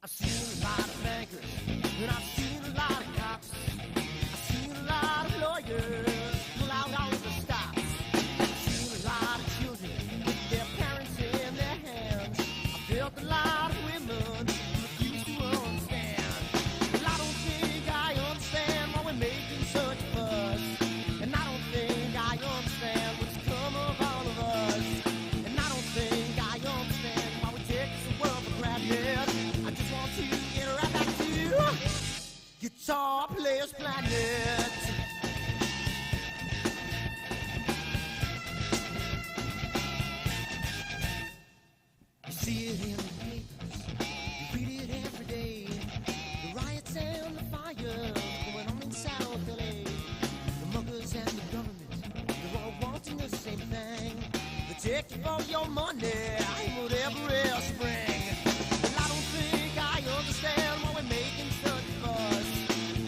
I've seen a lot of bankers, and I've seen a lot of cops. I've seen a lot of lawyers pull out all the stops. I've seen a lot of children with their parents in their hands. I've felt a lot of women who refuse to understand. Well, I don't think I understand why we're making such a fuss. And I don't think I understand what's come of all of us. And I don't think I understand why we take this world for granted. I just want to get right back to Guitar Players Planet. You see it in the papers, you read it every day. The riots and the fires going on in South LA. The muggers and the government, they're all wanting the same thing. They take you for your money in whatever spring. And I don't think I understand why we're making such a fuss.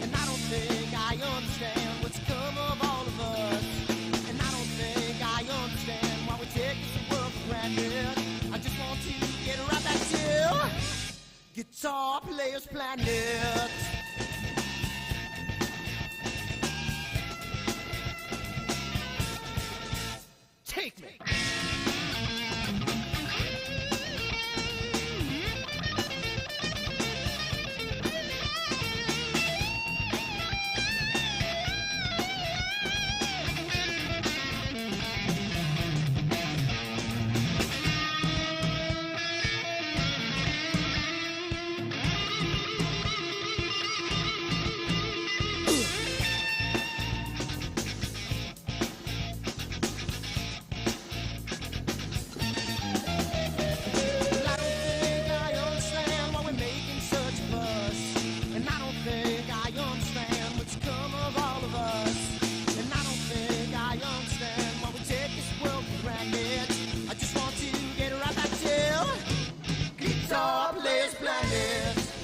And I don't think I understand what's come of all of us. And I don't think I understand why we take this world for granted. I just want to get right back to Guitar Players Planet. Take me. Guitar Players Planet.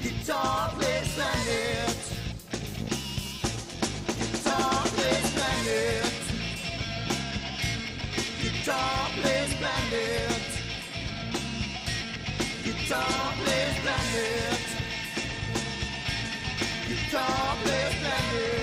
Guitar Players Planet. Guitar Players Planet. Guitar Players Planet. Guitar Players Planet. Guitar Players Planet.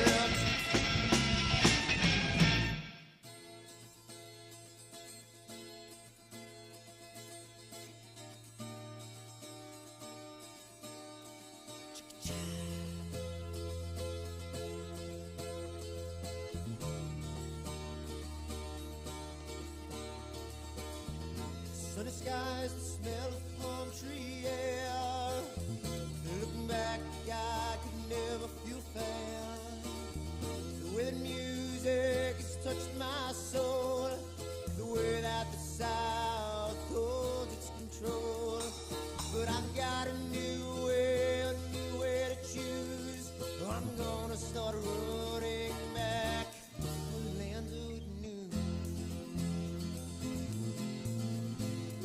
Sunny skies, the smell of palm tree air. Looking back, I could never feel fair. The way that music has touched my soul, the way that the South holds its control. But I've got a new way to choose. I'm gonna start running back to the land of the new.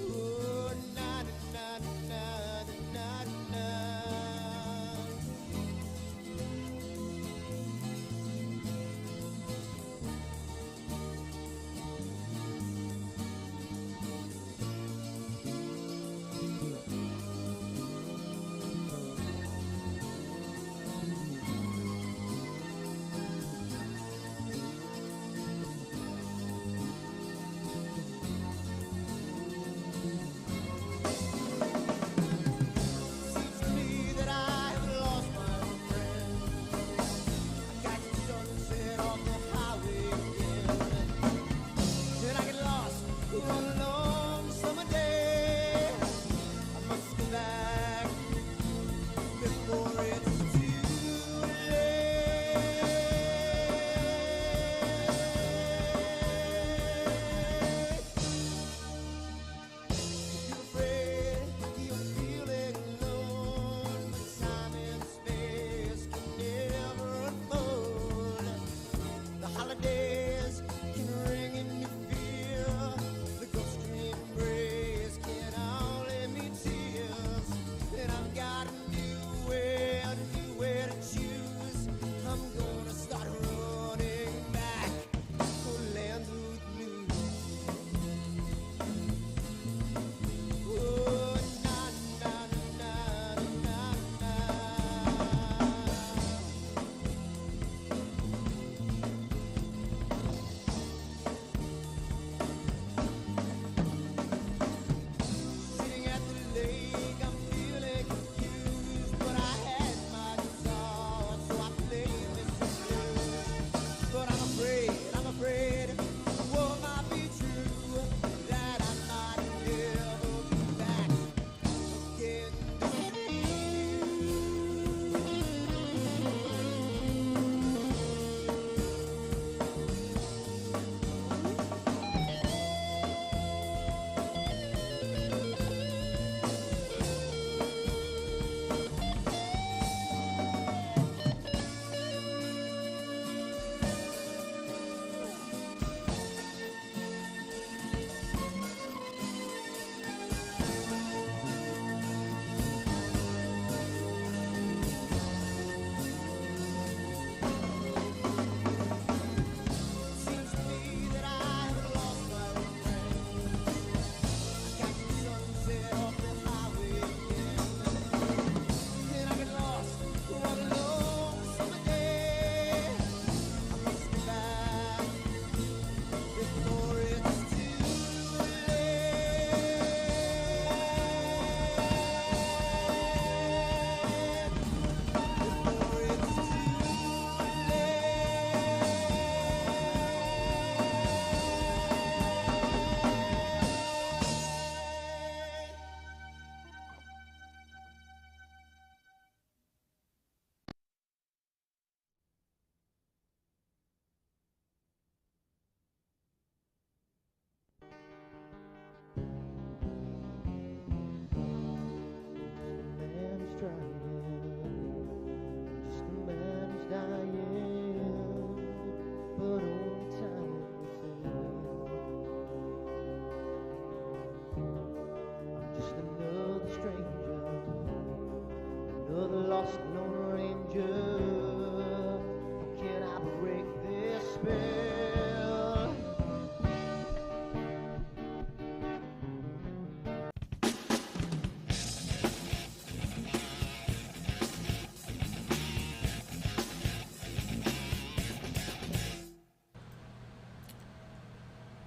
Oh, na na na na na na.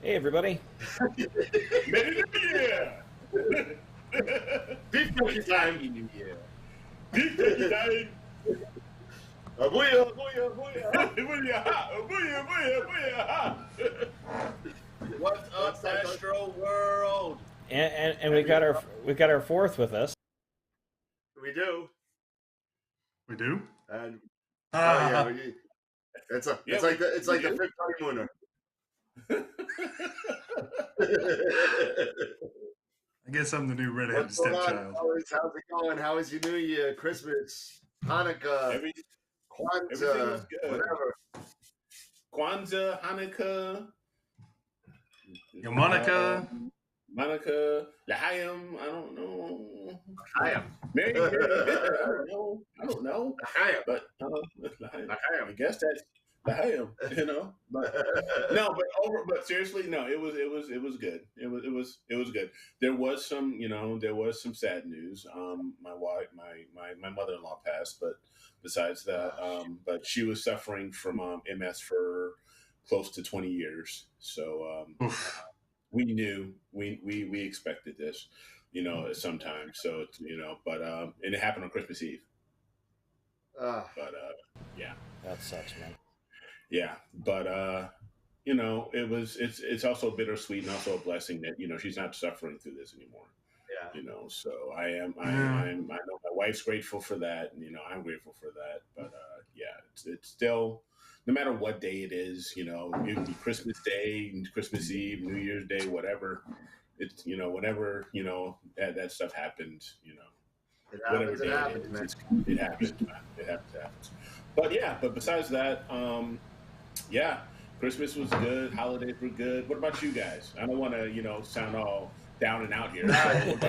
Hey, everybody. Merry New Year! Beef turkey time. New Year. Beef turkey time. Booyah, booyah, booyah. Booyah, booyah. What's up, AstroWorld? And we got our fourth with us. We do. We do? And yeah, it's like the fifth honeymooner. I guess I'm the new redheaded What's going on? stepchild. How's it going? How was your New Year, Christmas, Hanukkah, Kwanzaa, whatever? Kwanzaa, Hanukkah, Monica. Monica, L'chaim, I don't know. L'chaim. Mary, I don't know. L'chaim. But L'chaim. I guess that's L'chaim, you know. But no, but seriously, no, it was good. It was good. There was some sad news. My wife, my mother-in-law passed, but besides that, but she was suffering from MS for close to 20 years. So we knew, we expected this, at some time. So, but and it happened on Christmas Eve. Yeah. That sucks, man. Yeah. But, it's also bittersweet and also a blessing that, she's not suffering through this anymore. Yeah. So I know my wife's grateful for that, and, I'm grateful for that. But, it's still, no matter what day it is, it could be Christmas Day, Christmas Eve, New Year's Day, whatever. It's, whenever, that stuff happened, It whatever happens, day it happens, man. It happens. But besides that, Christmas was good. Holidays were good. What about you guys? I don't want to, sound all down and out here. We had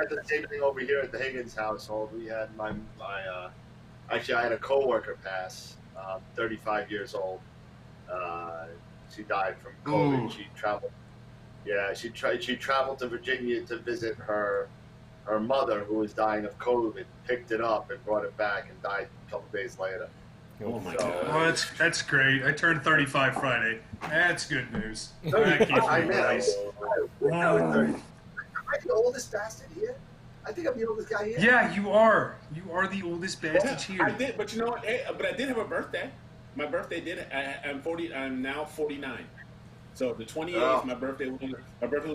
the same thing over here at the Higgins household. We had actually, I had a coworker pass, 35 years old. She died from COVID. Ooh. She traveled. Yeah, she traveled to Virginia to visit her mother, who was dying of COVID. Picked it up and brought it back, and died a couple days later. Oh my God! Oh, that's great. I turned 35 Friday. That's good news. I That keeps know. me nice. Am I the oldest bastard here? I think I'm the oldest guy here. Yeah, you are. You are the oldest bastard here. I did, but you know what? But I did have a birthday. My birthday did. I'm 40. I'm now 49. So the 28th, Oh. my birthday was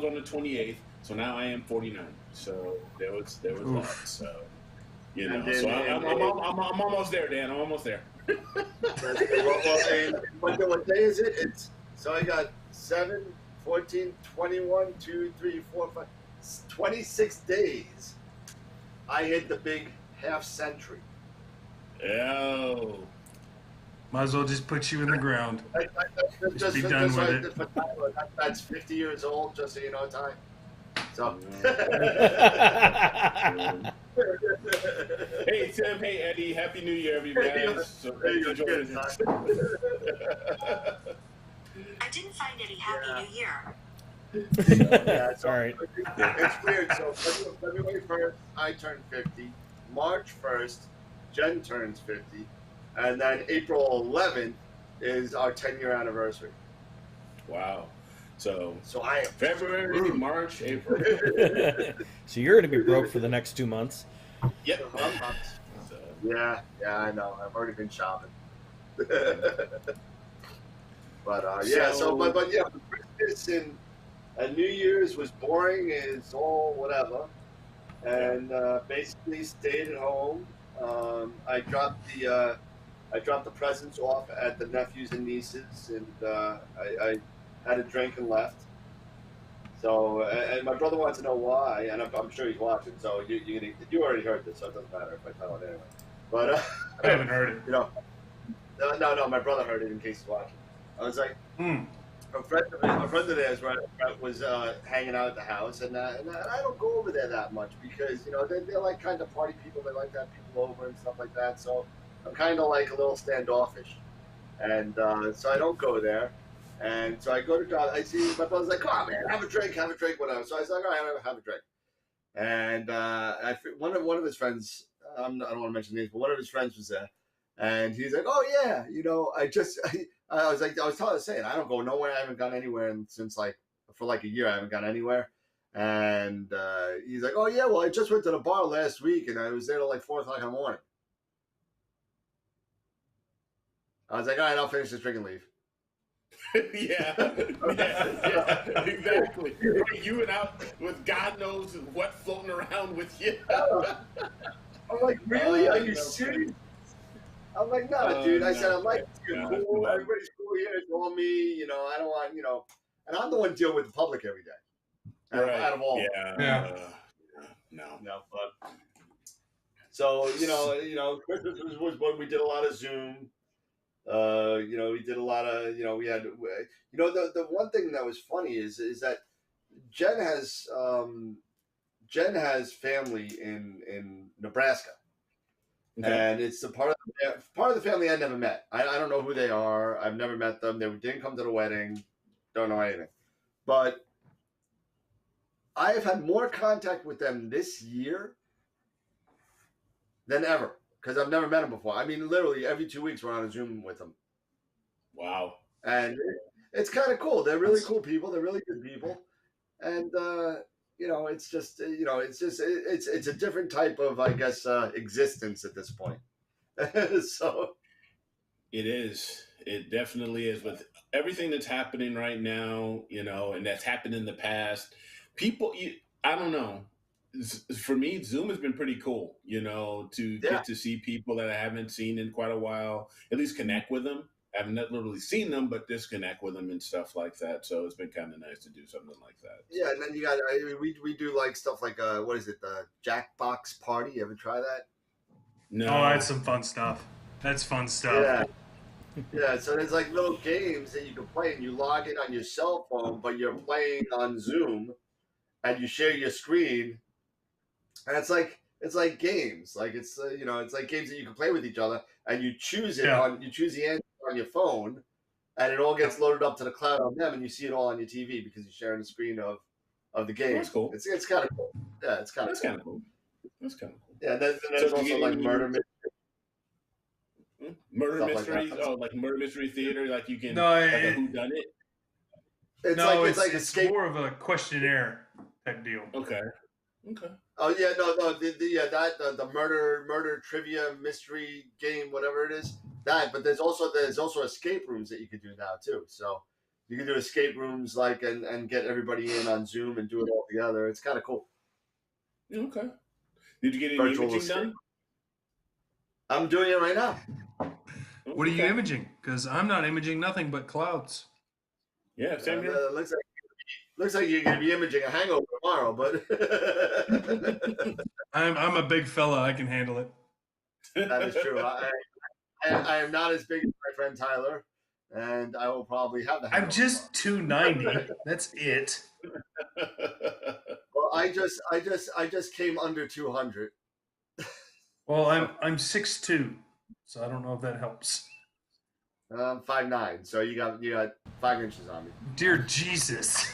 on the 28th. So now I am 49. So there was that. So I'm almost there, Dan. I'm almost there. What day is it? So I got 7, 14, 21, 2, 3, 4, 5, 26 days. I hit the big half century. Oh. Might as well just put you in the ground. Just be done with it. That's 50 years old, just so you know, time. So. Hey Tim, hey Eddie, Happy New Year, everybody. So enjoy it. I didn't find any Happy New Year. So All right. It's weird. So February 1st, I turn 50. March 1st, Jen turns 50. And then April 11th is our 10-year anniversary. Wow. So I am February, March, April. So you're going to be broke for the next 2 months. Yep. So, yeah, I know. I've already been shopping. But Christmas and New Year's was boring as all whatever, and basically stayed at home. I dropped the presents off at the nephews and nieces, and I had a drink and left. So, and my brother wants to know why, and I'm sure he's watching. So you already heard this, so it doesn't matter if I tell it anyway. But I haven't heard it. No, my brother heard it in case he's watching. I was like, a friend of theirs was hanging out at the house, and I don't go over there that much because they're like kind of party people. They like to have people over and stuff like that. So I'm kind of like a little standoffish, and so I don't go there. And so I go to drive. I see my brother's like, "Come on, man, have a drink, whatever." So I was like, "All right, have a drink." And one of his friends, I don't want to mention names, but one of his friends was there. And he's like, "Oh yeah, I was saying I don't go nowhere. I haven't gone anywhere since for like a year. I haven't gone anywhere." And he's like, "Oh yeah, well I just went to the bar last week and I was there till like 4 o'clock in the morning." I was like, "All right, I'll finish this drink and leave." yeah, exactly. You and out with God knows what floating around with you. I'm like, "Really? Are you serious?" I'm like, "No, dude." I said, "I'm like, you're cool. Everybody's cool here. It's all me. I don't want, and I'm the one dealing with the public every day. Out of all. Yeah. No, but so Christmas was when we did a lot of Zoom. We did a lot of we had the one thing that was funny is that Jen has family in Nebraska. Okay. And it's the part of the family I never met. I don't know who they are. I've never met them. They didn't come to the wedding. Don't know anything. But I have had more contact with them this year than ever because I've never met them before. I mean, literally every 2 weeks we're on a Zoom with them. Wow. And it's kind of cool. They're really cool people. They're really good people. And it's just it's a different type of, I guess, existence at this point. So it is. It definitely is. With everything that's happening right now, and that's happened in the past, I don't know. For me, Zoom has been pretty cool, to get to see people that I haven't seen in quite a while, at least connect with them. I haven't literally seen them, but just connect with them and stuff like that. So it's been kind of nice to do something like that. Yeah, and then we do like stuff like what is it, the Jackbox Party? You ever try that? No. Oh, that's some fun stuff. That's fun stuff. Yeah. So there's like little games that you can play, and you log in on your cell phone, but you're playing on Zoom, and you share your screen, and it's like games, like it's it's like games that you can play with each other, and you choose the answer on your phone, and it all gets loaded up to the cloud on them, and you see it all on your TV because you're sharing the screen of the game. That's cool. It's kind of cool. Yeah, it's kind of cool. That's kind of cool. Yeah, then there's also like murder mysteries. Like like murder mystery theater. Like you can like a whodunit. It's escape. More of a questionnaire type deal. Okay. Oh yeah, no, the murder trivia mystery game, whatever it is. But there's also escape rooms that you can do now too. So you can do escape rooms and get everybody in on Zoom and do it all together. It's kind of cool. Okay. Did you get any imaging done? I'm doing it right now. What are you imaging? Because I'm not imaging nothing but clouds. Yeah, same here. Looks like you're gonna be imaging a hangover tomorrow, but I'm a big fella. I can handle it. That is true. I am not as big as my friend Tyler, and I will probably have the hangover. I'm just 290. That's it. Well, I just came under 200. Well, I'm 6'2", so I don't know if that helps. I'm 5'9", so you got 5 inches on me. Dear Jesus.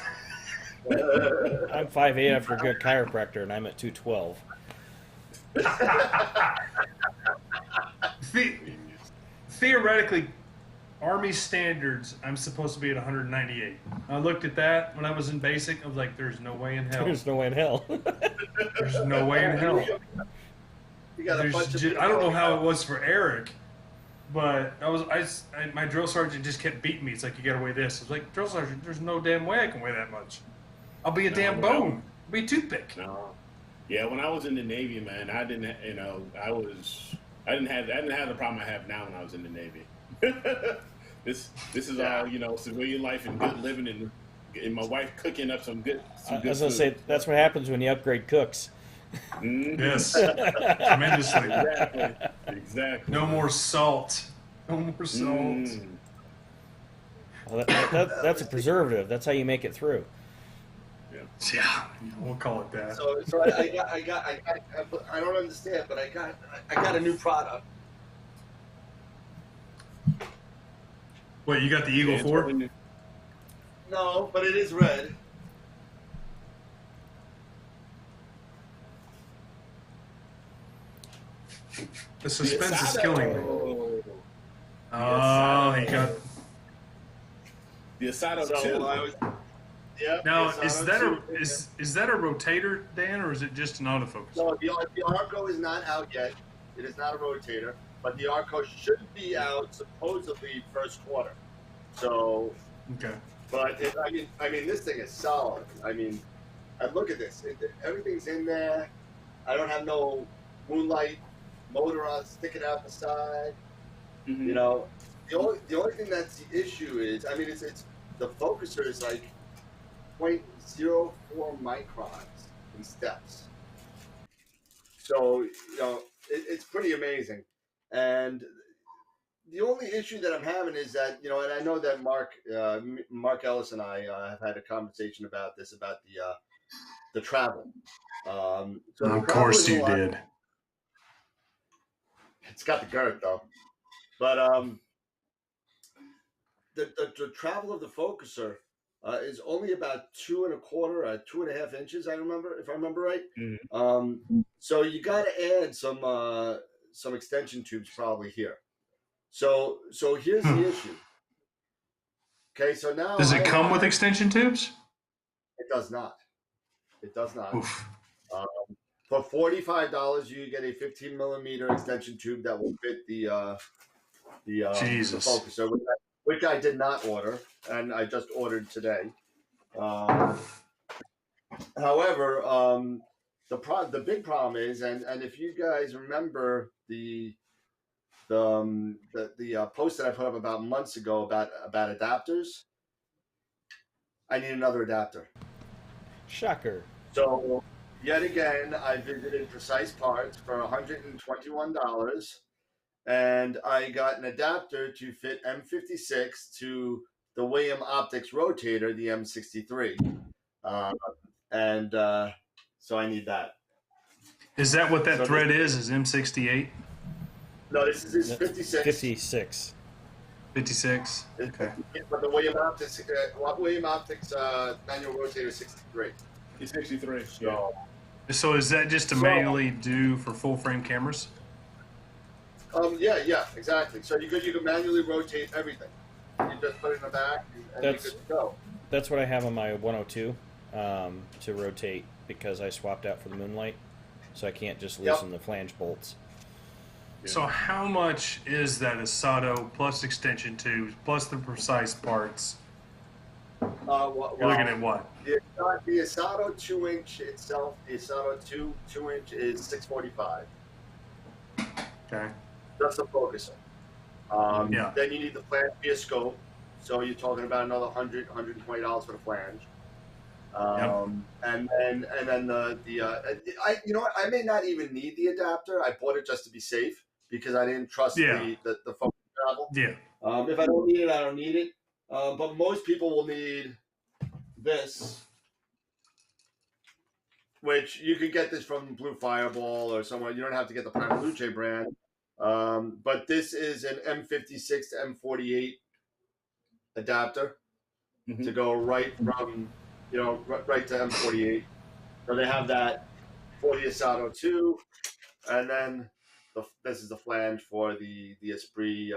I'm 5'8" after a good chiropractor, and I'm at 212. Theoretically, Army standards, I'm supposed to be at 198. I looked at that when I was in basic. I was like, "There's no way in hell." There's no way in hell. There's no way in hell. You got a bunch of I don't know how it was for Eric, but my drill sergeant just kept beating me. It's like, you got to weigh this. I was like, drill sergeant, there's no damn way I can weigh that much. I'll be a damn bone. I'll be a toothpick. No. Yeah, when I was in the Navy, man, I didn't have the problem I have now when I was in the Navy. This is all civilian life and good living and my wife cooking up some good. I was gonna say that's what happens when you upgrade cooks. Yes, tremendously. Exactly. No more salt. No more salt. Well, that's a preservative. That's how you make it through. Yeah, we'll call it that. So I don't understand, but I got a new product. What, you got the Eagle 4? No, but it is red. The suspense is killing me. Asato So 2. I was, yeah. Now, the is Asato that 2, is that a rotator, Dan, or is it just an autofocus? No, the Arco is not out yet. It is not a rotator, but the Arco should be out supposedly first quarter. So, Okay. but I mean, this thing is solid. I mean, and look at this. Everything's in there. I don't have no moonlight motor on sticking out the side. Mm-hmm. You know, the only thing that's the issue is, I mean, it's the focuser is like 0.04 microns in steps. So, you know, it's pretty amazing. And the only issue that I'm having is that, you know, and I know that Mark Ellis and I have had a conversation about this, about the travel. So the Of travel course is a you lot. did. It's got the girth though, but the travel of the focuser is only about 2.25 or 2.5 inches. I remember, if I remember right. Mm-hmm. So you got to add some extension tubes probably here. So here's the issue. Okay, so now Does it come with extension tubes? It does not. It does not. Oof. For $45, you get a 15 millimeter extension tube that will fit the Jesus. focuser, which I did not order, and I just ordered today. However, the big problem is, and if you guys remember the post that I put up about months ago about adapters, I need another adapter. Shocker. So yet again, I visited Precise Parts for $121, and I got an adapter to fit M56 to the William Optics rotator, the M63, and so I need that. Is that what that thread is M68? No, this is 56. 56. 56. Okay. But the William Optics manual rotator is 63. It's 63. So is that just to manually do for full frame cameras? Yeah, exactly. So you can manually rotate everything. You just put it in the back and you're good to go. That's what I have on my 102 to rotate, because I swapped out for the Moonlight, so I can't just loosen the flange bolts. Yeah. So how much is that Asato plus extension tubes plus the Precise Parts? You're looking at what? The Asato 2-inch itself, the Asato 2-inch is $645. Okay. That's the focuser. Then you need the flange via scope, so you're talking about another $100, $120 for the flange. And then I you know what, I may not even need the adapter. I bought it just to be safe because I didn't trust the focus travel. Yeah. If I don't need it, I don't need it. But most people will need this, which you could get this from Blue Fireball or somewhere. You don't have to get the Prima Luce brand. But this is an M56 to M48 adapter to go right from, right to M48. So they have that for the Asato 2, and then this is the flange for the Esprit.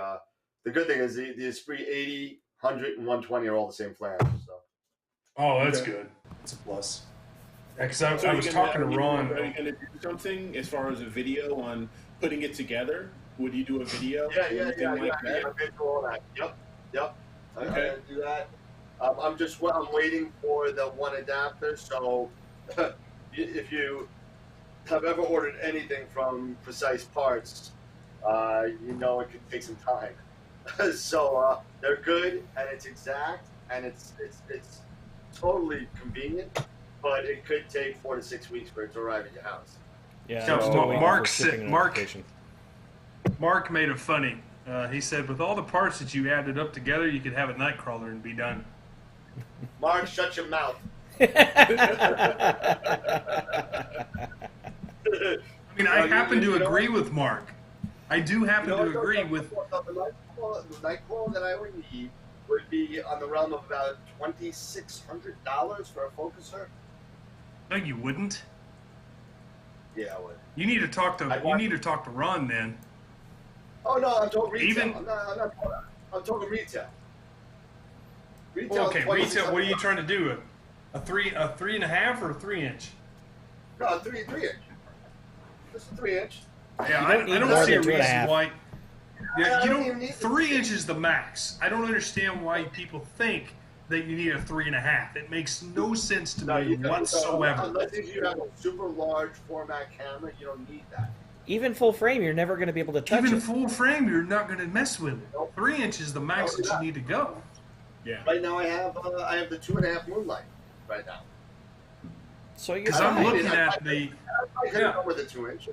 The good thing is the Esprit 80, 100, and 120 are all the same flange. So. Oh, that's good. That's a plus. Yeah, because I was talking to Ron. Are you going to do something as far as a video on putting it together? Would you do a video? Yeah. All that. Yep. I'm going to do that. I'm waiting for the one adapter. So if you have ever ordered anything from Precise Parts, you know it could take some time. So they're good, and it's exact, and it's totally convenient, but it could take 4 to 6 weeks for it to arrive at your house. Yeah. So Mark made it funny. He said, with all the parts that you added up together, you could have a Nightcrawler and be done. Mark, shut your mouth. I mean, I happen to agree with Mark. I do happen to agree with... The Nightcrawler that I would need would be on the realm of about $2,600 for a focuser. No, you wouldn't. Yeah, I would. You need to talk to Ron then. Oh no, I'm talking retail. I'm not I'm talking retail. Retail. Okay, retail. What are you trying to do? A 3.5 or a 3-inch? No, 3 inch. Just a 3 inch. Yeah, don't need I don't more see a than 2.5. reason why. Yeah, I you don't even don't. need 3 inches is the max. I don't understand why people think that you need a 3.5. It makes no sense to me whatsoever. Unless you have a super large format camera, you don't need that. Even full frame, you're never going to be able to touch Even it. full frame, you're not going to mess with it. 3 inches is the max that you need to go. Yeah. Right now, I have the 2.5 Moonlight. Right now, So you're Because I'm fine. looking at the. I could Yeah. go with a 2 inch.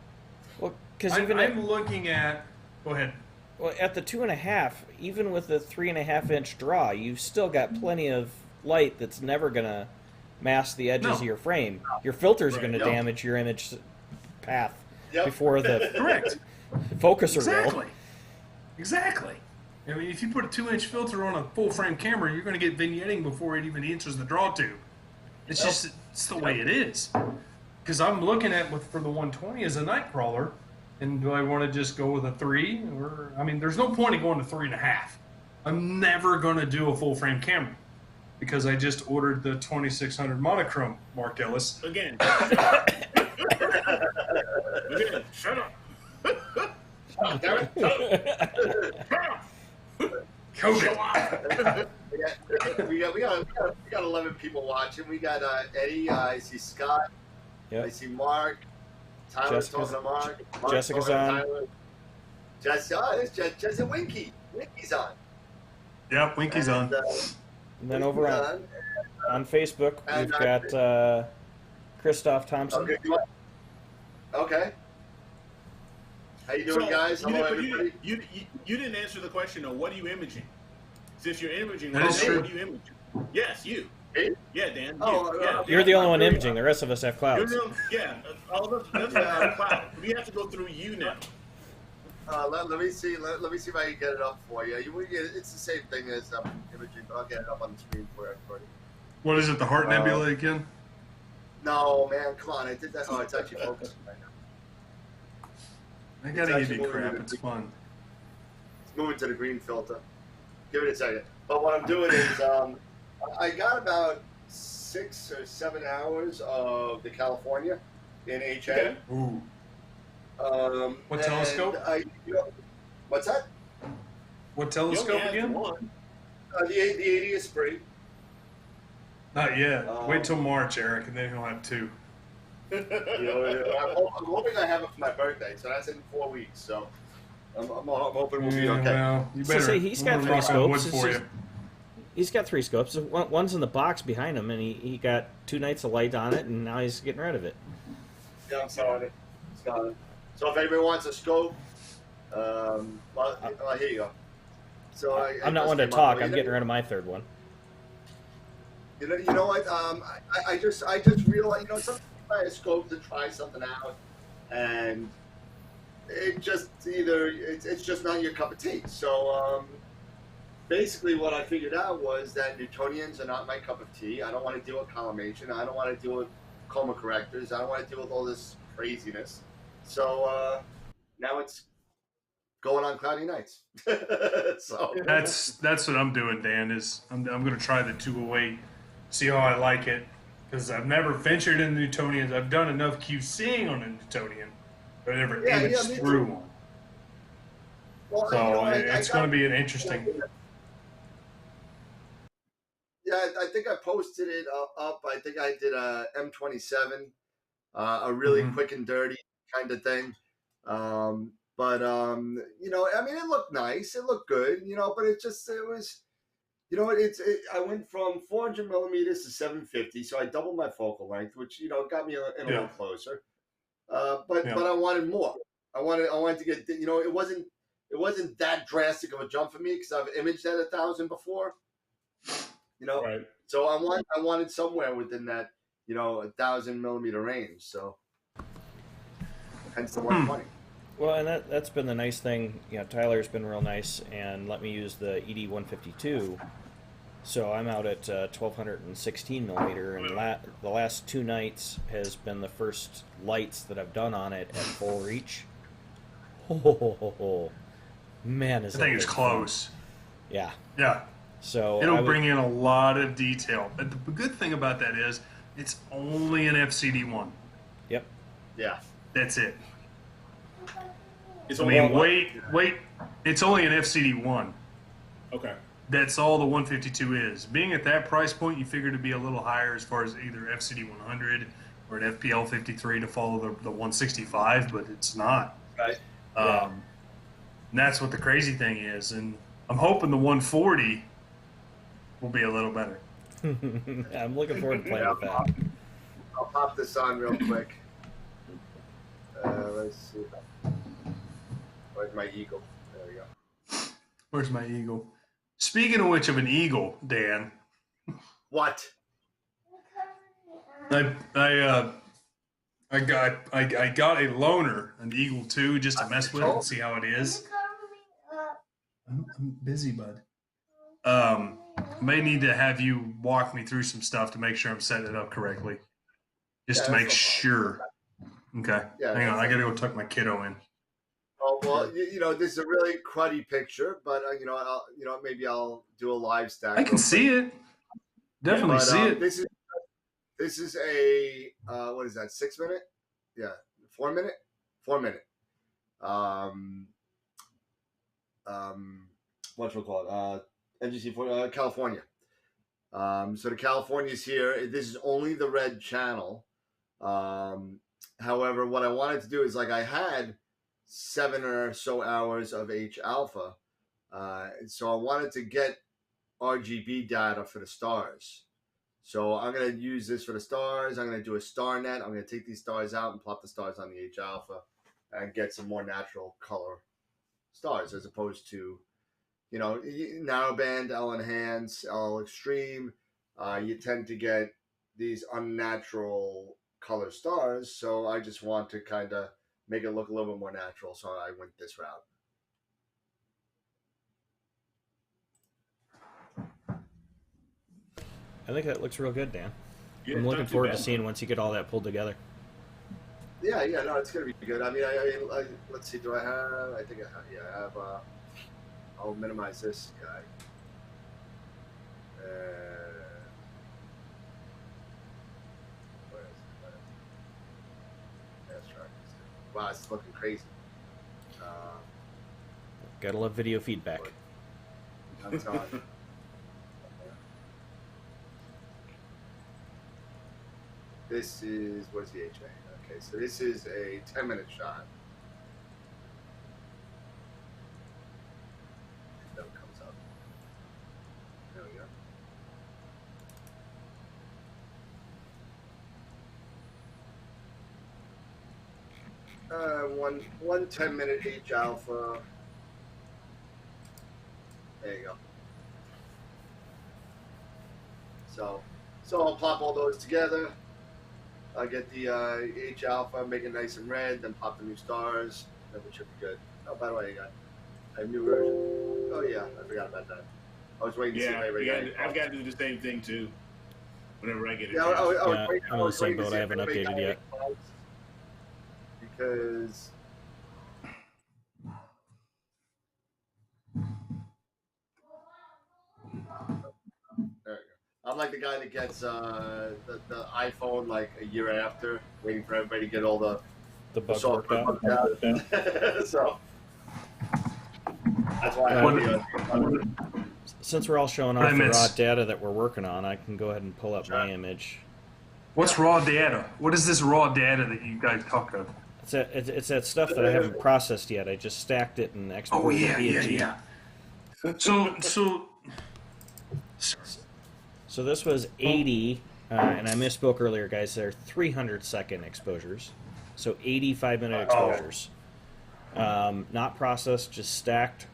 Well, because even I'm looking at. Go ahead. well, at the 2.5, even with the 3.5-inch draw, you've still got plenty of light that's never going to mask the edges of your frame. Your filters are going to damage your image path before the Correct. focuser Exactly. will. Exactly. I mean, if you put a 2-inch filter on a full frame camera, you're going to get vignetting before it even enters the draw tube. It's just it's the way it is. Because I'm looking at for the 120 as a night crawler, and do I want to just go with a 3? Or I mean, there's no point in going to 3.5. I'm never going to do a full frame camera because I just ordered the 2600 monochrome Mark Ellis. Again. Again. Shut up. COVID. we got 11 people watching. We got Eddie. I see Scott. Yep. I see Mark. Tyler's talking to Mark. Mark's Jessica's talking to on. Tyler. There's Jess and Winky. Winky's on. Yep, Winky's on. And then over on Facebook, And, we've got Christoph Thompson. Okay. How you doing, guys? Hello, everybody. You didn't answer the question, though. What are you imaging? Since you're imaging, That is true. what are you imaging? Yes, you. Me? Yeah, Dan. Oh, yeah. You're the only one imaging. The rest of us have clouds. All of us have cloud. We have to go through you now. Let me see. Let me see if I can get it up for you. It's the same thing as imaging, but I'll get it up on the screen for everybody. What is it, the Heart Nebula again? No, man, come on. I did that. Oh, it's actually focusing right now. I gotta give you actually crap. moving It's fun. It's moving to the green filter. Give it a second. But what I'm doing is I got about 6 or 7 hours of the California in HA. Ooh. What and telescope? What's that? What You only telescope have again? one. The 80 Esprit. Not yet. Wait till March, Eric, and then he'll have 2. I'm hoping I have it for my birthday, so that's in 4 weeks. So I'm hoping we'll be okay. Well, you So better. say he's got I'm 3 gonna knock on wood scopes. for you. He's got 3 scopes. One's in the box behind him, and he got 2 nights of light on it, and now he's getting rid of it. Yeah, I'm sorry. It's gone. So if anybody wants a scope, here you go. So I'm not one to talk. I'm getting rid of my 3rd one. You know what? I just realized, sometimes you buy a scope to try something out, and it just it's just not your cup of tea. So basically, what I figured out was that Newtonians are not my cup of tea. I don't want to deal with collimation. I don't want to deal with coma correctors. I don't want to deal with all this craziness. So now it's going on cloudy nights. So That's what I'm doing, Dan. Is I'm going to try the 208, see how I like it, because I've never ventured into Newtonians. I've done enough QCing on a Newtonian, but I never imaged through one. Well, So it's going to be an interesting. Yeah, I think I posted it up. I think I did a M27, a really quick and dirty kind of thing. But I mean, it looked nice. It looked good, but it was, I went from 400 millimeters to 750, so I doubled my focal length, which got me in a little closer. But I wanted more. I wanted to get, it wasn't that drastic of a jump for me because I've imaged at 1,000 before. Right. So I wanted somewhere within that 1,000 millimeter range. So hence the 120. Well, and that's been the nice thing. Tyler's been real nice and let me use the ED-152. So I'm out at 1,216 millimeter, and the last 2 nights has been the first lights that I've done on it at full reach. Man, is I think that it's big close. fun. Yeah. Yeah. So it'll bring in a lot of detail. But the good thing about that is it's only an FCD1. Yep. Yeah. That's it. It's I only mean, wait. It's only an FCD1. Okay. That's all the 152 is. Being at that price point, you figure to be a little higher as far as either FCD 100 or an FPL 53 to follow the 165, but it's not. Right. And that's what the crazy thing is. And I'm hoping the 140 will be a little better. I'm looking forward to playing with that. I'll pop this on real quick. Let's see. Where's my eagle? There we go. Where's my eagle? Speaking of which, of an eagle, Dan. What? I got a loaner, an Eagle 2, just to mess with and see how it is. I'm busy, bud. May need to have you walk me through some stuff to make sure I'm setting it up correctly. Just to make sure. Okay. Yeah, hang on, I gotta go tuck my kiddo in. Oh well, you know this is a really cruddy picture, but maybe I'll do a live stack. I can see it. Definitely see it. This is a what is that? 6 minute? Yeah, 4 minute. 4 minute. What's it called? NGC for California. So the California's here. This is only the red channel. However, what I wanted to do is I had 7 or so hours of H alpha. So I wanted to get RGB data for the stars. So I'm going to use this for the stars. I'm going to do a star net. I'm going to take these stars out and plot the stars on the H alpha and get some more natural color stars as opposed to, narrowband, L enhance, L extreme. You tend to get these unnatural color stars. So I just want to kind of make it look a little bit more natural. So I went this route. I think that looks real good, Dan. Yeah, I'm looking not too forward bad. to seeing once you get all that pulled together. Yeah, no, it's gonna be good. I mean, I let's see. Do I have? I think I have. Yeah, I have. I'll minimize this guy. Where is it? That's right. Wow, it's looking crazy. Gotta love video feedback. I'm telling you. This is, what's the HA? Okay, so this is a 10-minute shot. That comes up. There we go. One 10-minute H alpha. There you go. So I'll pop all those together. I'll get the H alpha, make it nice and red, then pop the new stars, then we should be good. Oh, by the way, I got a new version. Oh yeah, I forgot about that. I was waiting to see if anybody got it. I've got to do the same thing too. Whenever I get it. Yeah, I'm on the same boat. I haven't updated yet. Because there you go. I'm like the guy that gets the iPhone like a year after, waiting for everybody to get all the bugs worked out. So that's why I have the Since we're all showing off the raw data that we're working on, I can go ahead and pull up my image. What's raw data? What is this raw data that you guys talk of? It's that stuff that I haven't processed yet. I just stacked it and exported yeah. So this was 80, and I misspoke earlier, guys. They're 300-second exposures, so 85-minute exposures. Not processed, just stacked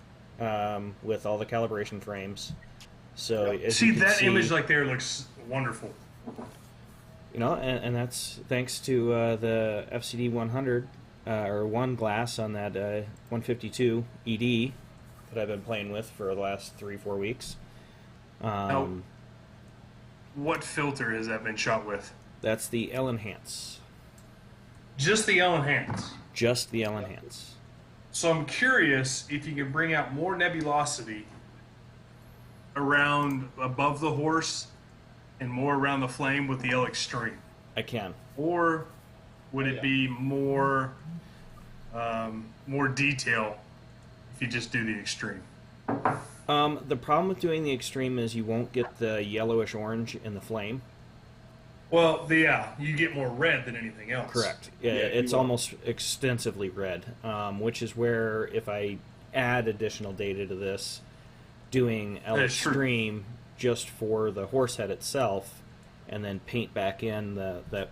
with all the calibration frames. So as you can that see, image like there looks wonderful. And that's thanks to the FCD 100 or 1 glass on that 152 ED that I've been playing with for the last 3-4 weeks. What filter has that been shot with? That's the L Enhance. Just the L Enhance? Just the L Enhance. So I'm curious if you can bring out more nebulosity around above the horse and more around the flame with the L Extreme? I can. Or would it be more more detail if you just do the Extreme? The problem with doing the extreme is you won't get the yellowish orange in the flame. Well, you get more red than anything else. Correct. Yeah, it's almost extensively red, which is where if I add additional data to this, doing L Extreme just for the horse head itself, and then paint back in that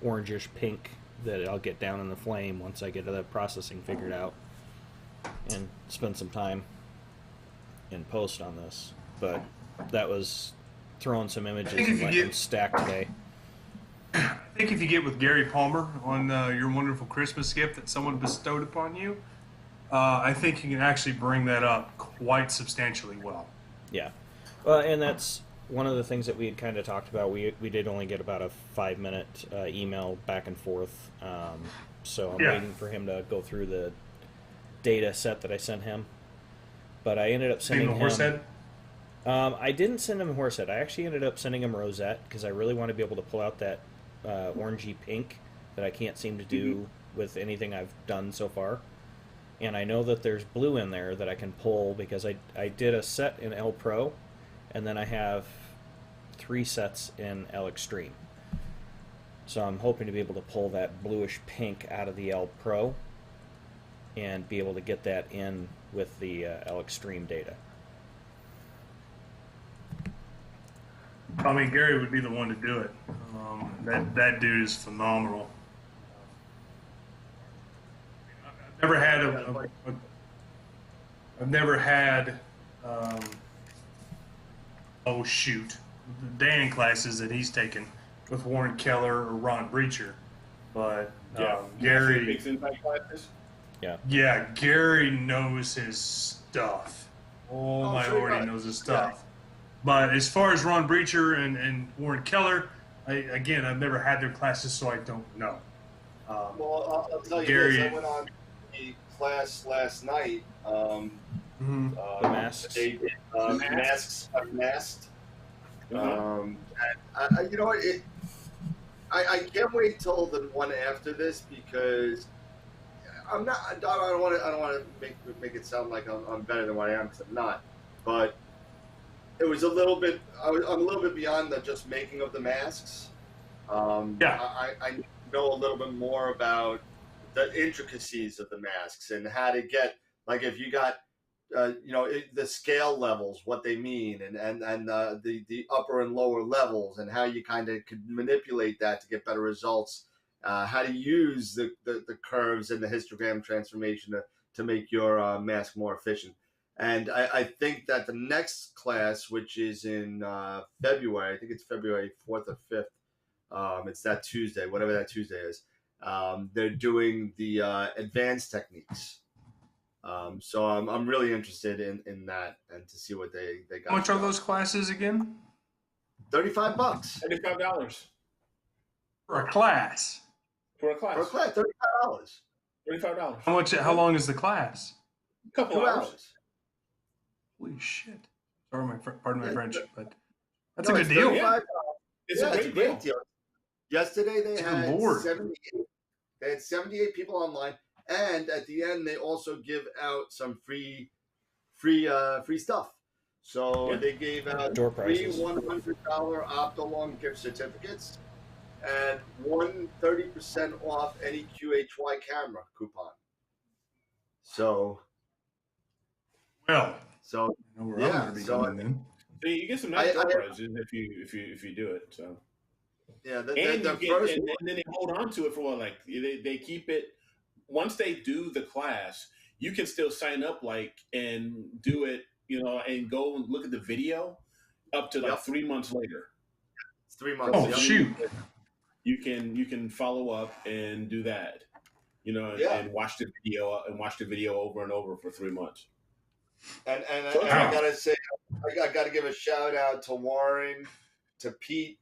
orangish pink that I'll get down in the flame once I get the processing figured out, and spend some time in post on this. But that was throwing some images and letting them stack today. I think if you get with Gary Palmer on your wonderful Christmas gift that someone bestowed upon you, I think you can actually bring that up quite substantially well. Yeah. Well, and that's one of the things that we had kind of talked about. We did only get about a 5-minute email back and forth, so I'm waiting for him to go through the data set that I sent him. But I ended up sending him Horsehead? I didn't send him Horsehead. I actually ended up sending him Rosette because I really want to be able to pull out that orangey pink that I can't seem to do with anything I've done so far. And I know that there's blue in there that I can pull because I did a set in L Pro, and then I have 3 sets in L Extreme. So I'm hoping to be able to pull that bluish pink out of the L Pro and be able to get that in with the L Extreme data. I mean, Gary would be the one to do it. That dude is phenomenal. I've never had oh shoot, the Dan classes that he's taken with Warren Keller or Ron Breacher, but Gary, Gary knows his stuff. Oh my lord, he knows his stuff. Yeah. But as far as Ron Breacher and Warren Keller, I've never had their classes, so I don't know. Well, I'll tell you this. I went on a class last night. The masks. They did masks unmasked. And you know what? I can't wait till the one after this because I don't want to make it sound like I'm better than what I am because I'm not. But it was a little bit. I'm a little bit beyond the just making of the masks. I know a little bit more about the intricacies of the masks and how to get, like, if you got, the scale levels, what they mean, and the upper and lower levels, and how you kind of could manipulate that to get better results. How to use the curves and the histogram transformation to make your mask more efficient. And I think that the next class, which is in February, I think it's February 4th or 5th, it's that Tuesday, whatever that Tuesday is, they're doing the advanced techniques. So I'm really interested in that and to see what they got. How much are those classes again? $35. $35. For a class? For a class, $35. $35. How long is the class? A couple hours. Holy shit! Sorry, pardon my French, but that's a good deal. Yeah. It's a great deal. Yesterday they had 78. They had 78 people online, and at the end they also give out some free stuff. So they gave out door free prizes. $100 Optolong gift certificates and 30% off any QHY camera coupon. So we're going to be going then. So you get some nice door prizes if you do it. So and then they hold on to it for what, like they keep it. Once they do the class, you can still sign up and do it, and go and look at the video up to 3 months later. It's 3 months. Oh shoot! You can follow up and do that, and watch the video over and over for 3 months. And I gotta say, I gotta give a shout out to Warren, to Pete,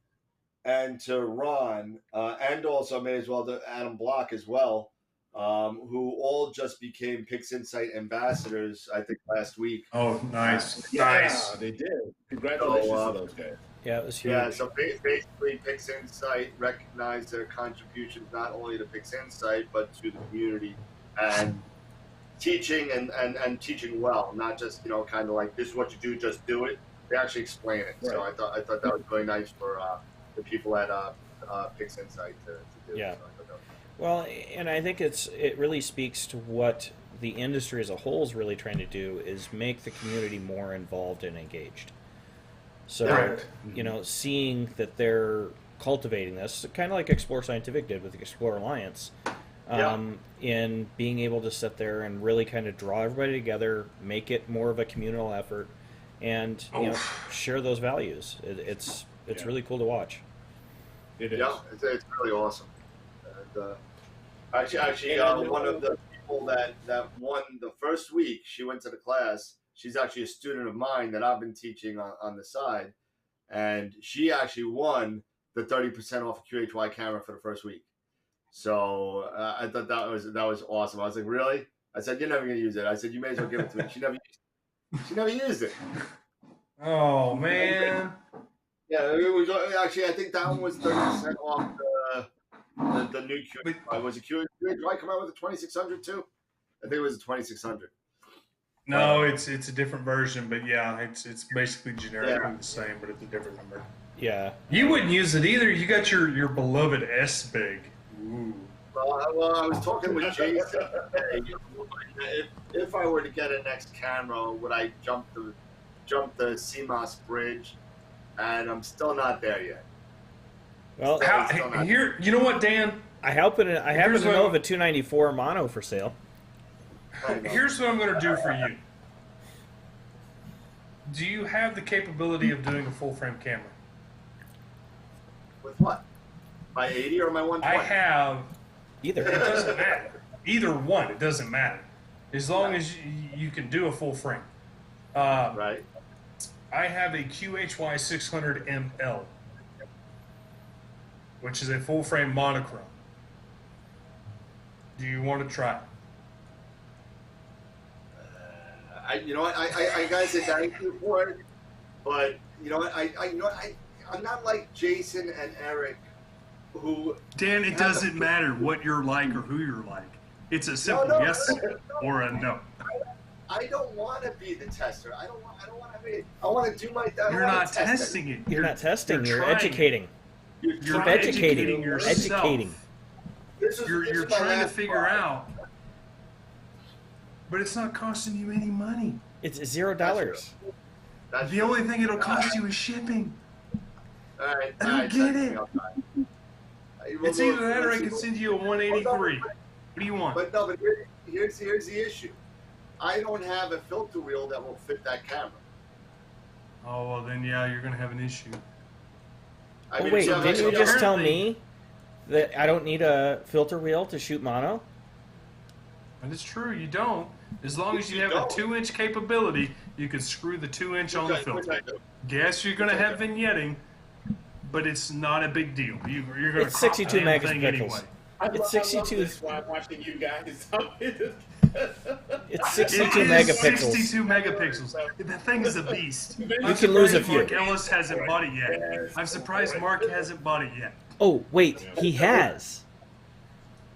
and to Ron, and also may as well to Adam Block as well. who all just became PixInsight ambassadors, I think, last week. Oh, nice. Yeah, Nice. they did. Congratulations to those guys. Yeah, it was huge. Yeah, so basically, PixInsight recognized their contributions not only to PixInsight but to the community and teaching and teaching well, not just kind of like this is what you do, just do it. They actually explain it. Right. So I thought that was really nice for the people at PixInsight to do. Yeah. So I thought that was Well, and I think it really speaks to what the industry as a whole is really trying to do is make the community more involved and engaged. So, Correct. seeing that they're cultivating this, kind of like Explore Scientific did with the Explore Alliance, in being able to sit there and really kind of draw everybody together, make it more of a communal effort, and share those values. It's really cool to watch. It is. Yeah, it's really awesome. And actually, one of the people that won the first week, she went to the class. She's actually a student of mine that I've been teaching on the side, and she actually won the 30% off a QHY camera for the first week. So I thought that was awesome. I was like, really? I said, you're never gonna use it. I said, you may as well give it to me. She never used it. Oh, man. Yeah, it was actually. I think that one was 30% off the new QHY. Was it QHY come out with a 2600 too? I think it was a 2600. No, it's a different version, but yeah, it's basically generically the same, but it's a different number. Yeah. You wouldn't use it either. You got your beloved S-Big. Ooh. Well, I was talking with Jason today. If I were to get a next camera, would I jump the CMOS bridge? And I'm still not there yet. Well, Here, you know what, Dan? I happen to know of a 294 mono for sale. Here's what I'm going to do for you. Do you have the capability of doing a full frame camera? With what? My 80 or my 120? I have. Either. It doesn't matter. Either one, it doesn't matter. As long as you can do a full frame. Right. I have a QHY 600ML, which is a full frame monochrome. Do you want to try it? I gotta say thank you for it, but I'm not like Jason and Eric, who. Dan, it doesn't matter what you're like or who you're like. It's a simple yes or a no. I don't want to be the tester. I don't want to be. I want to do my. You're not testing it. You're not testing. You're trying educating. You're educating yourself. Educating. You're trying to figure out. But it's not costing you any money. It's $0. The only thing it'll cost you is shipping. All right. I don't get it. It's either that or I can send you a 183. What do you want? But here's the issue. I don't have a filter wheel that will fit that camera. Oh, well, then, yeah, you're going to have an issue. Wait, didn't you just tell me that I don't need a filter wheel to shoot mono? And it's true, you don't. As long as you have a 2-inch capability, you can screw the 2-inch on the filter. Guess you're going to have vignetting, but it's not a big deal. You're going to It's 62 megapixels. Anyway. It's 62. While I'm watching you guys. It's 62 It is megapixels. 62 megapixels. That thing is a beast. You can lose a few. Mark Ellis hasn't bought it yet. I'm surprised Mark hasn't bought it yet. Oh, wait, he has.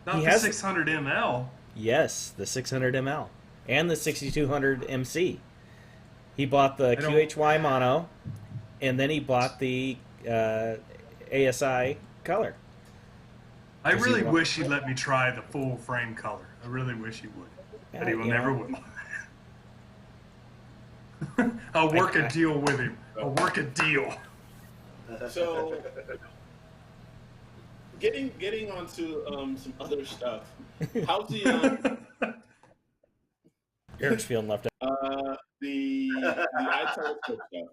Not He the has- 600 ml. Yes, the 600 ml and the 6200 MC. He bought the QHY mono, and then he bought the ASI color. I really wish he'd let me try the full frame color. I really wish he would. But he will never will. I'll work a deal with him. I'll work a deal. So, getting onto some other stuff. How's the Eric's feeling left out. the iTelescope stuff?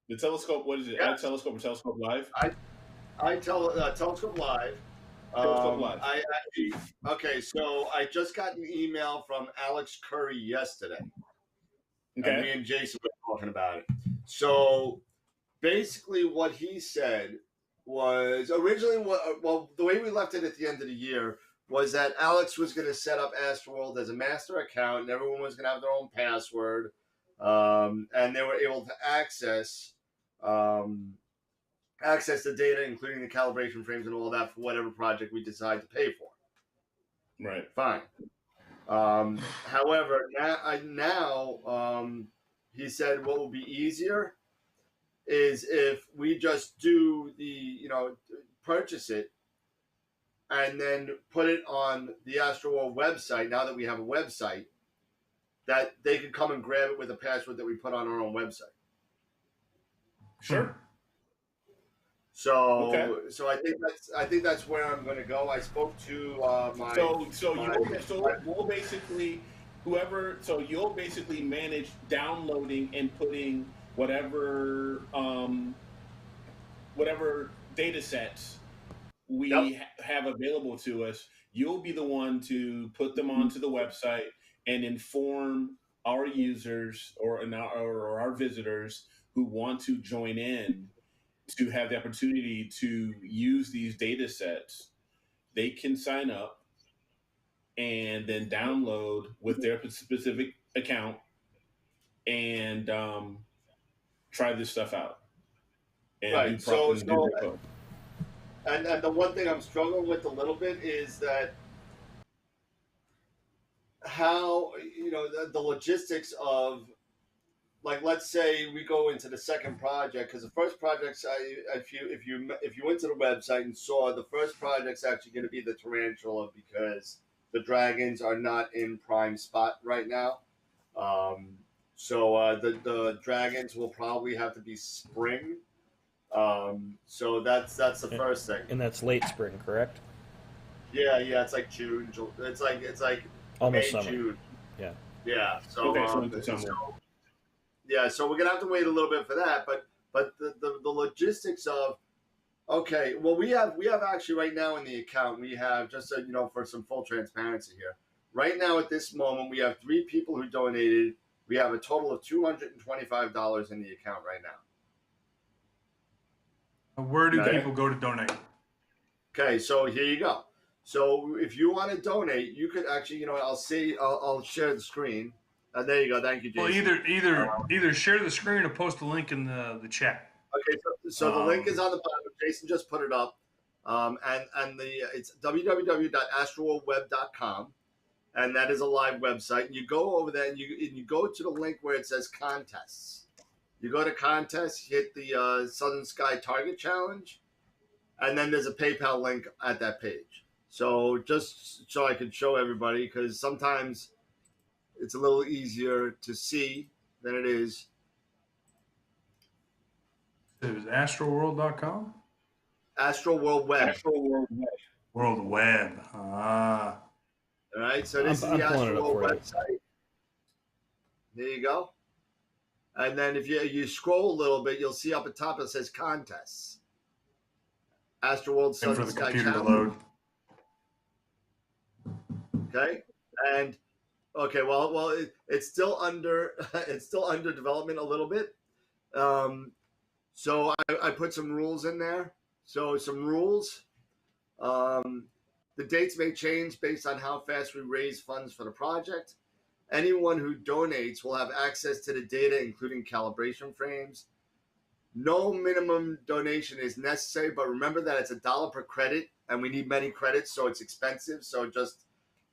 The telescope. What is it? iTelescope or Telescope Live? Telescope Live. Telescope Live. So I just got an email from Alex Curry yesterday. Okay. And me and Jason were talking about it. So basically what he said was originally the way we left it at the end of the year was that Alex was going to set up AstroWorld as a master account, and everyone was going to have their own password, and they were able to access the data, including the calibration frames and all that, for whatever project we decide to pay for. Right. Fine. However, now he said what will be easier is if we just do purchase it and then put it on the AstroWorld website. Now that we have a website, that they can come and grab it with a password that we put on our own website. Sure. So, Okay. so I think that's where I'm going to go. I spoke to my. We'll basically you'll basically manage downloading and putting whatever data sets we have available to us. You'll be the one to put them onto the website and inform our users or our visitors who want to join in to have the opportunity to use these data sets. They can sign up and then download with their specific account and try this stuff out. And right. And the one thing I'm struggling with a little bit is that how, the logistics of, like, let's say we go into the second project, because the first project's, if you went to the website and saw, the first project's actually going to be the tarantula, because the dragons are not in prime spot right now. So the dragons will probably have to be spring. So that's the first thing. And that's late spring, correct? Yeah, it's like June. It's like almost May, summer. June. Yeah. So so we're gonna have to wait a little bit for that. But the logistics of, okay, well, we have actually right now in the account, we have, just so you know, for some full transparency here, right now at this moment we have 3 people who donated. We have a total of $225 in the account right now. Where do people go to donate? Okay, so here you go. So if you want to donate, you could actually, I'll share the screen. There you go. Thank you, Jason. Well, either share the screen or post a link in the chat. Okay, so the link is on the bottom. Jason just put it up, and it's www.astroworldweb.com, and that is a live website. And you go over there and you go to the link where it says contests. You go to contests, hit the Southern Sky Target Challenge, and then there's a PayPal link at that page. So just so I can show everybody, because sometimes it's a little easier to see than it is. It was astroworld.com? AstroWorld Web. AstroWorld Web. World Web. Ah. All right, so this is the AstroWorld website. There you go. And then if you scroll a little bit, you'll see up at top it says contests. AstroWorld Southern Sky Challenge. Okay, and okay, well, it's still under development a little bit. So I put some rules in there. So some rules. The dates may change based on how fast we raise funds for the project. Anyone who donates will have access to the data, including calibration frames. No minimum donation is necessary, but remember that it's $1 per credit, and we need many credits, so it's expensive. So just,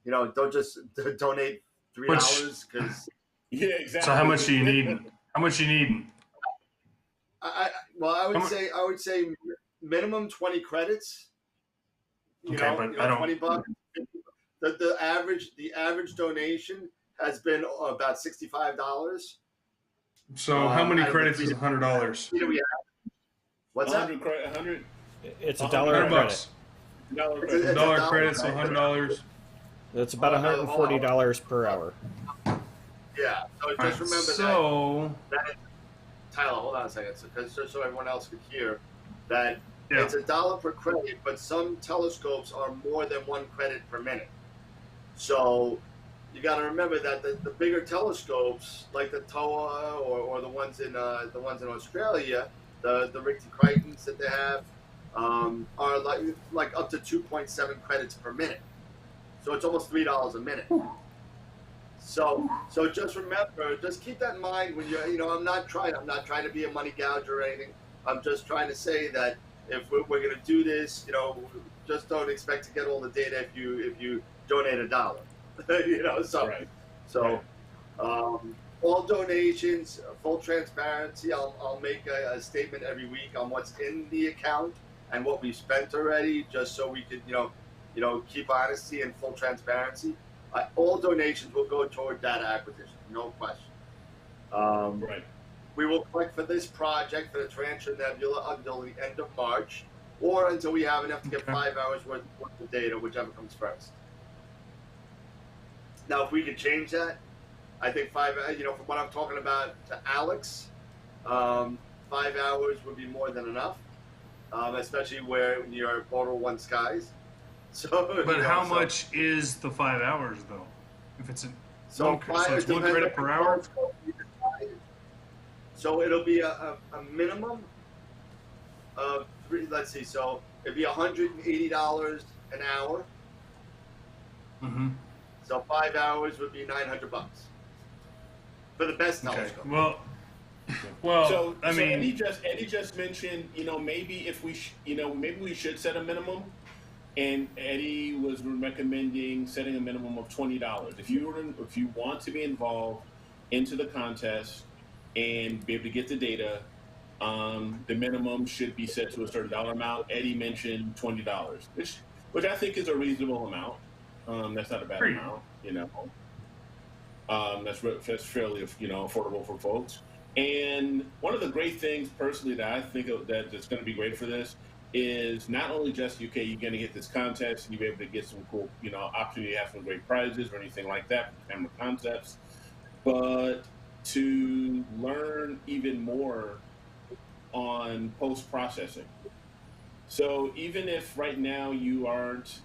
don't just donate $3 because. Yeah, exactly. So how much do you need? How much you need? I would say minimum 20 credits. But I don't. $20. The average donation has been about $65. So how many credits is $100? What's that? 100. It's $1 $100. $1 credits, $100. That's about $140 per hour. Yeah. So just remember that. Tyler, hold on a second, so everyone else could hear that it's $1 per credit, but some telescopes are more than 1 credit per minute. So you got to remember that the bigger telescopes, like the TOA or the ones in Australia, the Richter Crichtons that they have, are like up to 2.7 credits per minute. So it's almost $3 a minute. So just remember, just keep that in mind when you're, I'm not trying to be a money gouger or anything. I'm just trying to say that if we're going to do this, just don't expect to get all the data if you donate $1. Right. All donations, full transparency. I'll make a statement every week on what's in the account and what we've spent already, just so we could, keep honesty and full transparency. All donations will go toward data acquisition, no question. Right. We will collect for this project for the Tarantula Nebula until the end of March, or until we have enough to get 5 hours worth of data, whichever comes first. Now, if we could change that, I think from what I'm talking about to Alex, 5 hours would be more than enough, especially where you're Portal 1 skies. So, but how much is the 5 hours though? If it's it's 1 credit per hour. So it'll be a minimum of let's see. So it'd be $180 an hour. Mm-hmm. So 5 hours would be $900 for the best telescope. Well. So I mean, Eddie just mentioned, maybe if we, maybe we should set a minimum. And Eddie was recommending setting a minimum of $20. If you want to be involved into the contest and be able to get the data, the minimum should be set to a certain dollar amount. Eddie mentioned $20, which I think is a reasonable amount. That's not a bad amount, That's fairly affordable for folks. And one of the great things personally that I think that's going to be great for this is not only just, you're going to get this contest and you'll be able to get some cool, opportunity to have some great prizes or anything like that for camera concepts, but to learn even more on post-processing. So even if right now you aren't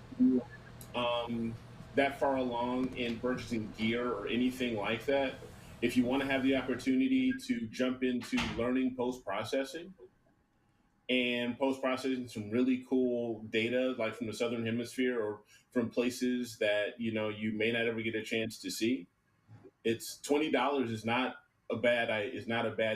that far along in purchasing gear or anything like that, if you want to have the opportunity to jump into learning post-processing, and post-processing some really cool data, like from the Southern Hemisphere or from places that, you may not ever get a chance to see. It's $20 is not a bad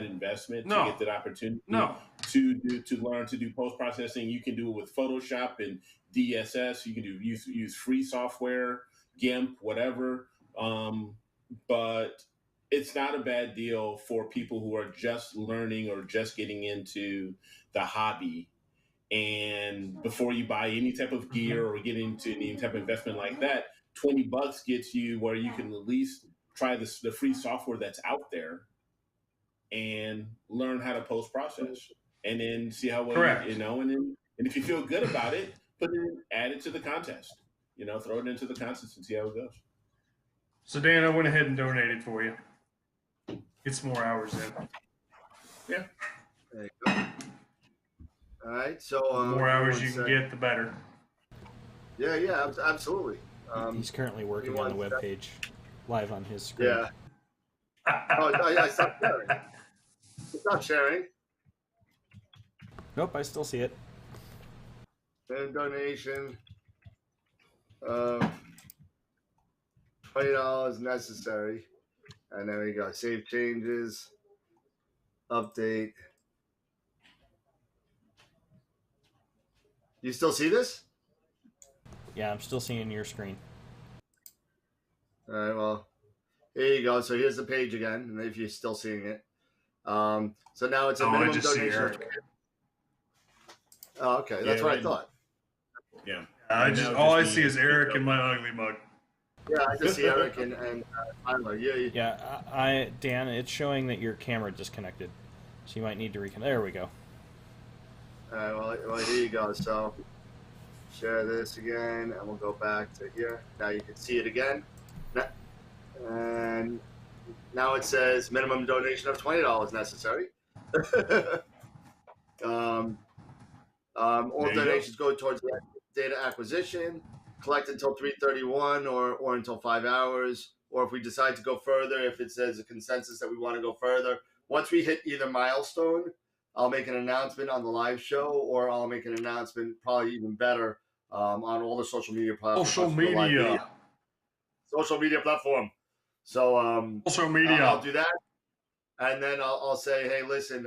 investment to get that opportunity to learn to do post-processing. You can do it with Photoshop and DSS. You can use free software, GIMP, whatever. But it's not a bad deal for people who are just learning or just getting into the hobby. And before you buy any type of gear or get into any type of investment like that, $20 gets you where you can at least try the free software that's out there and learn how to post-process, and then see how well and if you feel good about it, add it to the contest. Throw it into the contest and see how it goes. So Dan, I went ahead and donated for you. Get some more hours in. Yeah. There you go. All right. So the more hours you can get, the better. Yeah, absolutely. He's currently working on the webpage, live on his screen. Yeah. I stopped sharing. Stop sharing. Nope, I still see it. And donation of $20 necessary. And there we go. Save changes. Update. You still see this? Yeah, I'm still seeing your screen. All right, well, here you go. So here's the page again, and if you're still seeing it. So now it's a minimum donation. Oh, okay. That's what I thought. Yeah. All I see is Eric and my ugly mug. Yeah, I just see Eric and Tyler. Yeah, Dan, it's showing that your camera disconnected. So you might need to reconnect. There we go. All right, well, here you go. So share this again, and we'll go back to here. Now you can see it again. And now it says minimum donation of $20 necessary. All donations go towards data acquisition, collect until 3:31 or until 5 hours. Or if we decide to go further, if it says a consensus that we want to go further, once we hit either milestone, I'll make an announcement on the live show, or I'll make an announcement, probably even better, on all the social media platforms. Social media. social media platform. So Social media. I'll do that, and then I'll say, hey, listen,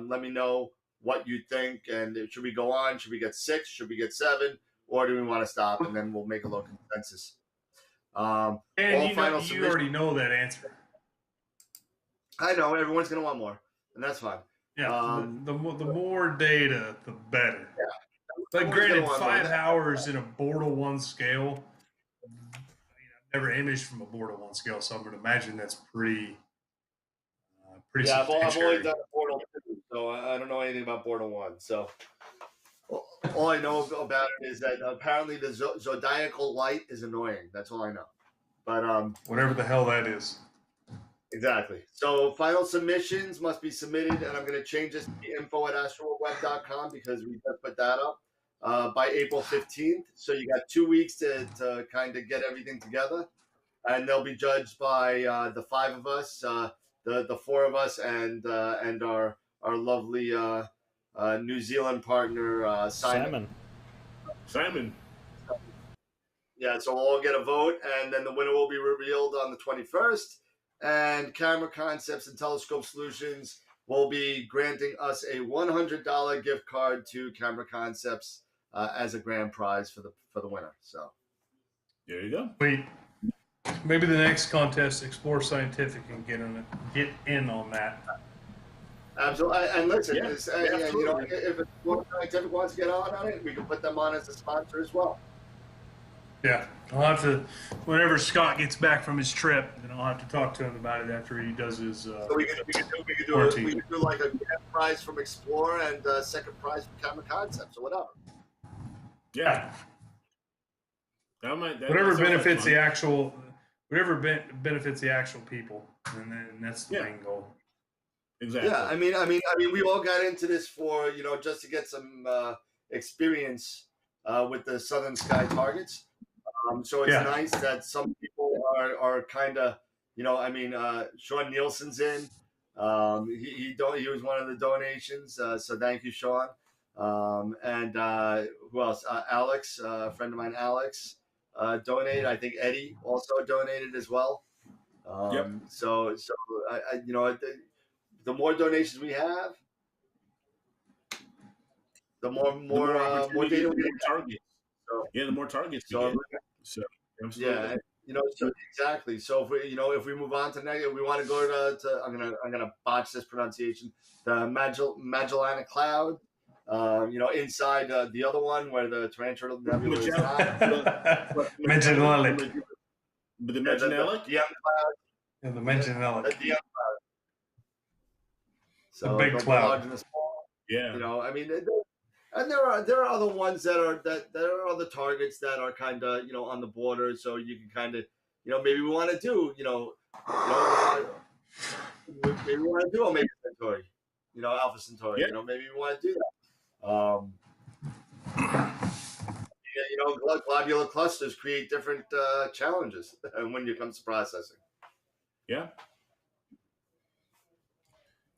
let me know what you think, and should we go on? Should we get 6? Should we get 7? Or do we want to stop? And then we'll make a little consensus. And you already know that answer. I know everyone's gonna want more, and that's fine. Yeah, the more data, the better. Yeah. But granted, 5 hours in a Bortle 1 scale. I mean, I've never imaged from a Bortle 1 scale, so I'm going to imagine that's pretty. Yeah, I've only done Bortle 2, so I don't know anything about Bortle 1. So all I know about it is that apparently the zodiacal light is annoying. That's all I know. But whatever the hell that is. Exactly. So final submissions must be submitted, and I'm going to change this to info@astroworldweb.com because we just put that up by April 15th. So you got 2 weeks to kind of get everything together, and they'll be judged by the 5 of us, the 4 of us, and our lovely New Zealand partner Simon. Yeah, so we'll all get a vote, and then the winner will be revealed on the 21st. And Camera Concepts and Telescope Solutions will be granting us a $100 gift card to Camera Concepts as a grand prize for the winner. So there you go. Wait, maybe the next contest, Explore Scientific, can get in on that. Absolutely. And listen, you know, if Explore Scientific wants to get on it, we can put them on as a sponsor as well. Yeah, I'll have to, whenever Scott gets back from his trip, then I'll have to talk to him about it after he does his. So we could do like a grand prize from Explore and a second prize from Camera Concepts or whatever. Yeah. Whatever benefits the actual people, and that's the main goal. Exactly. Yeah, I mean, we all got into this for just to get some experience with the Southern Sky targets. So it's nice that some people are kind of, Sean Nielsen's in. He was one of the donations. So thank you, Sean. And who else? Alex, a friend of mine, Alex, donated. I think Eddie also donated as well. So the more donations we have, the more data we targets. So, the more targets we get. So absolutely. Yeah, so exactly. So if we move on to next, we want to go to I'm gonna botch this pronunciation. The Magellanic Cloud. Inside the other one where the Tarantula Nebula is not. Magellanic. But the Magellanic? The M Cloud. Yeah, the Magellanic. The M Cloud. So the big cloud. And the small, yeah. And there are other ones that are other targets that are kind of on the border, so you can kind of maybe we want to do maybe we want to do Omega Centauri, Alpha Centauri, maybe we want to do that. Globular clusters create different challenges when it comes to processing. Yeah.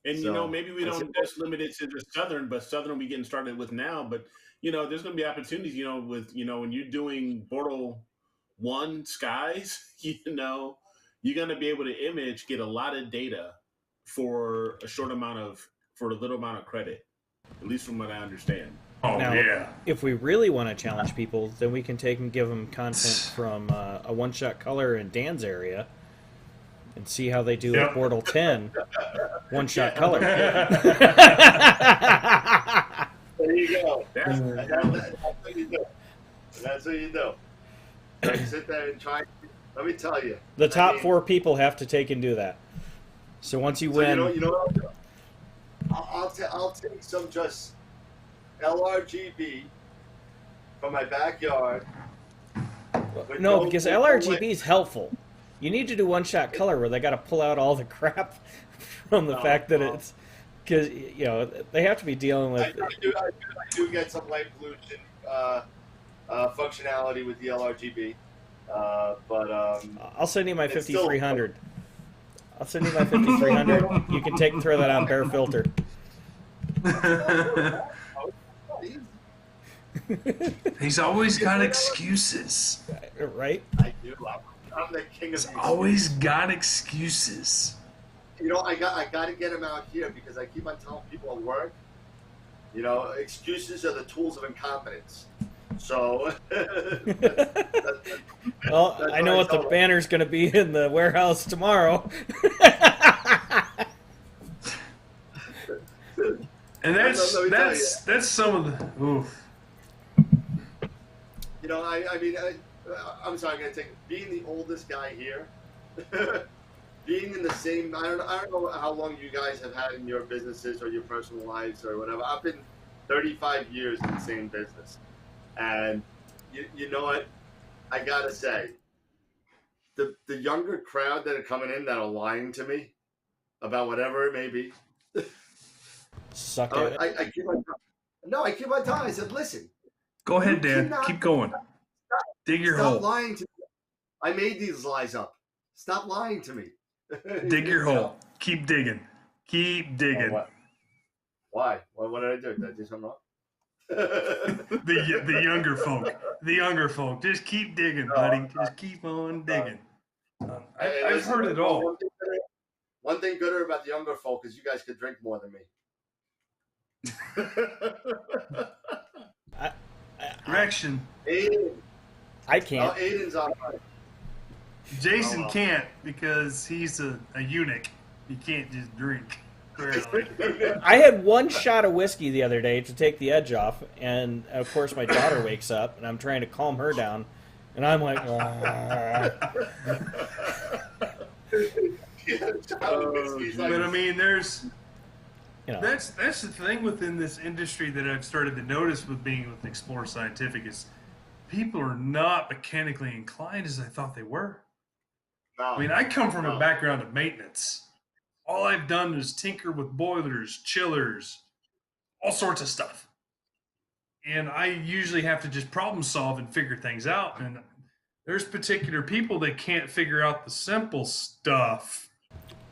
And maybe we don't just limit it to the Southern, but Southern will be getting started with now. But there's going to be opportunities. With when you're doing Bortle 1 skies, you're going to be able to get a lot of data for a little amount of credit, at least from what I understand. Oh, now, if we really want to challenge people, then we can take and give them content from a one-shot color in Dan's area and see how they do at Bortle 10. One-shot color. There you go. That's what you do. That's what you do. Like, sit there and try. Let me tell you. The top 4 people have to take and do that. So once you win, you know what I'll do? I'll take some just LRGB from my backyard. No, because LRGB is helpful. You need to do one-shot color where they got to pull out all the crap from the fact that it's because they have to be dealing with. I do get some light pollution functionality with the LRGB, but I'll send you my 5300. I'll send you my 5300. You can take and throw that on bare filter. He's always got excuses. Right? I do. I'm the king of He's excuses. always got excuses. You know, I got to get him out here because I keep on telling people at work, you know, excuses are the tools of incompetence. So, Well, that's I know what the tell them. banner's going to be in the warehouse tomorrow. And Let me tell you. that's some of the oof. You know, I mean, I'm sorry, I'm gonna take being the oldest guy here, being in the same. I don't know how long you guys have had in your businesses or your personal lives or whatever. I've been 35 years in the same business, and you know what? I gotta say, the younger crowd that are coming in that are lying to me about whatever it may be. Suck at it. I keep on. No, I keep on telling. I said, listen. Go ahead, You Dan. cannot- Keep going. Dig your Stop hole. lying to me. I made these lies up. Stop lying to me. Dig your You know? hole. Keep digging. Keep digging. What? Why? What did I do? Did I do something wrong? The younger folk. The younger folk. Just keep digging, buddy. Just keep on digging. Hey, I've listen, heard it all. One thing gooder about the younger folk is you guys could drink more than me. Correction. Aiden. I can't. Oh, Aiden's on. Jason Oh, well. can't because he's a eunuch. He can't just drink. Clearly. I had one shot of whiskey the other day to take the edge off, and of course my daughter wakes up, and I'm trying to calm her down, and I'm like, But I mean, there's you know, that's the thing within this industry that I've started to notice with being with Explore Scientific is people are not mechanically inclined as I thought they were. No. I mean, I come from No. a background of maintenance. All I've done is tinker with boilers, chillers, all sorts of stuff. And I usually have to just problem solve and figure things out. And there's particular people that can't figure out the simple stuff.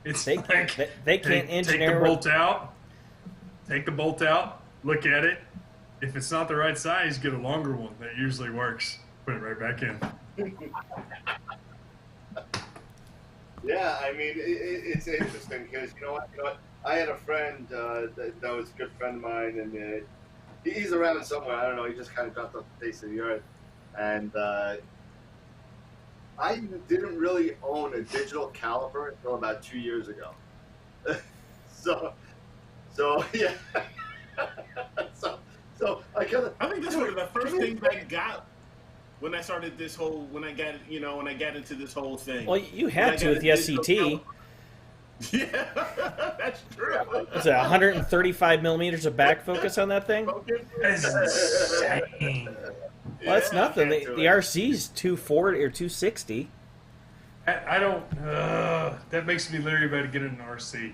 It's They like can't- they can't take engineer- the bolt out, look at it. If it's not the right size, get a longer one. That usually works. Put it right back in. Yeah, I mean, it's interesting because you know what? I had a friend that was a good friend of mine, and he's around somewhere. I don't know. He just kind of dropped off the face of the earth, and I didn't really own a digital caliper until about 2 years ago. so yeah. so I kind of. I think that's one of the first things I got when I started this whole. When I got into this whole thing. well, you When I had to got with the a digital SCT. caliper. Yeah, that's true. Was it 135 millimeters of back focus on that thing? Well, That's insane. that's nothing. I can't do The it. RC's 240 or 260. I don't. That makes me leery about getting an RC.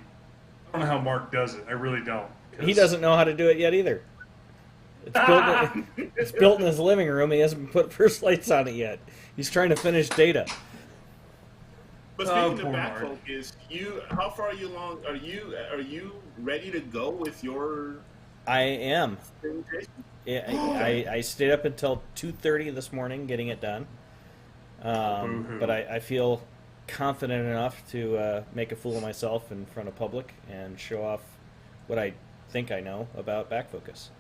I don't know how Mark does it. I really don't. He doesn't know how to do it yet either. It's built in his living room. He hasn't put first lights on it yet. He's trying to finish data. But Oh, speaking poor of back Mark. focus, how far are you along? Are you ready to go with your I am. thing, Jason? Yeah, I stayed up until 2:30 this morning getting it done. Boo-hoo. But I feel confident enough to make a fool of myself in front of public and show off what I think I know about back focus.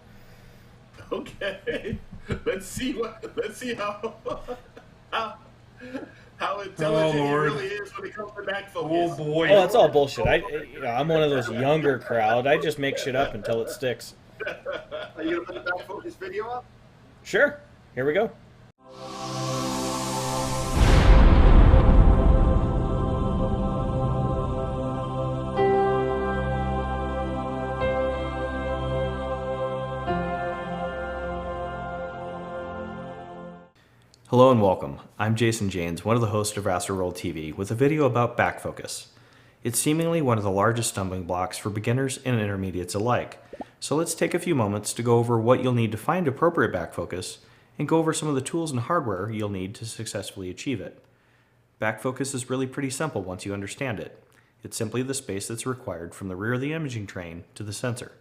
Okay, let's see how intelligent he Lord. really is when it comes to back Oh focus. boy. Oh, it's all bullshit. I'm one of those younger crowd. I just make shit up until it sticks. Are you gonna put the back focus video up? Sure. Here we go. Hello and welcome. I'm Jason Janes, one of the hosts of AstroWorld TV, with a video about back focus. It's seemingly one of the largest stumbling blocks for beginners and intermediates alike. So let's take a few moments to go over what you'll need to find appropriate back focus and go over some of the tools and hardware you'll need to successfully achieve it. Back focus is really pretty simple once you understand it. It's simply the space that's required from the rear of the imaging train to the sensor.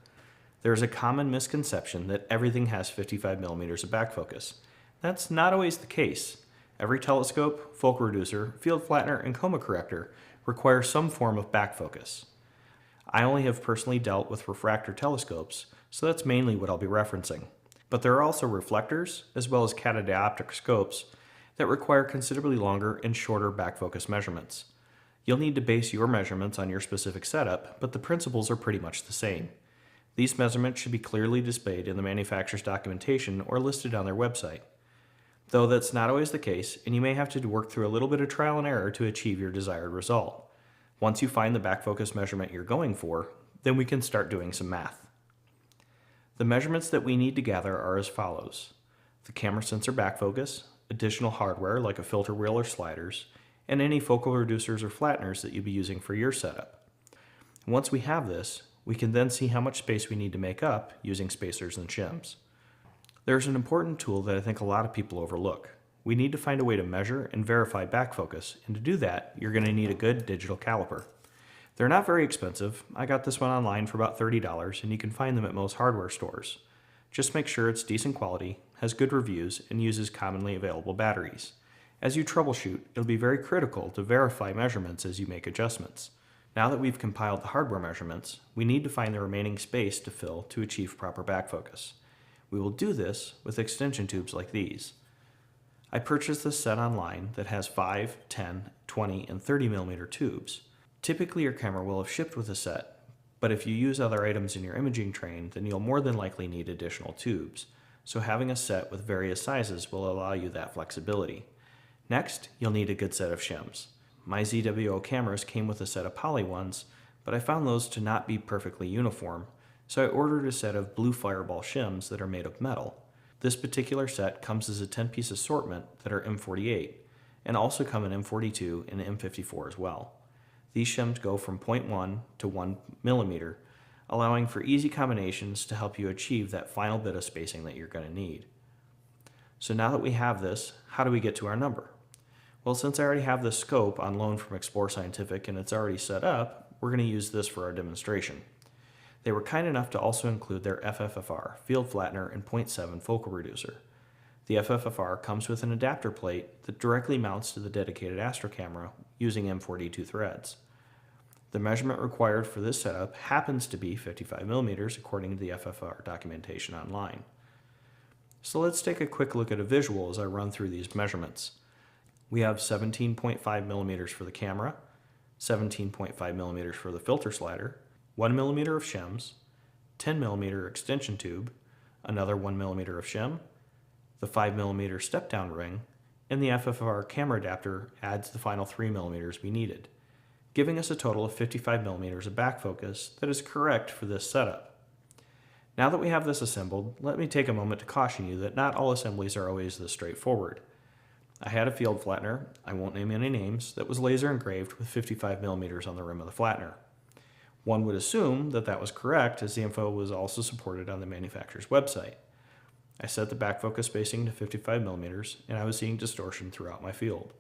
There is a common misconception that everything has 55 millimeters of back focus. That's not always the case. Every telescope, focal reducer, field flattener, and coma corrector require some form of back focus. I only have personally dealt with refractor telescopes, so that's mainly what I'll be referencing. But there are also reflectors, as well as catadioptric scopes, that require considerably longer and shorter back focus measurements. You'll need to base your measurements on your specific setup, but the principles are pretty much the same. These measurements should be clearly displayed in the manufacturer's documentation or listed on their website. Though that's not always the case, and you may have to work through a little bit of trial and error to achieve your desired result. Once you find the back focus measurement you're going for, then we can start doing some math. The measurements that we need to gather are as follows: the camera sensor back focus, additional hardware like a filter wheel or sliders, and any focal reducers or flatteners that you'll be using for your setup. Once we have this, we can then see how much space we need to make up using spacers and shims. There's an important tool that I think a lot of people overlook. We need to find a way to measure and verify back focus, and to do that, you're going to need a good digital caliper. They're not very expensive. I got this one online for about $30, and you can find them at most hardware stores. Just make sure it's decent quality, has good reviews, and uses commonly available batteries. As you troubleshoot, it'll be very critical to verify measurements as you make adjustments. Now that we've compiled the hardware measurements, we need to find the remaining space to fill to achieve proper back focus. We will do this with extension tubes like these. I purchased this set online that has 5, 10, 20, and 30 millimeter tubes. Typically your camera will have shipped with a set, but if you use other items in your imaging train, then you'll more than likely need additional tubes. So having a set with various sizes will allow you that flexibility. Next, you'll need a good set of shims. My ZWO cameras came with a set of poly ones, but I found those to not be perfectly uniform, so I ordered a set of blue fireball shims that are made of metal. This particular set comes as a 10-piece assortment that are M48, and also come in M42 and M54 as well. These shims go from 0.1 to 1 millimeter, allowing for easy combinations to help you achieve that final bit of spacing that you're going to need. So now that we have this, how do we get to our number? Well, since I already have this scope on loan from Explore Scientific and it's already set up, we're going to use this for our demonstration. They were kind enough to also include their FFFR, field flattener, and 0.7 focal reducer. The FFFR comes with an adapter plate that directly mounts to the dedicated Astro camera using M42 threads. The measurement required for this setup happens to be 55 millimeters according to the FFR documentation online. So let's take a quick look at a visual as I run through these measurements. We have 17.5 millimeters for the camera, 17.5 millimeters for the filter slider, 1 millimeter of shims, 10 millimeter extension tube, another 1 millimeter of shim, the 5 millimeter step down ring, and the FFR camera adapter adds the final 3 millimeters we needed, giving us a total of 55 millimeters of back focus that is correct for this setup. Now that we have this assembled, let me take a moment to caution you that not all assemblies are always this straightforward. I had a field flattener, I won't name any names, that was laser engraved with 55 millimeters on the rim of the flattener. One would assume that that was correct, as the info was also supported on the manufacturer's website. I set the back focus spacing to 55 millimeters, and I was seeing distortion throughout my field.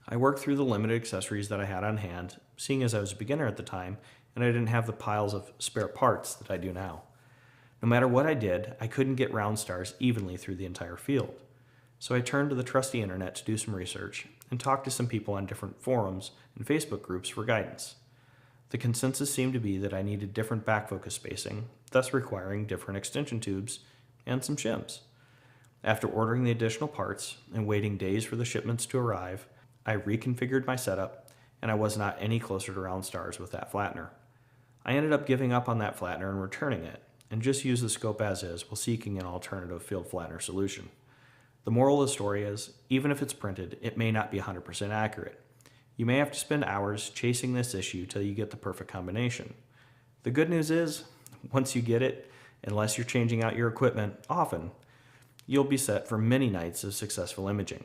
I worked through the limited accessories that I had on hand, seeing as I was a beginner at the time, and I didn't have the piles of spare parts that I do now. No matter what I did, I couldn't get round stars evenly through the entire field. So I turned to the trusty internet to do some research, and talked to some people on different forums and Facebook groups for guidance. The consensus seemed to be that I needed different back focus spacing, thus requiring different extension tubes and some shims. After ordering the additional parts and waiting days for the shipments to arrive, I reconfigured my setup, and I was not any closer to round stars with that flattener. I ended up giving up on that flattener and returning it, and just used the scope as is while seeking an alternative field flattener solution. The moral of the story is, even if it's printed, it may not be 100% accurate. You may have to spend hours chasing this issue till you get the perfect combination. The good news is, once you get it, unless you're changing out your equipment often, you'll be set for many nights of successful imaging.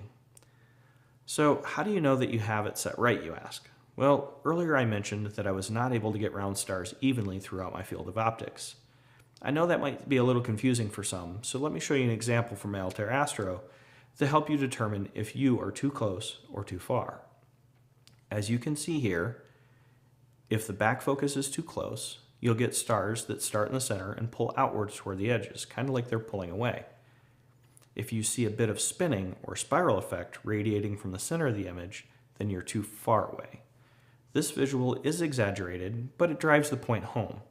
So how do you know that you have it set right, you ask? Well, earlier I mentioned that I was not able to get round stars evenly throughout my field of optics. I know that might be a little confusing for some, so let me show you an example from Altair Astro to help you determine if you are too close or too far. As you can see here, if the back focus is too close, you'll get stars that start in the center and pull outwards toward the edges, kind of like they're pulling away. If you see a bit of spinning or spiral effect radiating from the center of the image, then you're too far away. This visual is exaggerated, but it drives the point home.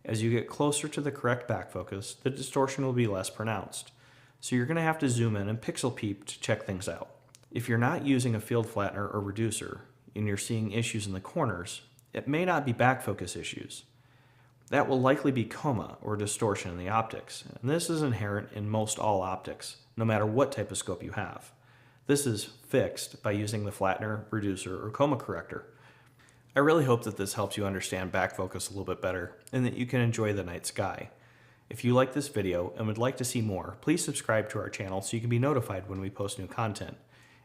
As you get closer to the correct back focus, the distortion will be less pronounced. So you're going to have to zoom in and pixel peep to check things out. If you're not using a field flattener or reducer, and you're seeing issues in the corners, it may not be back focus issues. That will likely be coma or distortion in the optics, and this is inherent in most all optics, no matter what type of scope you have. This is fixed by using the flattener, reducer, or coma corrector. I really hope that this helps you understand back focus a little bit better and that you can enjoy the night sky. If you like this video and would like to see more, please subscribe to our channel so you can be notified when we post new content.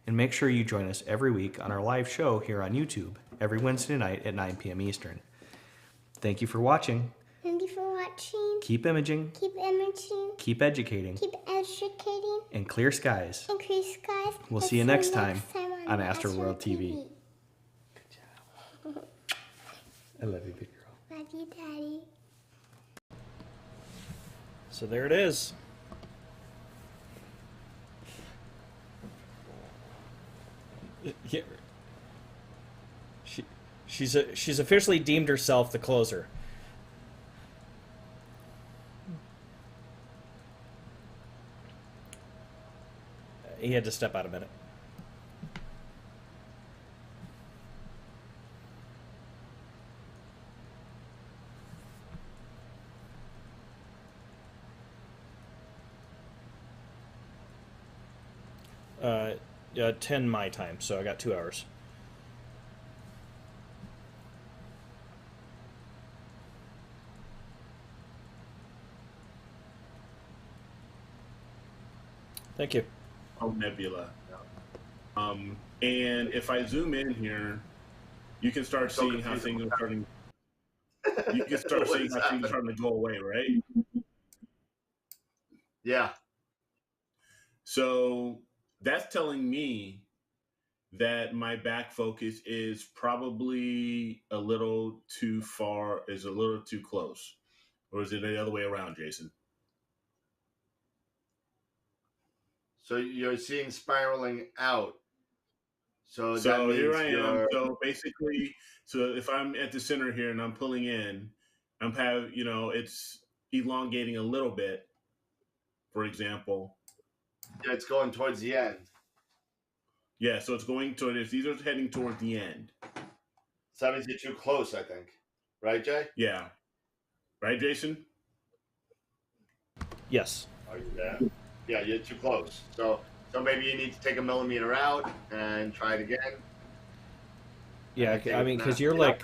And make sure you join us every week on our live show here on YouTube every Wednesday night at 9 p.m. Eastern. Thank you for watching. Thank you for watching. Keep imaging. Keep imaging. Keep educating. Keep educating. And clear skies. And clear skies. We'll see you next time on AstroWorld TV. Good job. I love you, big girl. Love you, Daddy. So there it is. Yeah. She's officially deemed herself the closer. He had to step out a minute. Uh, 10 my time, so I got 2 hours. Thank you. Oh, nebula. And if I zoom in here, you can start seeing how things are starting. You can start seeing how things are starting to go away, right? Yeah. So that's telling me that my back focus is probably a little too far, is a little too close. Or is it the other way around, Jason? So you're seeing spiraling out. So here I am. So basically, so if I'm at the center here and I'm pulling in, it's elongating a little bit, for example. Yeah, it's going towards the end. Yeah, so it's going toward, these are heading toward the end. So that means you're too close, I think. Right, Jay? Yeah. Right, Jason? Yes. Are you there? Yeah, you're too close. So maybe you need to take a millimeter out and try it again. Yeah, I mean, because you're like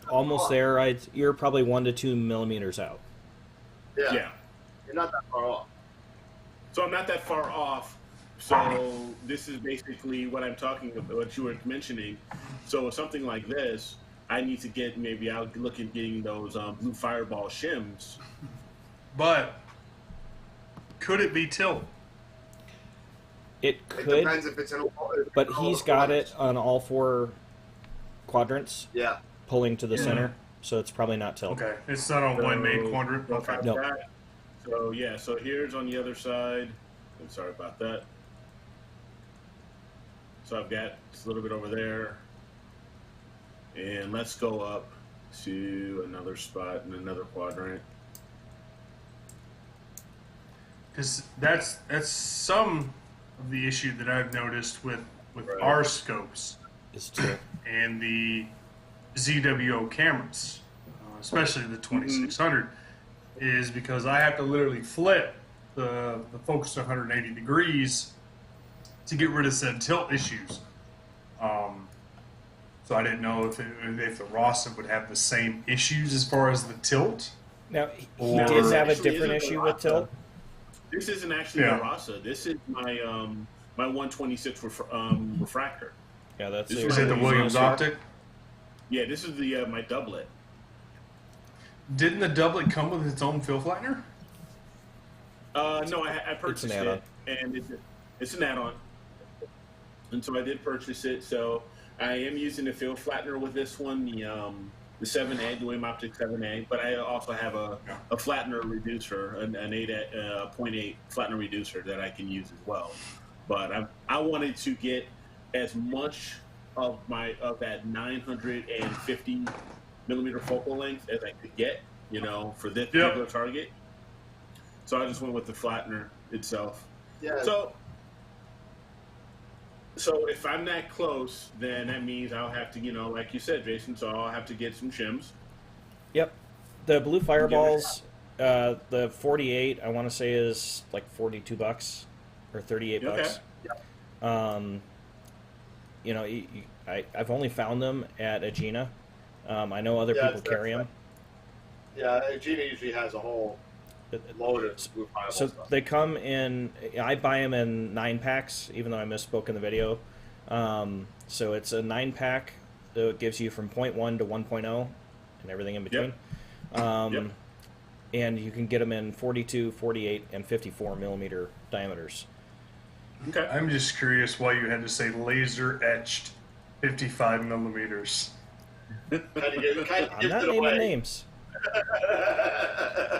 almost there. Right? You're probably 1 to 2 millimeters out. Yeah. You're not that far off. So I'm not that far off. So this is basically what I'm talking about, what you were mentioning. So with something like this, I need to get, maybe I'll look at getting those blue fireball shims. But could it be tilt? It could, It depends if it's in but he's got it on all 4 quadrants. Yeah. Pulling to the center, so it's probably not tilt. Okay, it's not on one main quadrant. Okay. No. So yeah, so here's on the other side. I'm sorry about that. So I've got a little bit over there. And let's go up to another spot in another quadrant. Because that's some of the issue that I've noticed with our scopes Is tilt. and the ZWO cameras, especially the 2600, is because I have to literally flip the focus 180 degrees to get rid of said tilt issues. So I didn't know if the Rawson would have the same issues as far as the tilt. Now, he did have a different issue with tilt. This isn't actually the Rasa. This is my my 126 refractor. Yeah, that's This it. Is it the Williams optic? Yeah, this is the my doublet. Didn't the doublet come with its own fill flattener? No, I purchased It's an add-on. it, and it's an add-on. And so I did purchase it. So I am using the field flattener with this one, the the 7A, the Wave Optic 7A, but I also have a flattener reducer, an 0.8 flattener reducer that I can use as well. But I wanted to get as much of that 950 millimeter focal length as I could get, for this particular target. So I just went with the flattener itself. Yeah. So if I'm that close, then that means I'll have to, like you said, Jason, so I'll have to get some shims. Yep. The blue fireballs, the 48, I want to say is like $42 or $38. Okay. I've only found them at Agena. I know other people carry them. Yeah, Agena usually has a whole load of blue fireballs. So stuff. they come in, I buy them in 9-packs, even though I misspoke in the video. So it's a 9-pack that gives you from 0.1 to 1.0 and everything in between. And you can get them in 42, 48, and 54 millimeter diameters. Okay. I'm just curious why you had to say laser etched 55 millimeters. Kind of I'm not naming names.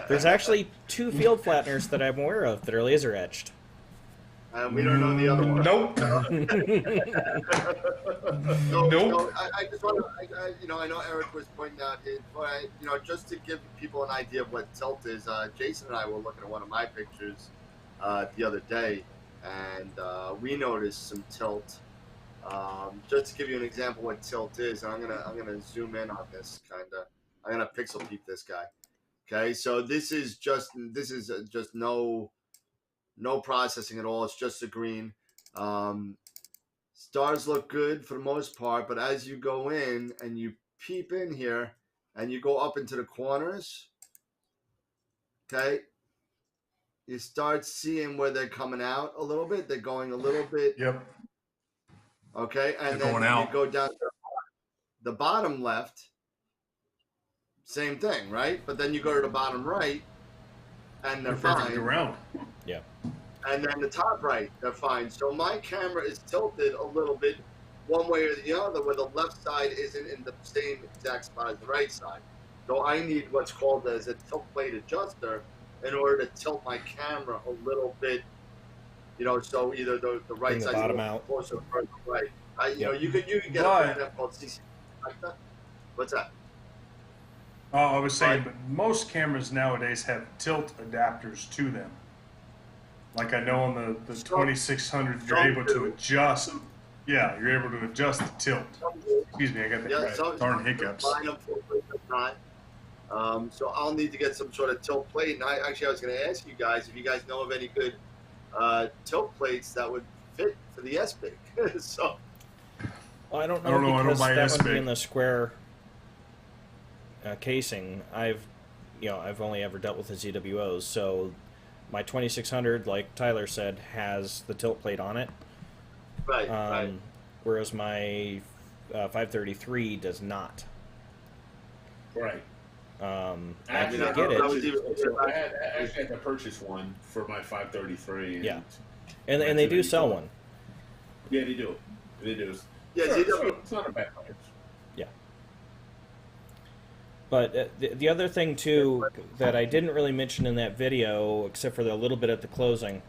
There's actually 2 field flatteners that I'm aware of that are laser etched. We don't know the other one. Nope. No, I just want to, I know Eric was pointing out it, but just to give people an idea of what tilt is, Jason and I were looking at one of my pictures the other day, and we noticed some tilt. Just to give you an example what tilt is, and I'm gonna zoom in on this I'm gonna pixel peep this guy. Okay, so this is just no processing at all. It's just a green. Stars look good for the most part, but as you go in and you peep in here and you go up into the corners, okay, you start seeing where they're coming out a little bit. They're going a little bit. Yep. Okay, and they're then going out. you go down to the bottom left. Same thing, right? But then you go to the bottom right, and they're perfectly fine. round. Yeah. And then the top right, they're fine. So my camera is tilted a little bit one way or the other, where the left side isn't in the same exact spot as the right side. So I need what's called as a tilt plate adjuster in order to tilt my camera a little bit, so either the right side bottom out closer or further right. You can get a program called CC. What's that? Oh, I was saying, but most cameras nowadays have tilt adapters to them. Like I know on the 2600, you're able to adjust. Yeah, you're able to adjust the tilt. Excuse me, I got that darn hiccups. So I'll need to get some sort of tilt plate. And I was going to ask you guys if you guys know of any good tilt plates that would fit for the S-Big. So. Well, I don't know because I don't buy that S-Big. would be in the square casing. I've only ever dealt with the ZWOs, so my 2600, like Tyler said, has the tilt plate on it. Right. Whereas my 533 does not. Right. I Actually, can get it. I had to purchase one for my 533. Yeah. And they do sell one. Yeah, they do. They do. Yeah, it's not a bad price. Yeah. But the other thing, too, that I didn't really mention in that video, except for the little bit at the closing,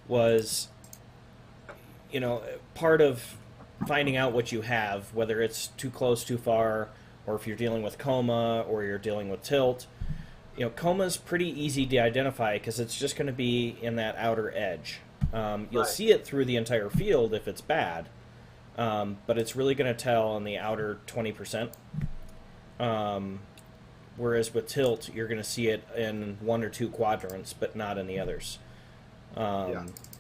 was, part of finding out what you have, whether it's too close, too far, or if you're dealing with coma, or you're dealing with tilt. Coma's pretty easy to identify because it's just going to be in that outer edge. You'll see it through the entire field if it's bad, but it's really going to tell in the outer 20%. Whereas with tilt, you're going to see it in 1 or 2 quadrants, but not in the others.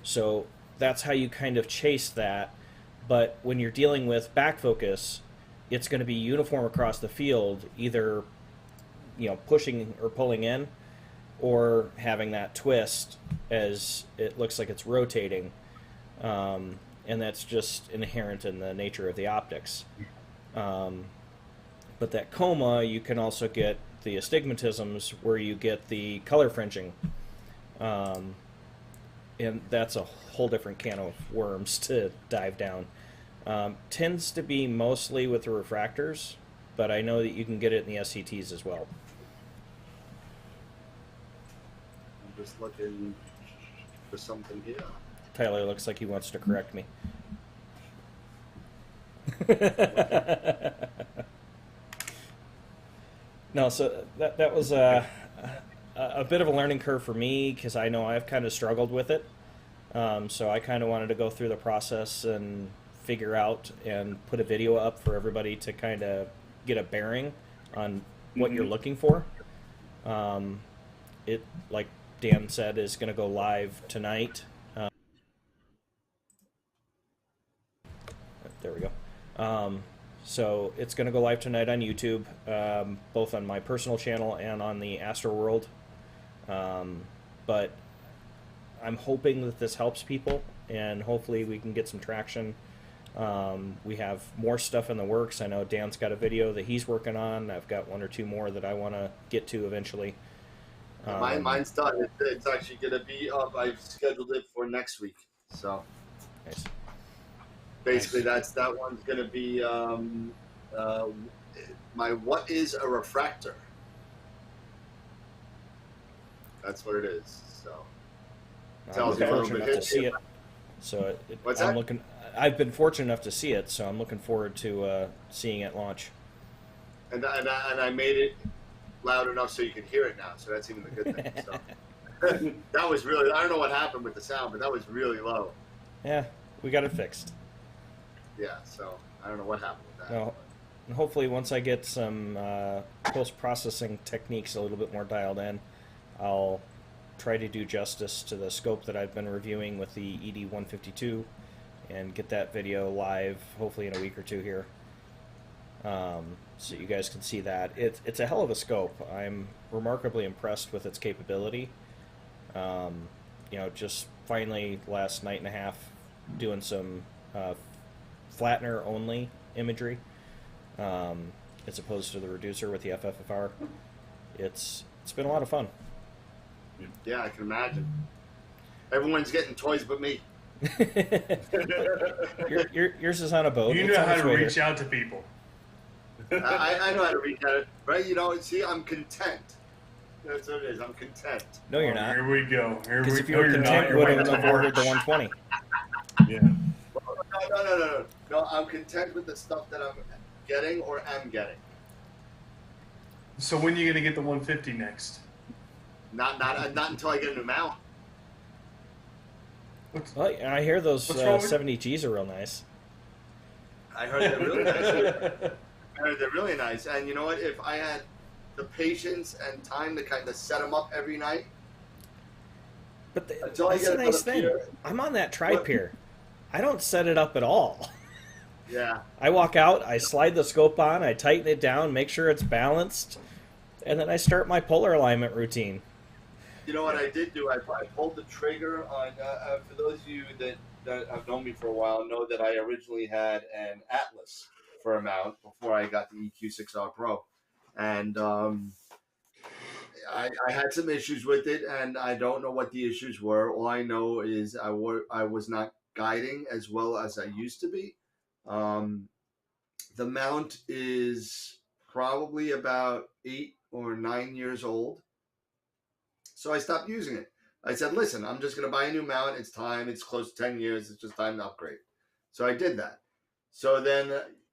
So that's how you kind of chase that. But when you're dealing with back focus, it's going to be uniform across the field, either pushing or pulling in, or having that twist as it looks like it's rotating. And that's just inherent in the nature of the optics. But that coma, you can also get the astigmatisms where you get the color fringing. And that's a whole different can of worms to dive down. Tends to be mostly with the refractors. but I know that you can get it in the SCTs as well. I'm just looking for something here. Tyler looks like he wants to correct me. No, so that was a bit of a learning curve for me because I know I've kind of struggled with it. So I kind of wanted to go through the process and figure out and put a video up for everybody to kind of get a bearing on what you're looking for. It, like Dan said, is going to go live tonight. There we go. So it's going to go live tonight on YouTube, both on my personal channel and on the AstroWorld. But I'm hoping that this helps people, and hopefully we can get some traction. We have more stuff in the works. I know Dan's got a video that he's working on. I've got one or two more that I want to get to eventually. Mine's done. It's actually going to be up. I've scheduled it for next week. So Nice. basically, that one's going to be my what is a refractor? That's what it is. So I've been fortunate enough to see it. So What's I'm that? looking. I've been fortunate enough to see it, so I'm looking forward to seeing it launch. And I made it loud enough so you can hear it now. So that's even the good thing. So that was really. I don't know what happened with the sound, but that was really low. Yeah, we got it fixed. Yeah. So I don't know what happened with that. Well, and hopefully once I get some post-processing techniques a little bit more dialed in, I'll try to do justice to the scope that I've been reviewing with the ED152 and get that video live hopefully in a week or two here, so you guys can see that. It's a hell of a scope. I'm remarkably impressed with its capability. You know, just finally last night and a half doing some flattener only imagery, as opposed to the reducer with the FFFR. It's been a lot of fun. Yeah, I can imagine. Everyone's getting toys but me. Yours is on a boat. You It's know on how its to way reach here. out to people. I know how to reach out, right? You know, see, I'm content. That's what it is. I'm content. No, you're not. Here we go. Because if you were content, you would have ordered the 120. Yeah. No, I'm content with the stuff that I'm getting or am getting. So when are you gonna get the 150 next? Not until I get a new mount. Well, I hear those What's wrong with- 70Gs are real nice. I heard they're really nice. I heard they're really nice. And you know what? If I had the patience and time to kind of set them up every night. But Until I that's get a nice another thing. pier. I'm on that tri-pier. I don't set it up at all. Yeah. I walk out, I slide the scope on, I tighten it down, make sure it's balanced, and then I start my polar alignment routine. You know what I did do? I pulled the trigger on. For those of you that have known me for a while, know that I originally had an Atlas for a mount before I got the EQ6R Pro, and I had some issues with it, and I don't know what the issues were. All I know is I was not guiding as well as I used to be. The mount is probably about 8 or 9 years old. So I stopped using it. I said, listen, I'm just going to buy a new mount. It's time. It's close to 10 years. It's just time to upgrade. So I did that. So then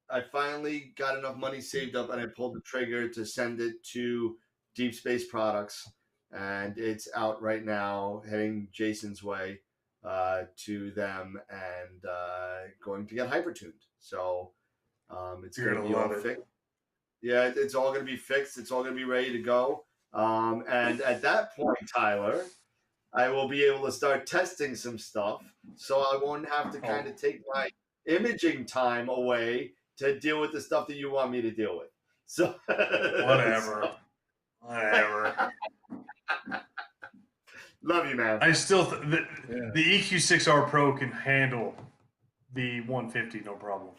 I finally got enough money saved up, and I pulled the trigger to send it to Deep Space Products. And it's out right now, heading Jason's way to them, and going to get hypertuned. So it's You're going to gonna be all love it. fixed. Yeah, it's all going to be fixed. It's all going to be ready to go. And at that point, Tyler, I will be able to start testing some stuff, so I won't have to kind of take my imaging time away to deal with the stuff that you want me to deal with. So Whatever. Whatever. Love you, man. I still the EQ6R Pro can handle the 150 no problem.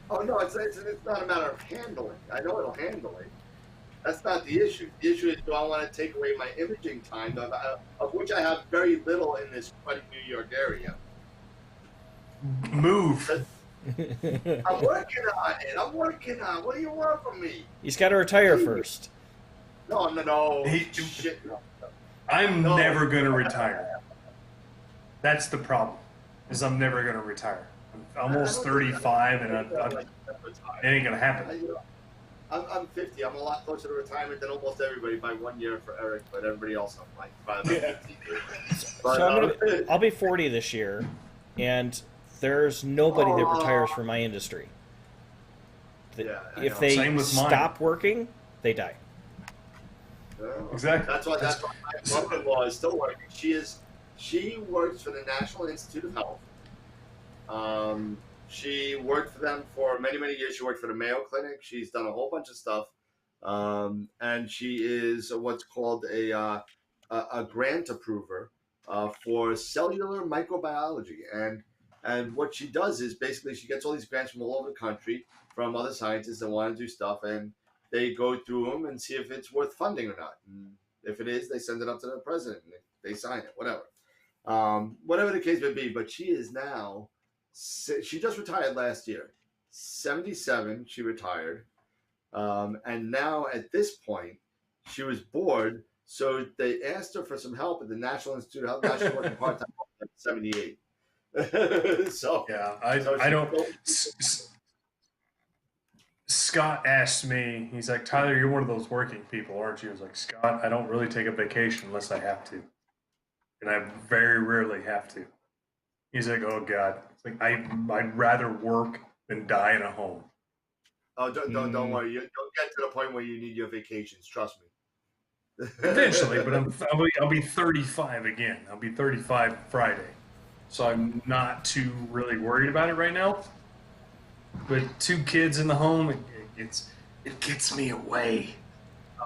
Oh no, it's not a matter of handling. I know it'll handle it. That's not the issue. The issue is, do I want to take away my imaging time, of which I have very little in this cruddy New York area? Move. I'm working on it. I'm working on it. What do you want from me? He's got to retire first. No. He- Shit, no. I'm No. never gonna retire. That's the problem. Is I'm never gonna retire. I'm almost 35, and it ain't gonna happen. I'm 50. I'm a lot closer to retirement than almost everybody by 1 year for Eric, but everybody else I'm like probably about 50 years. But, So I'll be 40 this year, and there's nobody that retires from my industry. Yeah, I If know. they Same with mine. stop working, they die. Exactly. That's why my mother-in-law is still working. She works for the National Institute of Health. She worked for them for many, many years. She worked for the Mayo Clinic. She's done a whole bunch of stuff, and she is what's called a grant approver for cellular microbiology. And what she does is basically she gets all these grants from all over the country from other scientists that want to do stuff, and they go through them and see if it's worth funding or not. And if it is, they send it up to the president and they sign it, whatever. Whatever the case may be. But she is now, she just retired last year. 77, she retired. And now at this point, she was bored. So they asked her for some help at the National Institute of Health. Now she's working part-time at 78. So Yeah, I don't. Scott asked me, he's like, Tyler, you're one of those working people, aren't you? I was like, Scott, I don't really take a vacation unless I have to. And I very rarely have to. He's like, oh, God. It's like, I'd rather work than die in a home. Oh, don't worry. You'll get to the point where you need your vacations. Trust me. Eventually, but I'll be 35 again. I'll be 35 Friday. So I'm not too really worried about it right now. But 2 kids in the home, it gets me away.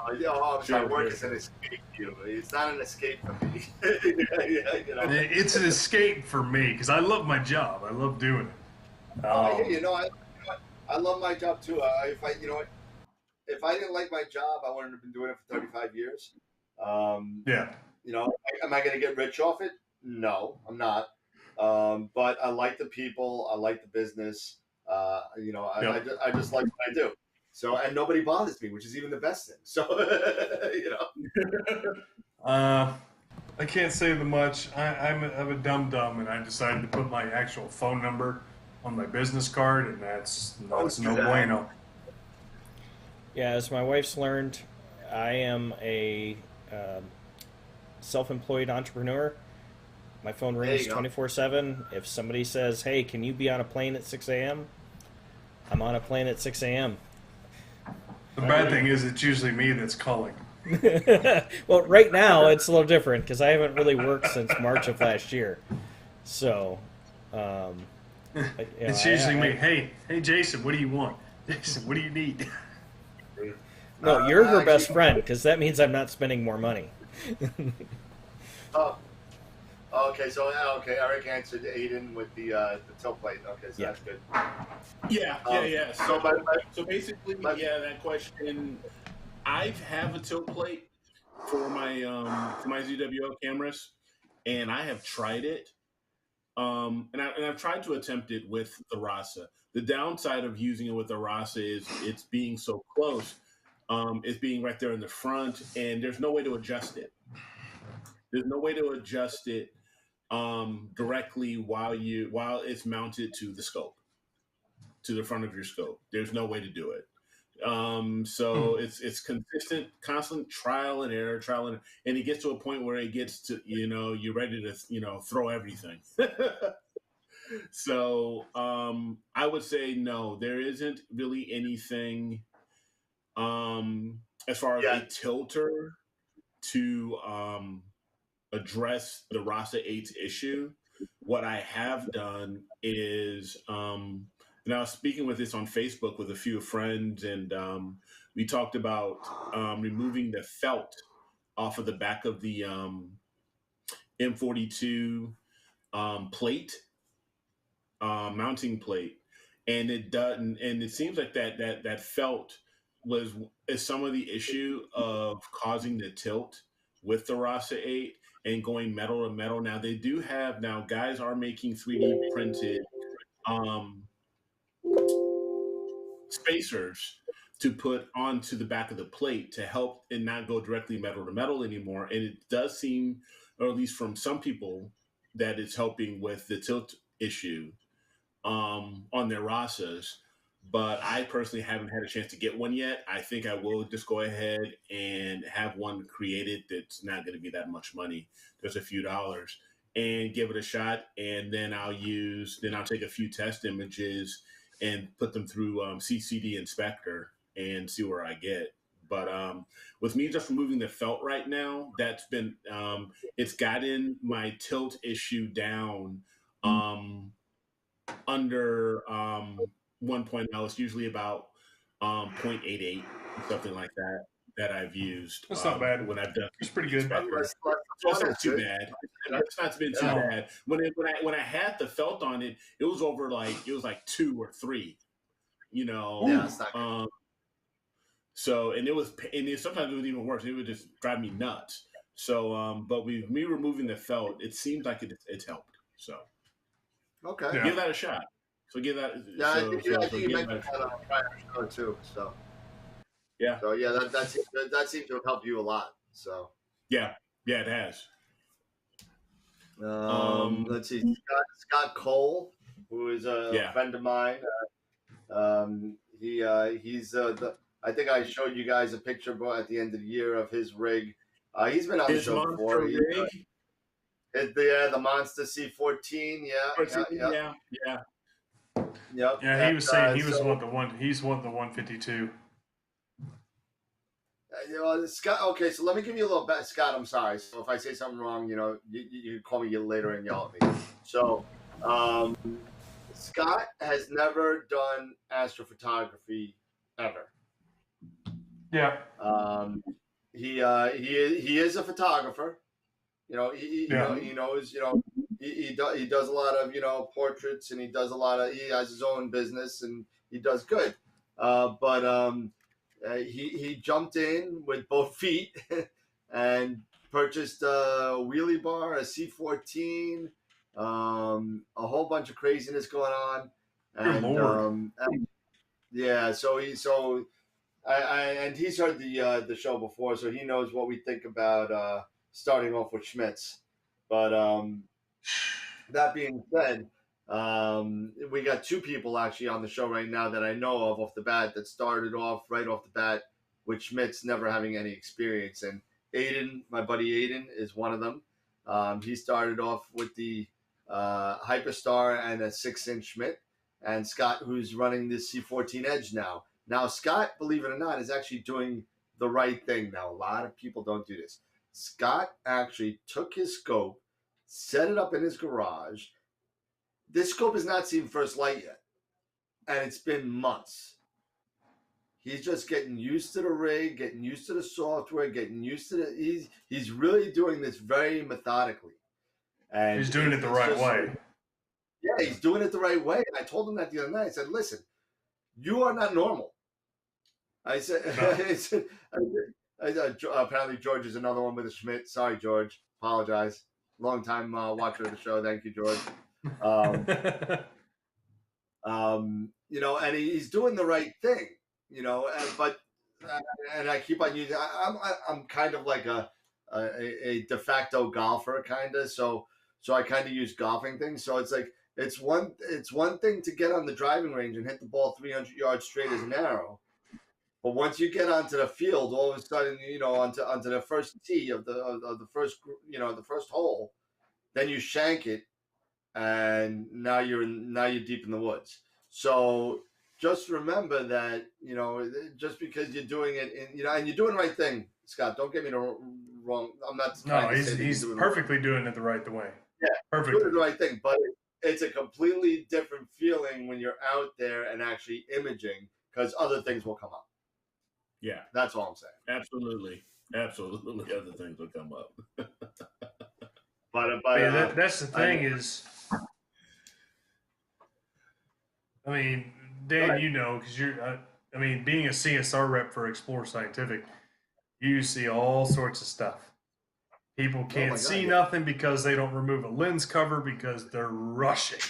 I'm sorry. Work is an escape to you. It's not an escape for me. It's an escape for me because I love my job. I love doing it. I love my job too. If I didn't like my job, I wouldn't have been doing it for 35 years. Yeah. Am I going to get rich off it? No, I'm not. But I like the people. I like the business. I just like what I do. So, and nobody bothers me, which is even the best thing. So, I can't say the much. I'm a dum-dum, and I decided to put my actual phone number on my business card, and that's no bueno. Yeah, as my wife's learned, I am a self-employed entrepreneur. My phone rings 24/7. If somebody says, hey, can you be on a plane at 6 a.m.? I'm on a plane at 6 a.m. The bad thing is it's usually me that's calling. Well, right now it's a little different because I haven't really worked since March of last year. So, it's usually me. Hey, Jason, what do you want? Jason, what do you need? No, you're her best friend because that means I'm not spending more money. Okay, so Eric answered Aiden with the tilt plate. Okay, so that's good. Yeah. So basically, that question. I have a tilt plate for my ZWO cameras, and I have tried it. And I've tried to attempt it with the Rasa. The downside of using it with the Rasa is it's being so close. It's being right there in the front, and there's no way to adjust it. There's no way to adjust it directly while it's mounted to the scope, to the front of your scope. There's no way to do it. So it's consistent, constant trial and error, and it gets to a point where it gets to, you're ready to, throw everything. So, I would say no, there isn't really anything, as far as a tilter to, address the Rasa 8's issue. What I have done is, and I was speaking with this on Facebook with a few friends, and we talked about removing the felt off of the back of the M42 plate, mounting plate, and it doesn't. And it seems like that felt is some of the issue of causing the tilt with the Rasa 8 and going metal to metal. Now guys are making 3D printed spacers to put onto the back of the plate to help and not go directly metal to metal anymore. And it does seem, or at least from some people, that it's helping with the tilt issue on their Rasas. But I personally haven't had a chance to get one yet. I think I will just go ahead and have one created that's not going to be that much money, just a few dollars, and give it a shot. And then I'll take a few test images and put them through CCD Inspector and see where I get. But with me just removing the felt right now, that's been it's gotten my tilt issue down under 1.0. It's usually about 0.88, something like that I've used. That's not bad. When I've done It's pretty good. Inspector. So it's not too bad. It's not been too bad. When I had the felt on it, it was over like 2 or 3. You know. Yeah, it's not good. So and sometimes it was even worse. It would just drive me nuts. So but with me removing the felt, it seems like it's helped. So Okay. Yeah. give that a shot. So give that. Yeah, I so, think so, you so mentioned give that that a on a prior show too. So Yeah. So yeah, that seems to have helped you a lot. So Yeah, it has. let's see, Scott Cole, who is a friend of mine. He's I think I showed you guys a picture at the end of the year of his rig. He's been on the His show monster before. rig. The Monster C14. Yeah. Yep. Yeah, he was saying he was so, he's wanting the 152. Scott. Okay, so let me give you a little bit, Scott. I'm sorry. So if I say something wrong, you can call me later and yell at me. So, Scott has never done astrophotography ever. Yeah. He is a photographer. He knows. He does a lot of portraits, and he has his own business, and he does good. But he jumped in with both feet and purchased a wheelie bar, a C14, a whole bunch of craziness going on. Good Lord. And he's heard the show before, so he knows what we think about starting off with Schmitz. But that being said, we got 2 people actually on the show right now that I know of off the bat that started off right off the bat with Schmitz never having any experience. And Aiden, my buddy Aiden, is one of them. He started off with the Hyperstar and a 6-inch Schmidt. And Scott, who's running this C14 Edge now. Now, Scott, believe it or not, is actually doing the right thing now. A lot of people don't do this. Scott actually took his scope, set it up in his garage. This scope has not seen first light yet, and it's been months. He's just getting used to the rig, getting used to the software, getting used to he's really doing this very methodically. And he's doing it the right way. Yeah, he's doing it the right way. And I told him that the other night. I said, listen, you are not normal. I said, apparently George is another one with a Schmidt. Sorry, George. Apologize. Long time watcher of the show. Thank you, George. And he's doing the right thing, and I keep on using. I'm kind of like a de facto golfer, kind of. So I kind of use golfing things. So it's like it's one thing to get on the driving range and hit the ball 300 yards straight as an arrow. But once you get onto the field, all of a sudden, onto the first tee of the first, the first hole, then you shank it, and now you're deep in the woods. So just remember that, just because you're doing it, and you're doing the right thing, Scott. Don't get me wrong. I'm not. No, he's perfectly doing it the right way. Yeah, perfectly doing the right thing, but it's a completely different feeling when you're out there and actually imaging, because other things will come up. Yeah, that's all I'm saying. Absolutely, other things will come up. But that's the thing is, I mean, Dan, because you're, being a CSR rep for Explore Scientific, you see all sorts of stuff. People can't see nothing because they don't remove a lens cover because they're rushing.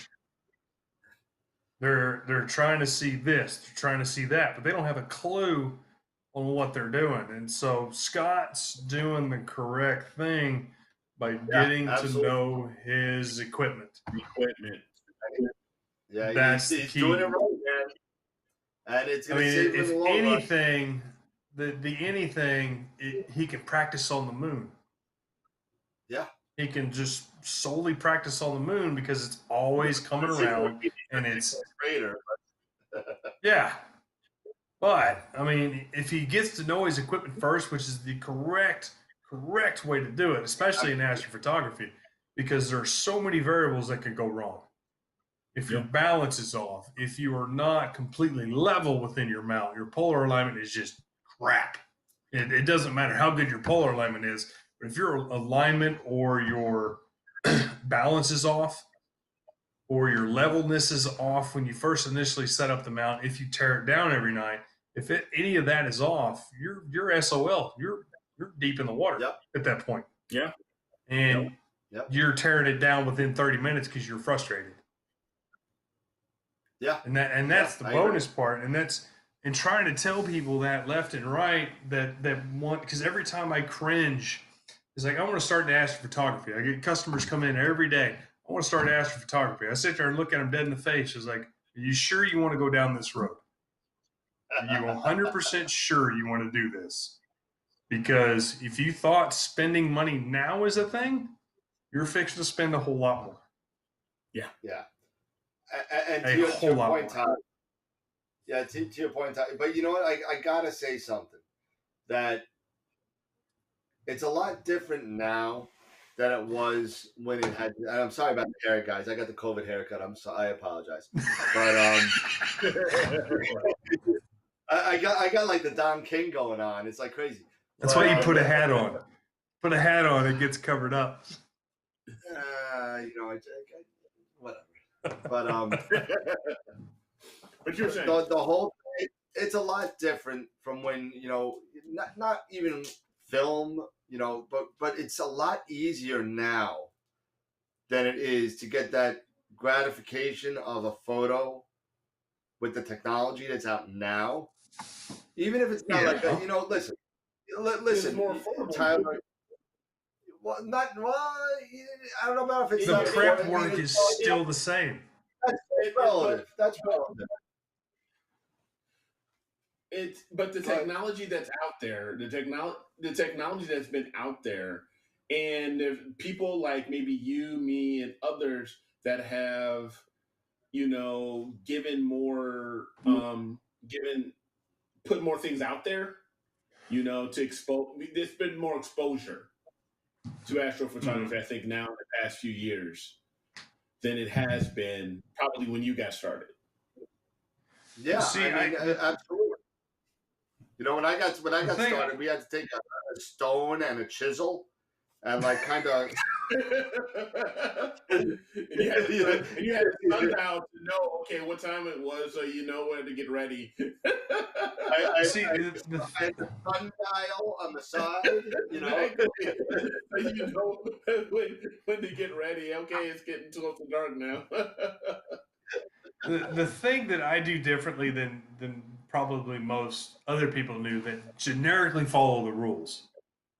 They're trying to see this, they're trying to see that, but they don't have a clue on what they're doing. And so Scott's doing the correct thing by getting to know his equipment. Yeah, That's he's key. doing it right, man. And it's going to save him if in the long run. anything, he can practice on the moon. Yeah. He can just solely practice on the moon because it's always coming around, and it's greater. yeah. But I mean, if he gets to know his equipment first, which is the correct way to do it, especially in astrophotography, because there are so many variables that can go wrong. If your balance is off, if you are not completely level within your mount, your polar alignment is just crap. It doesn't matter how good your polar alignment is, but if your alignment or your balance is off, or your levelness is off when you first initially set up the mount, if you tear it down every night, if any of that is off, you're SOL. You're deep in the water at that point. Yeah. And you're tearing it down within 30 minutes because you're frustrated. Yeah. And that's the bonus part. And that's in trying to tell people that left and right that want, because every time I cringe, it's like, I want to start in astrophotography. I get customers come in every day. I want to start astrophotography. I sit there and look at them dead in the face. It's like, are you sure you want to go down this road? Are you 100% sure you want to do this? Because if you thought spending money now is a thing, you're fixing to spend a whole lot more. Yeah. And to your point, Todd. Yeah, to your point, Todd. But you know what? I got to say something. That it's a lot different now than it was when it had. And I'm sorry about the hair, guys. I got the COVID haircut. I apologize. But I got like the Don King going on. It's like crazy. That's why you put a hat on. Put a hat on, it gets covered up. Whatever. But but you're saying the whole thing, it's a lot different from when not even film, but it's a lot easier now than it is to get that gratification of a photo with the technology that's out now. Even if it's not like that, listen, more Tyler. Well, I don't know about if it's the prep work is still the same. That's relative. That's relative. But the technology that's out there, the technology that's been out there, and there's people like maybe you, me, and others that have, given more, put more things out there, to expose. There's been more exposure to astrophotography, I think, now in the past few years than it has been probably when you got started. Yeah, absolutely. When I got started, we had to take a stone and a chisel and kind of. you had sundial to know, okay, what time it was, so you know when to get ready. I see the sundial on the side, when to get ready. Okay, it's getting close to dark now. The thing that I do differently than probably most other people do that generically follow the rules.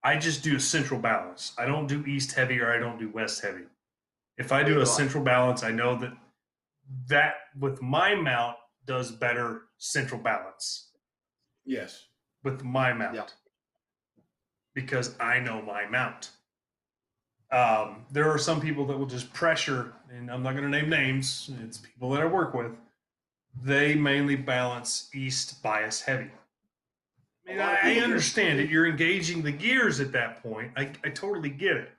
I just do a central balance. I don't do east heavy or I don't do west heavy. If I do a central balance, I know that with my mount does better central balance. Yes. With my mount. Because I know my mount. There are some people that will just pressure, and I'm not going to name names, it's people that I work with. They mainly balance east bias heavy. I mean, I understand it. You're engaging the gears at that point. I totally get it.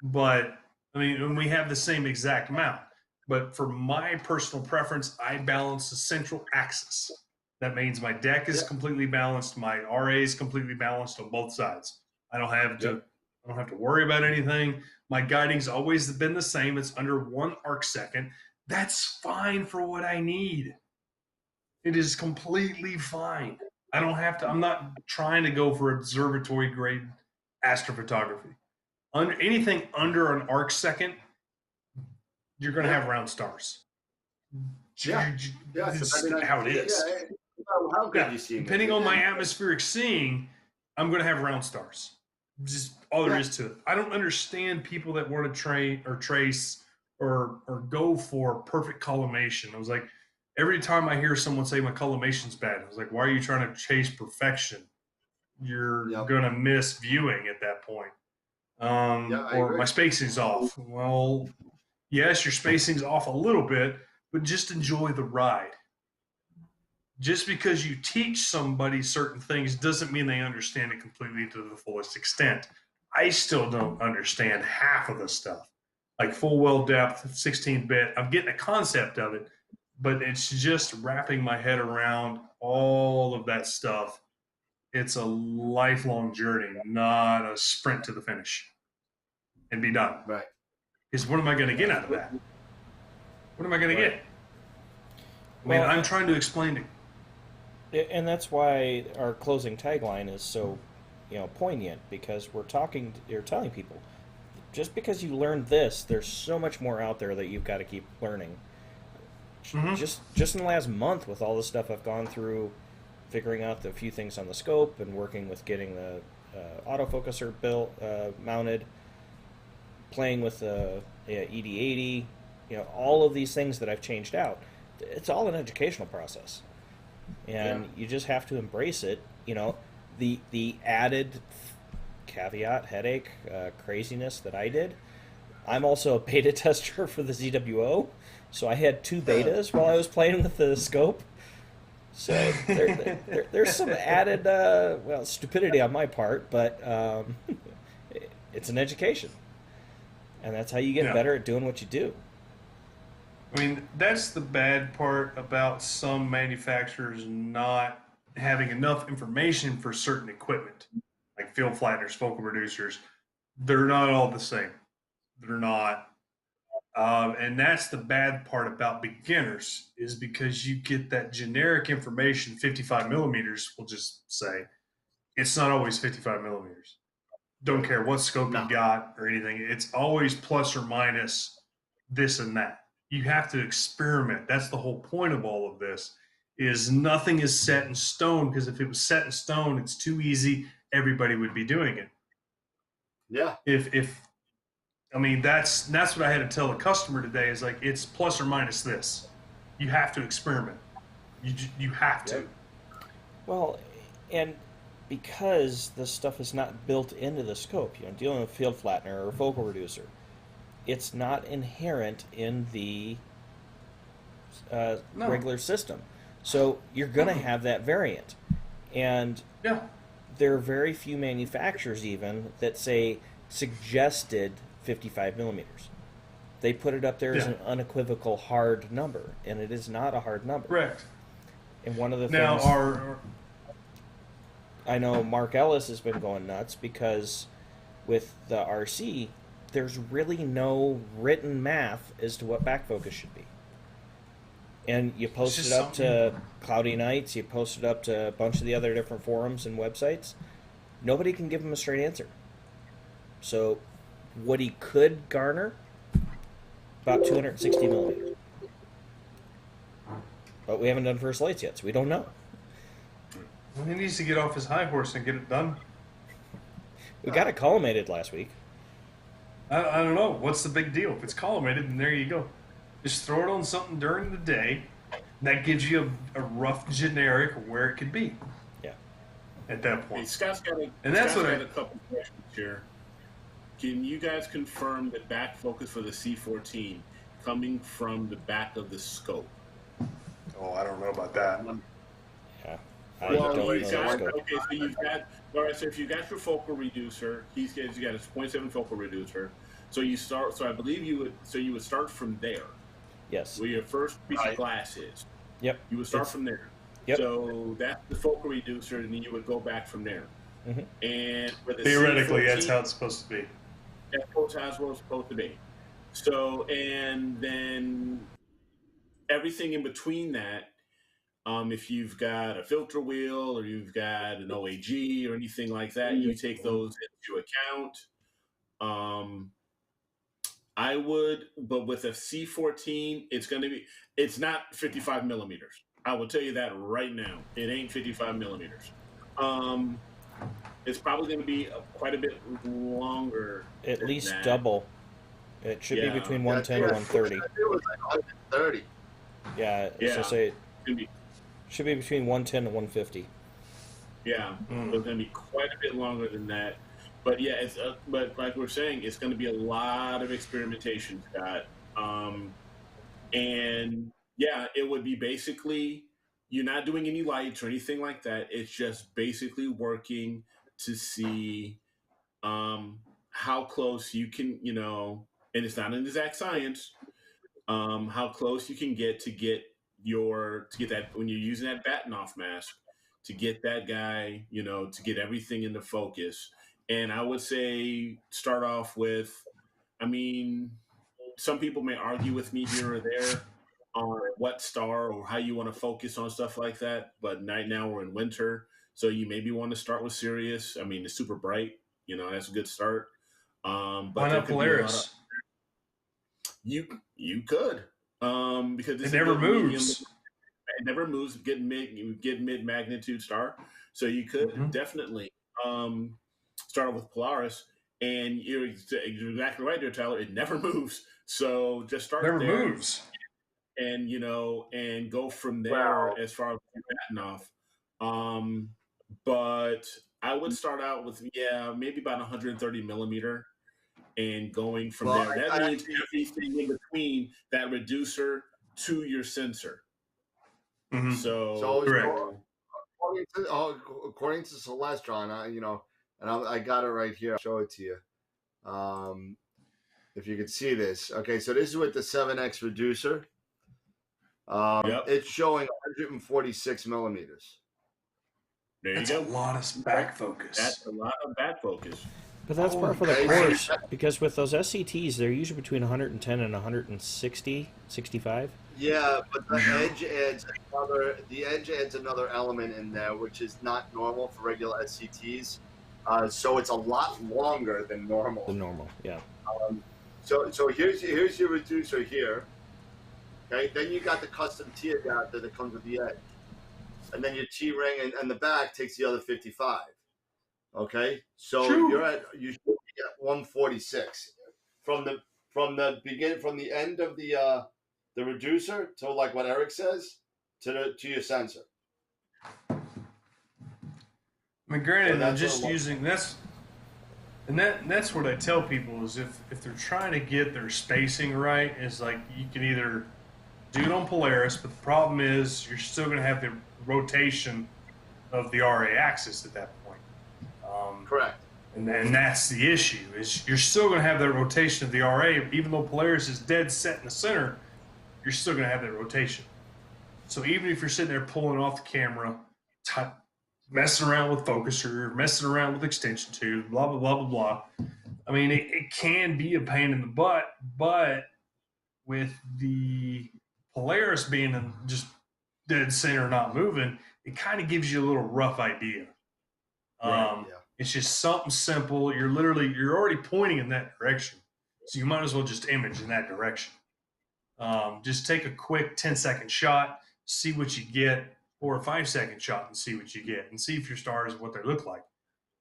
But, I mean, when we have the same exact mount. But for my personal preference, I balance the central axis. That means my deck is completely balanced. My RA is completely balanced on both sides. I don't have to worry about anything. My guiding's always been the same. It's under 1 arc second. That's fine for what I need. It is completely fine. I don't have to. I'm not trying to go for observatory grade astrophotography. Anything under an arc second, you're going to have round stars. Yeah. Yeah. It's Depending on how it is. how good Yeah, you see. depending on my atmospheric seeing, I'm going to have round stars. Just all there is to it. I don't understand people that want to train or trace or go for perfect collimation. I was like, every time I hear someone say my collimation's bad, I was like, why are you trying to chase perfection? You're going to miss viewing at that point. Or my spacing's off. Well, yes, your spacing's off a little bit, but just enjoy the ride. Just because you teach somebody certain things doesn't mean they understand it completely to the fullest extent. I still don't understand half of the stuff. Like full well depth, 16-bit. I'm getting a concept of it, but it's just wrapping my head around all of that stuff. It's a lifelong journey, not a sprint to the finish and be done. Right. Because what am I going to get out of that? What am I going to get? I mean, I'm trying to explain to. And that's why our closing tagline is so, poignant, because you're telling people, just because you learned this, there's so much more out there that you've got to keep learning. Mm-hmm. Just in the last month, with all the stuff I've gone through, figuring out the few things on the scope and working with getting the autofocuser built, mounted, playing with the ED80, all of these things that I've changed out. It's all an educational process. And you just have to embrace it. The added caveat, headache, craziness that I did. I'm also a beta tester for the ZWO, so I had 2 betas while I was playing with the scope. So there's some added, stupidity on my part, but it's an education. And that's how you get better at doing what you do. I mean, that's the bad part about some manufacturers not having enough information for certain equipment, like field flatteners, focal reducers. They're not all the same. They're not. And that's the bad part about beginners, is because you get that generic information, 55 millimeters, we'll just say. It's not always 55 millimeters. Don't care what scope you got or anything. It's always plus or minus this and that. You have to experiment. That's the whole point of all of this, is nothing is set in stone, because if it was set in stone, it's too easy. Everybody would be doing it. Yeah. I mean, that's what I had to tell the customer today, is like, it's plus or minus this. You have to experiment. You have to. Well, and because the stuff is not built into the scope, dealing with field flattener or focal reducer, it's not inherent in the regular system. So you're going to have that variant. And there are very few manufacturers even that say suggested 55 millimeters. They put it up there as an unequivocal hard number, and it is not a hard number. Correct. And one of the things... I know Mark Ellis has been going nuts because with the RC, there's really no written math as to what back focus should be. And you post it up to Cloudy Nights, you post it up to a bunch of the other different forums and websites. Nobody can give him a straight answer. So what he could garner, about 260 millimeters. But we haven't done first lights yet, so we don't know. Well, he needs to get off his high horse and get it done. We got it collimated last week. I don't know. What's the big deal? If it's collimated, then there you go. Just throw it on something during the day. That gives you a rough generic of where it could be. Yeah. At that point. Hey, Scott's got a couple questions here. Can you guys confirm the back focus for the C14 coming from the back of the scope? Oh, I don't know about that. Yeah. So if you got your focal reducer, he's got his 0.7 focal reducer. So I believe you would start from there. Yes. Where your first piece of glass is. Yep. You would start from there. Yep. So that's the focal reducer, and then you would go back from there. Mm-hmm. And for the theoretically, C14, that's how it's supposed to be. That's how it's supposed to be. So, and then everything in between that, if you've got a filter wheel or you've got an OAG or anything like that, you take those into account. I would, but with a C14, it's not 55 millimeters. I will tell you that right now. It ain't 55 millimeters. It's probably going to be quite a bit longer. At than least that. double. It should Yeah. be between 110 and 130. It was like 130. Yeah, Yeah. so say it It's gonna be, should be between 110 and 150. yeah, so it's going to be quite a bit longer than that. But yeah, it's but like we're saying, it's going to be a lot of experimentation, Scott. And yeah, it would be basically you're not doing any lights or anything like that. It's just basically working to see how close you can, and it's not an exact science. How close you can get to get that when you're using that Batinoff mask to get that guy, to get everything into focus. And I would say start off with, some people may argue with me here or there on what star or how you want to focus on stuff like that. But right now we're in winter, so you maybe want to start with Sirius. It's super bright. That's a good start. But Why not Polaris? You could, because It never moves. It never moves. Get mid magnitude star, so you could definitely start off with Polaris. And you're exactly right there, Tyler. It never moves. So just start Never there, moves. and and go from there. Wow. As far as Batinoff. But I would start out with maybe about 130 millimeter. And going from there, that means everything in between that reducer to your sensor. Mm-hmm. So correct. According to Celestron, and I got it right here. I'll show it to you. If you can see this. Okay, so this is with the 7X reducer. It's showing 146 millimeters. There That's you a go. lot of back focus. That's a lot of back focus. But that's part for the okay. course, because with those SCTs, they're usually between 110 and 160, 65. Yeah, but the edge adds another element in there, which is not normal for regular SCTs. So it's a lot longer than normal. The normal, yeah. So here's your reducer here. Okay, then you got the custom T adapter that comes with the edge, and then your T ring and the back takes the other 55. Okay, so you should be at 146 from the end of the reducer to like what Eric says to your sensor. Granted, So I'm just using this, and that's what I tell people is if they're trying to get their spacing right, is like you can either do it on Polaris, but the problem is you're still going to have the rotation of the RA axis at that point. Correct. And that's the issue, is you're still going to have that rotation of the RA, even though Polaris is dead set in the center, you're still going to have that rotation. So even if you're sitting there pulling off the camera, messing around with focuser, messing around with extension tube, blah, blah, blah, blah, blah. It can be a pain in the butt, but with the Polaris being just dead center, not moving, it kind of gives you a little rough idea. Right, It's just something simple. You're already pointing in that direction. So you might as well just image in that direction. Just take a quick 10-second shot, see what you get, or a 5-second shot and see what you get, and see if your stars, what they look like.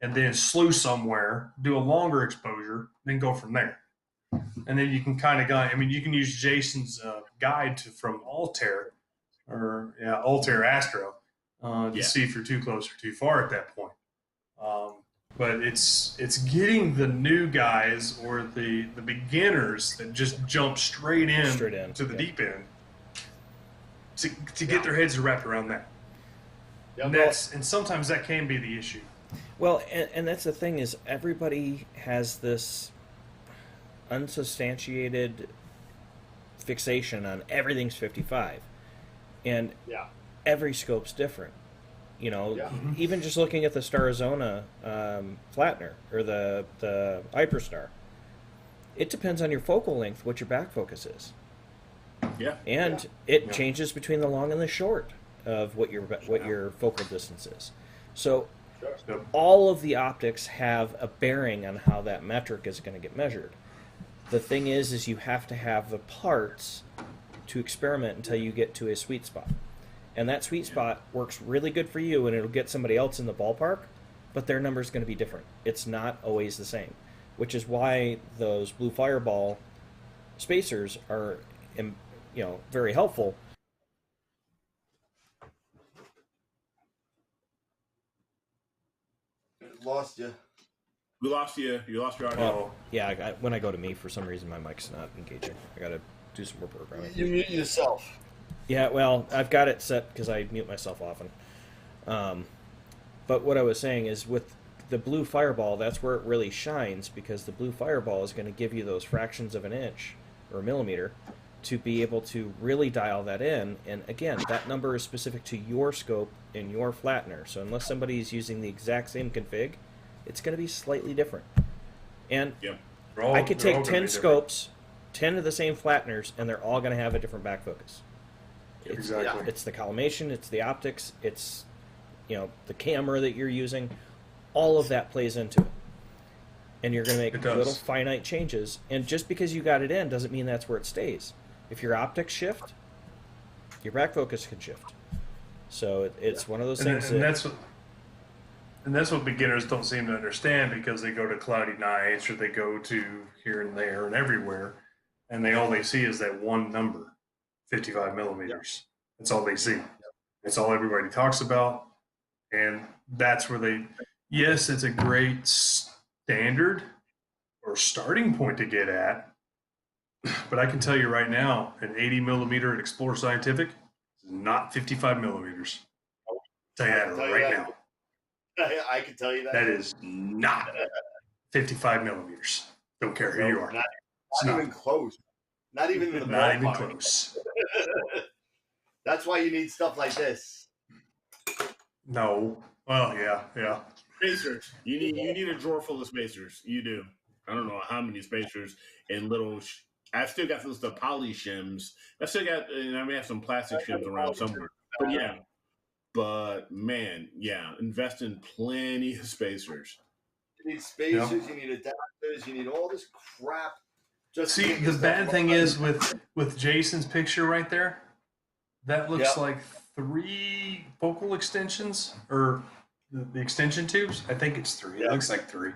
And then slew somewhere, do a longer exposure, then go from there. And then you can kind of guide. You can use Jason's guide from Altair, Altair Astro, to see if you're too close or too far at that point. But it's getting the new guys or the beginners that just jump straight in to the deep end to get their heads wrapped around that. And sometimes that can be the issue. Well, and that's the thing, is everybody has this unsubstantiated fixation on everything's 55, and every scope's different. Even just looking at the Starizona flattener or the Hyperstar, it depends on your focal length what your back focus is. And it changes between the long and the short of what your focal distance is. So all of the optics have a bearing on how that metric is going to get measured. The thing is you have to have the parts to experiment until you get to a sweet spot. And that sweet spot works really good for you, and it'll get somebody else in the ballpark, but their number is going to be different. It's not always the same, which is why those Blue Fireball spacers are, very helpful. Lost you. We lost you. You lost your audio. Well, yeah, when I go to me, for some reason my mic's not engaging. I got to do some more programming. You mute yourself. Yeah, well, I've got it set because I mute myself often. But what I was saying is with the Blue Fireball, that's where it really shines, because the Blue Fireball is going to give you those fractions of an inch or a millimeter to be able to really dial that in. And again, that number is specific to your scope and your flattener. So unless somebody's using the exact same config, it's going to be slightly different. And I could take 10 scopes, 10 of the same flatteners, and they're all going to have a different back focus. Exactly. It's the collimation, it's the optics, it's the camera that you're using. All of that plays into it. And you're going to make little finite changes. And just because you got it in doesn't mean that's where it stays. If your optics shift, your back focus can shift. So it's one of those things. And that's what beginners don't seem to understand, because they go to cloudy nights or they go to here and there and everywhere, and all they see is that one number, 55 millimeters. That's all they see. That's all everybody talks about. And that's where yes, it's a great standard or starting point to get at. But I can tell you right now, an 80 millimeter at Explorer Scientific is not 55 millimeters. I'll tell you that right now. I can tell you that. That is not 55 millimeters. Don't care who you are. Not even close. Not even in the Not even ballpark. close. That's why you need stuff like this. No. Well, yeah. Spacers. You need a drawer full of spacers. You do. I don't know how many spacers and little. I've still got those poly shims. I still got, and I may have some plastic shims around somewhere. But yeah. But man, invest in plenty of spacers. You need spacers. You need adapters. You need all this crap. Just see, the bad thing is with Jason's picture right there, that looks like 3 focal extensions, or the extension tubes. I think it's 3. It looks like 3.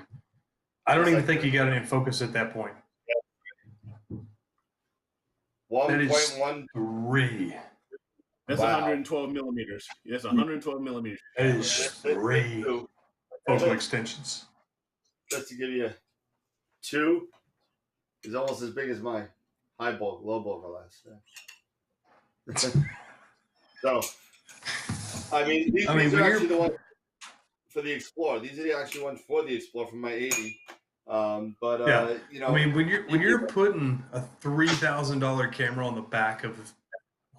I don't even think he got it in focus at that point. 1.1 3. That's 112 millimeters. That's 112 millimeters. That is 3 focal extensions. Just to give you 2 is almost as big as my high bulk, low bulk glass. So, I mean, these are actually the ones for the Explorer. These are the actual ones for the Explorer from my 80. I mean, when you're putting a $3,000 camera on the back of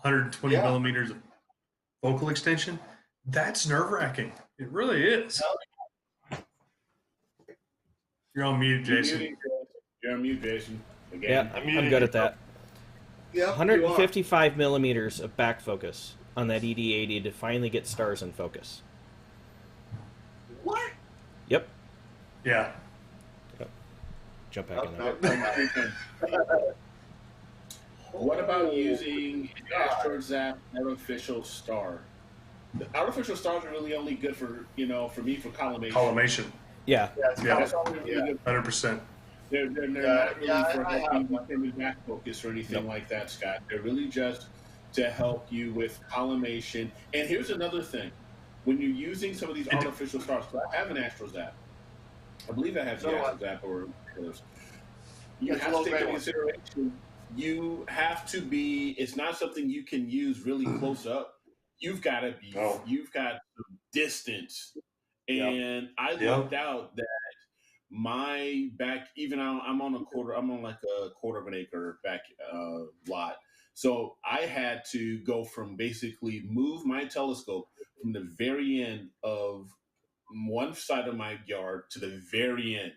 120 millimeters of focal extension, that's nerve-wracking. It really is. You're on mute, Jason. You're on mute, Jason. Again. Yeah, I'm good at that. Yeah, 155 millimeters of back focus on that ED80 to finally get stars in focus. What? Yep. Yeah. Jump back in there. What about using AstroZap artificial star? The artificial stars are really only good for me for collimation. Collimation. Yeah. That's all really good. 100%. They're not really for helping back focus or anything like that, Scott. They're really just to help you with collimation. And here's another thing: when you're using some of these artificial stars, so I have an AstroZap. I believe I have the AstroZap or others. You have to take into consideration. You have to be. It's not something you can use really close up. You've got to be. You've got some distance. And I looked out that my back, even I'm on like a quarter of an acre back lot. So I had to go from basically move my telescope from the very end of one side of my yard to the very end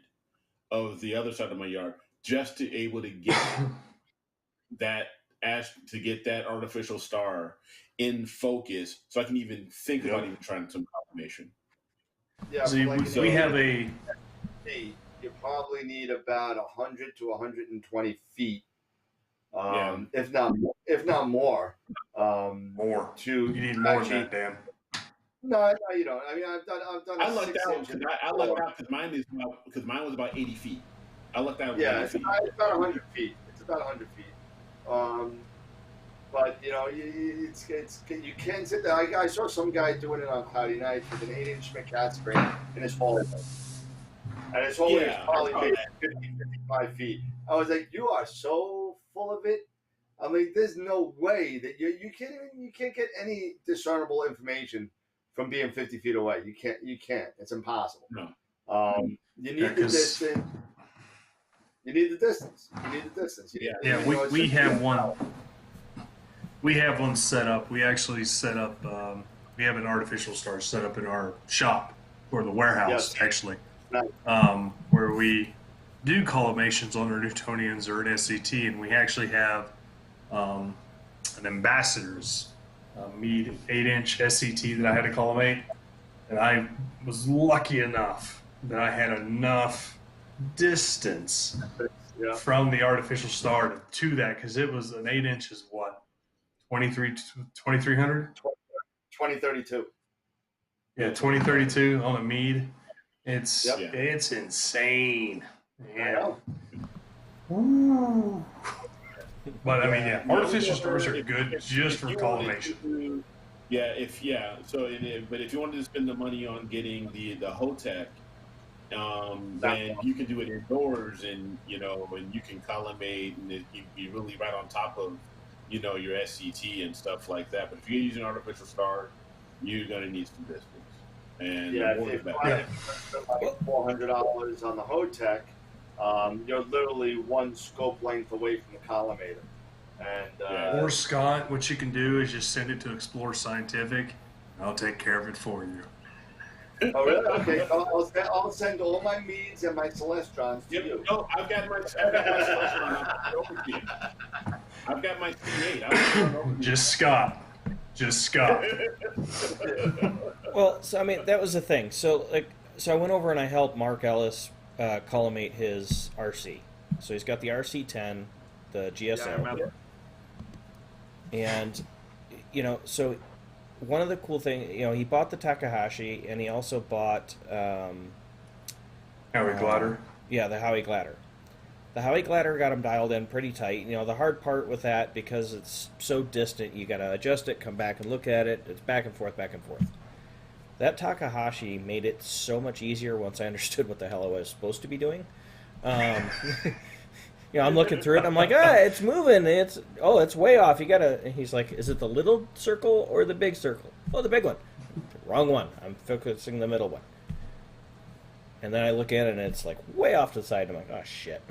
of the other side of my yard, just to able to get that artificial star in focus, so I can even think about even trying some confirmation. Yeah, so we have a you probably need about 100 to 120 feet, Yeah. if not more. More. To You need more actually, than that, Dan. no, you don't. I mean, I've done I a lucked 6 out inch. because I lucked out because mine was about 80 feet. I lucked out with Yeah, 80 it's feet. about 100 feet. It's about 100 feet. But you know, you can't sit there. I saw some guy doing it on cloudy nights with an 8-inch McCat screen in his hallway, and his hallway is probably maybe 50, 55 feet. I was like, you are so full of it. I mean, there's no way that you can't get any discernible information from being 50 feet away. You can't. It's impossible. No. You need the distance. You need the distance. We have one. We have one set up. We actually set up. We have an artificial star set up in our shop or the warehouse, actually, where we do collimations on our Newtonians or an SCT, and we actually have an ambassador's Meade 8-inch SCT that I had to collimate, and I was lucky enough that I had enough distance from the artificial star to that, because it was an 8-inch is what, 2300? 2032. Yeah, 2032 on a Meade. It's insane. Yeah. Ooh. But I mean, yeah, artificial stars are good just for collimation. But if you wanted to spend the money on getting the Hotech, then you can do it indoors, and you can collimate, and you'd be really right on top of your SCT and stuff like that. But if you're using artificial star, you're gonna need some distance. And if you spend like $400 on the Hotech, you're literally one scope length away from the collimator. And or Scott, what you can do is just send it to Explore Scientific, and I'll take care of it for you. Oh really? Okay, I'll send all my Meades and my Celestrons to you. No, I've got my Celestron over to you. I've got my C8. Just Scott. Well, so I mean, that was the thing. So I went over and I helped Mark Ellis collimate his RC. So he's got the RC10, the GSO. Yeah, I remember. And so one of the cool things, he bought the Takahashi, and he also bought Howie Glider. Yeah, the Howie Glider. The Howie Glider got him dialed in pretty tight. The hard part with that, because it's so distant, you got to adjust it, come back and look at it. It's back and forth, back and forth. That Takahashi made it so much easier once I understood what the hell I was supposed to be doing. I'm looking through it. I'm like, it's moving. It's way off. You gotta. He's like, is it the little circle or the big circle? Oh, the big one. Wrong one. I'm focusing the middle one. And then I look at it, and it's like way off to the side. I'm like, oh shit.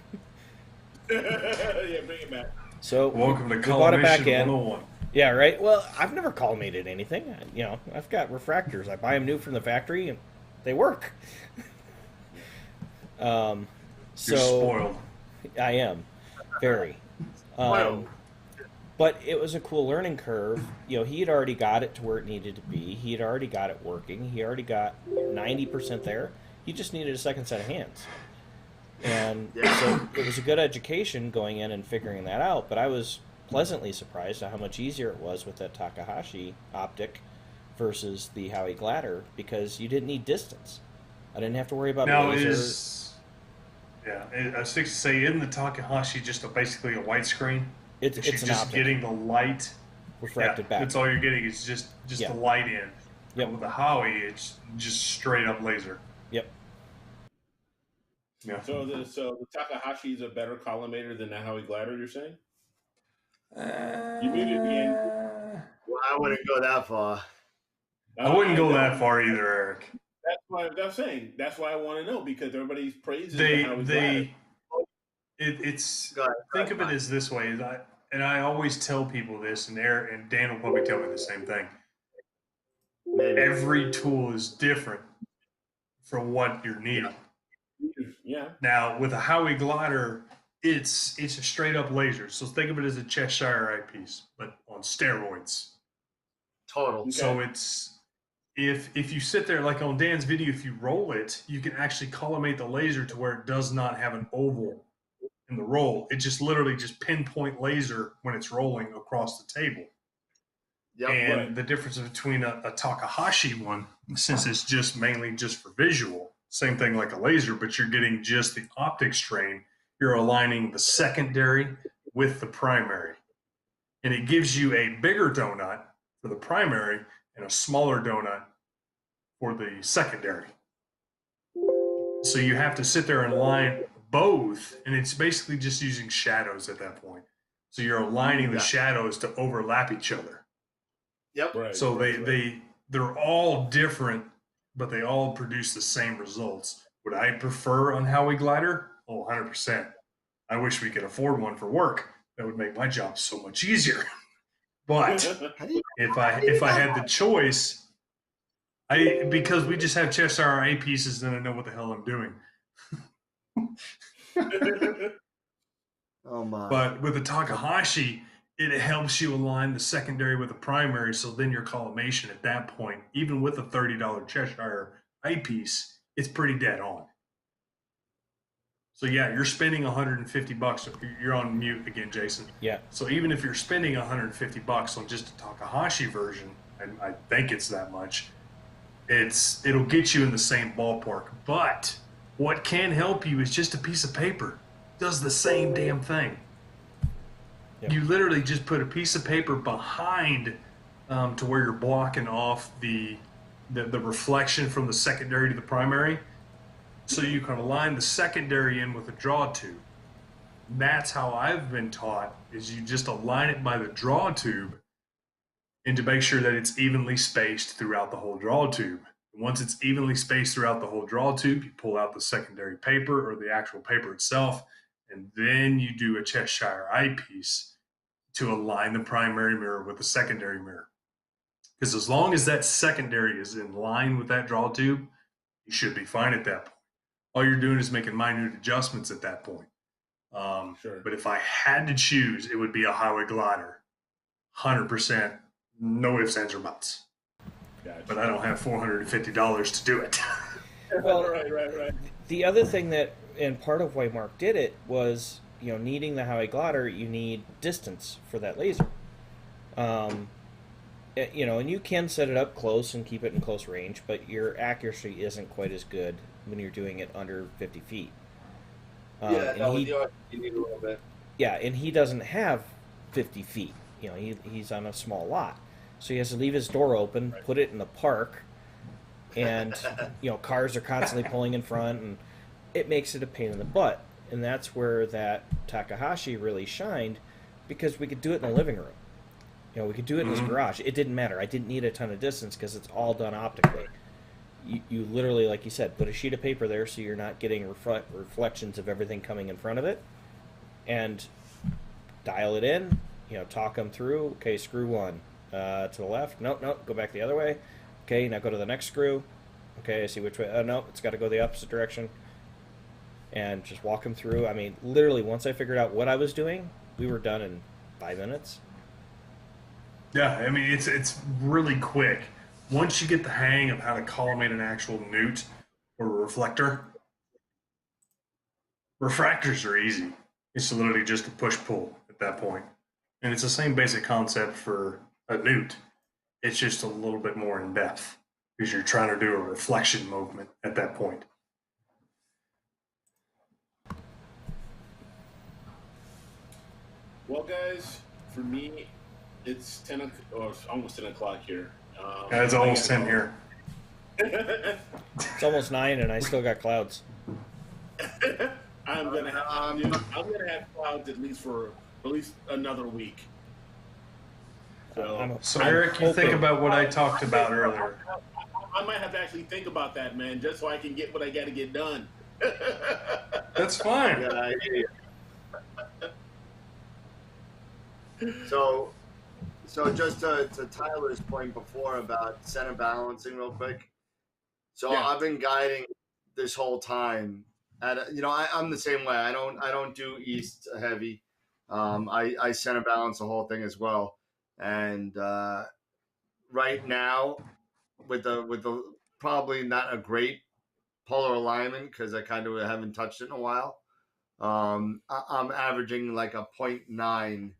Yeah, bring it back. So welcome to Collimation 101. Yeah, right. Well, I've never collimated anything. I've got refractors. I buy them new from the factory, and they work. You're spoiled. I am, very. But it was a cool learning curve. He had already got it to where it needed to be. He had already got it working. He already got 90% there. He just needed a second set of hands. And so it was a good education going in and figuring that out. But I was pleasantly surprised at how much easier it was with that Takahashi optic versus the Howie Glider, because you didn't need distance. I didn't have to worry about laser. I was fixing to say, isn't the Takahashi just basically a white screen? It's just optic. Getting the light refracted back. That's all you're getting is just the light in. Yep. With the Howie, it's just straight up laser. Yep. Yeah. So the Takahashi is a better collimator than the Howie Glider, you're saying? You muted me in. Well, I wouldn't go that far. I wouldn't go that far either, Eric. That's why I'm saying. That's why I want to know, because everybody's praising the Howie Glider. Think of it as this way, and I always tell people this, and Eric and Dan will probably tell me the same thing. Every tool is different for what you're needing. Yeah. Now, with a Howie Glider, it's a straight up laser. So think of it as a Cheshire eyepiece, but on steroids. Total. Okay. So it's if you sit there, like on Dan's video, if you roll it, you can actually collimate the laser to where it does not have an oval in the roll. It just literally just pinpoint laser when it's rolling across the table. Yep. And the difference between a Takahashi one, since it's just mainly just for visual, same thing like a laser, but you're getting just the optic strain. You're aligning the secondary with the primary. And it gives you a bigger donut for the primary and a smaller donut for the secondary. So you have to sit there and line both, and it's basically just using shadows at that point. So you're aligning the shadows to overlap each other. Yep. Right. So right. they're all different, but they all produce the same results. Would I prefer an Howie glider? Oh, 100%. I wish we could afford one for work. That would make my job so much easier. But if I had the choice, because we just have Cheshire A pieces, then I know what the hell I'm doing. Oh my! But with the Takahashi, it helps you align the secondary with the primary, so then your collimation at that point, even with a $30 Cheshire eyepiece, it's pretty dead on. So yeah, you're spending $150. You're on mute again, Jason. Yeah. So even if you're spending $150 on just a Takahashi version, and I think it's that much, it'll get you in the same ballpark. But what can help you is just a piece of paper. It does the same damn thing. Yep. You literally just put a piece of paper behind to where you're blocking off the reflection from the secondary to the primary, so you can align the secondary in with a draw tube. That's how I've been taught, is you just align it by the draw tube and to make sure that it's evenly spaced throughout the whole draw tube. Once it's evenly spaced throughout the whole draw tube, you pull out the secondary paper or the actual paper itself, and then you do a Cheshire eyepiece to align the primary mirror with the secondary mirror. Because as long as that secondary is in line with that draw tube, you should be fine at that point. All you're doing is making minute adjustments at that point. Sure. But if I had to choose, it would be a highway glider. 100%, no ifs, ands, or buts. Gotcha. But I don't have $450 to do it. Well, right. The other thing that, and part of why Mark did it was, needing the Howie glider, you need distance for that laser. And you can set it up close and keep it in close range, but your accuracy isn't quite as good when you're doing it under 50 feet. You need a little bit. Yeah, and he doesn't have 50 feet. He's on a small lot. So he has to leave his door open, put it in the park, and, cars are constantly pulling in front, and it makes it a pain in the butt. And that's where that Takahashi really shined, because we could do it in the living room. We could do it in his garage. It didn't matter. I didn't need a ton of distance because it's all done optically. You literally, like you said, put a sheet of paper there so you're not getting reflections of everything coming in front of it, and dial it in, talk them through. Okay, screw one. To the left. Nope, go back the other way. Okay, now go to the next screw. Okay, I see which way. No, it's got to go the opposite direction. And just walk them through. I mean, literally, once I figured out what I was doing, we were done in 5 minutes. Yeah, I mean, it's really quick. Once you get the hang of how to collimate an actual newt or a reflector, refractors are easy. It's literally just a push-pull at that point. And it's the same basic concept for a newt. It's just a little bit more in depth because you're trying to do a reflection movement at that point. Well, guys, for me, it's 10 or almost 10 o'clock here. It's almost 10 here. It's almost 9, and I still got clouds. I'm gonna have clouds at least another week. So Eric, you think about what I talked about earlier. I might have to actually think about that, man, just so I can get what I got to get done. That's fine. Yeah, I hear you. So just to Tyler's point before about center balancing real quick. So yeah. I've been guiding this whole time. I'm the same way. I don't do east heavy. I center balance the whole thing as well. And right now, with the probably not a great polar alignment because I kind of haven't touched it in a while. I'm averaging like a 0.9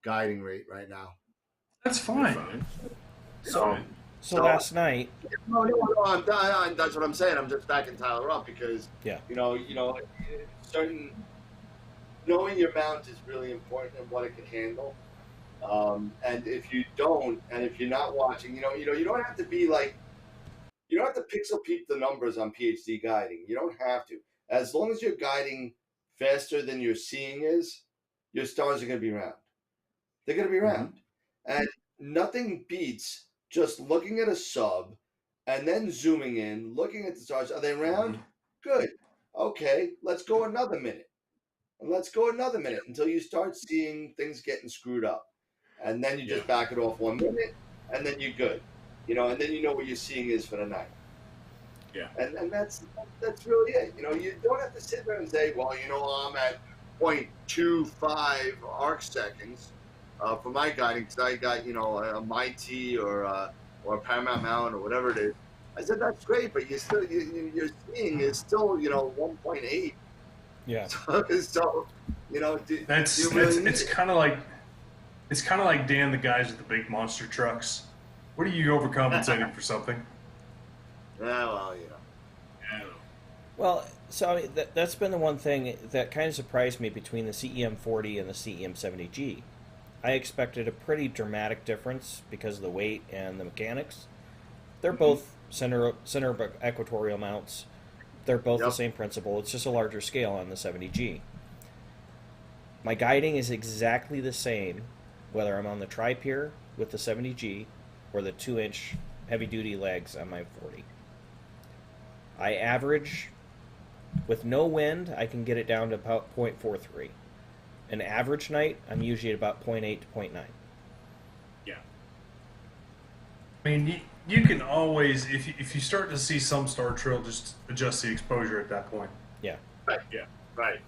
guiding rate right now. That's You're fine. fine. So, So last night, no, that's what I'm saying. I'm just backing Tyler up because yeah, certain knowing your mount is really important and what it can handle. And if you don't, and if you're not watching, you don't have to be like, you don't have to pixel peep the numbers on PhD guiding. You don't have to. As long as you're guiding faster than your seeing is, your stars are going to be round. They're going to be round. And nothing beats just looking at a sub and then zooming in, looking at the stars. Are they round? Good. Okay, let's go another minute. And let's go another minute until you start seeing things getting screwed up. And then you just back it off 1 minute, and then you're good. And then you know what your seeing is for the night. Yeah. And that's really it. You don't have to sit there and say, well, I'm at 0.25 arc seconds for my guiding because I got, a MIT or a Paramount Mountain or whatever it is. I said, that's great, but your seeing is still, 1.8. yeah. So It's kind of like Dan, the guys with the big monster trucks. What are you overcompensating for something? Well, Well, so I mean, that's been the one thing that kind of surprised me between the CEM 40 and the CEM 70G. I expected a pretty dramatic difference because of the weight and the mechanics. They're both center of equatorial mounts. They're both the same principle. It's just a larger scale on the 70G. My guiding is exactly the same, whether I'm on the tri-pier with the 70G or the 2-inch heavy-duty legs on my 40. I average, with no wind, I can get it down to about 0.43. An average night, I'm usually at about 0.8 to 0.9. Yeah. I mean, you can always, if you start to see some star trail, just adjust the exposure at that point. Yeah. right, right.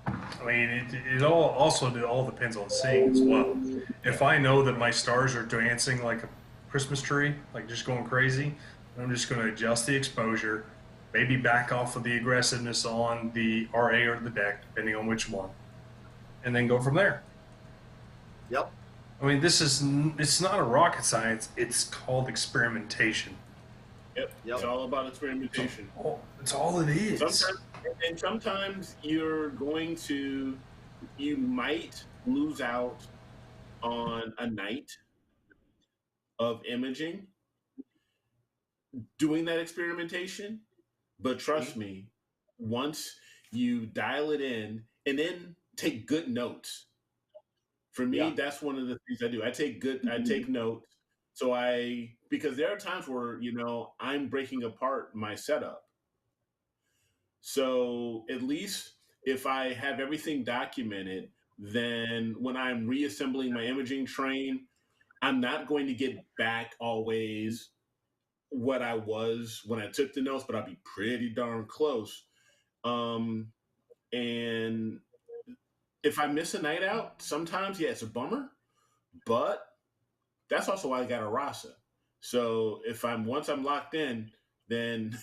I mean, it all depends on seeing as well. If I know that my stars are dancing like a Christmas tree, like just going crazy, I'm just going to adjust the exposure, maybe back off of the aggressiveness on the RA or the deck, depending on which one, and then go from there. Yep. I mean, it's not a rocket science. It's called experimentation. Yep. It's all about experimentation. It's all it is. Sometimes you might lose out on a night of imaging doing that experimentation. But trust me, once you dial it in and then take good notes. For me, that's one of the things I do. I take notes. Because there are times where, I'm breaking apart my setup. So at least if I have everything documented, then when I'm reassembling my imaging train, I'm not going to get back always what I was when I took the notes, but I'll be pretty darn close. And if I miss a night out, sometimes, it's a bummer, but that's also why I got a RASA. So once I'm locked in, then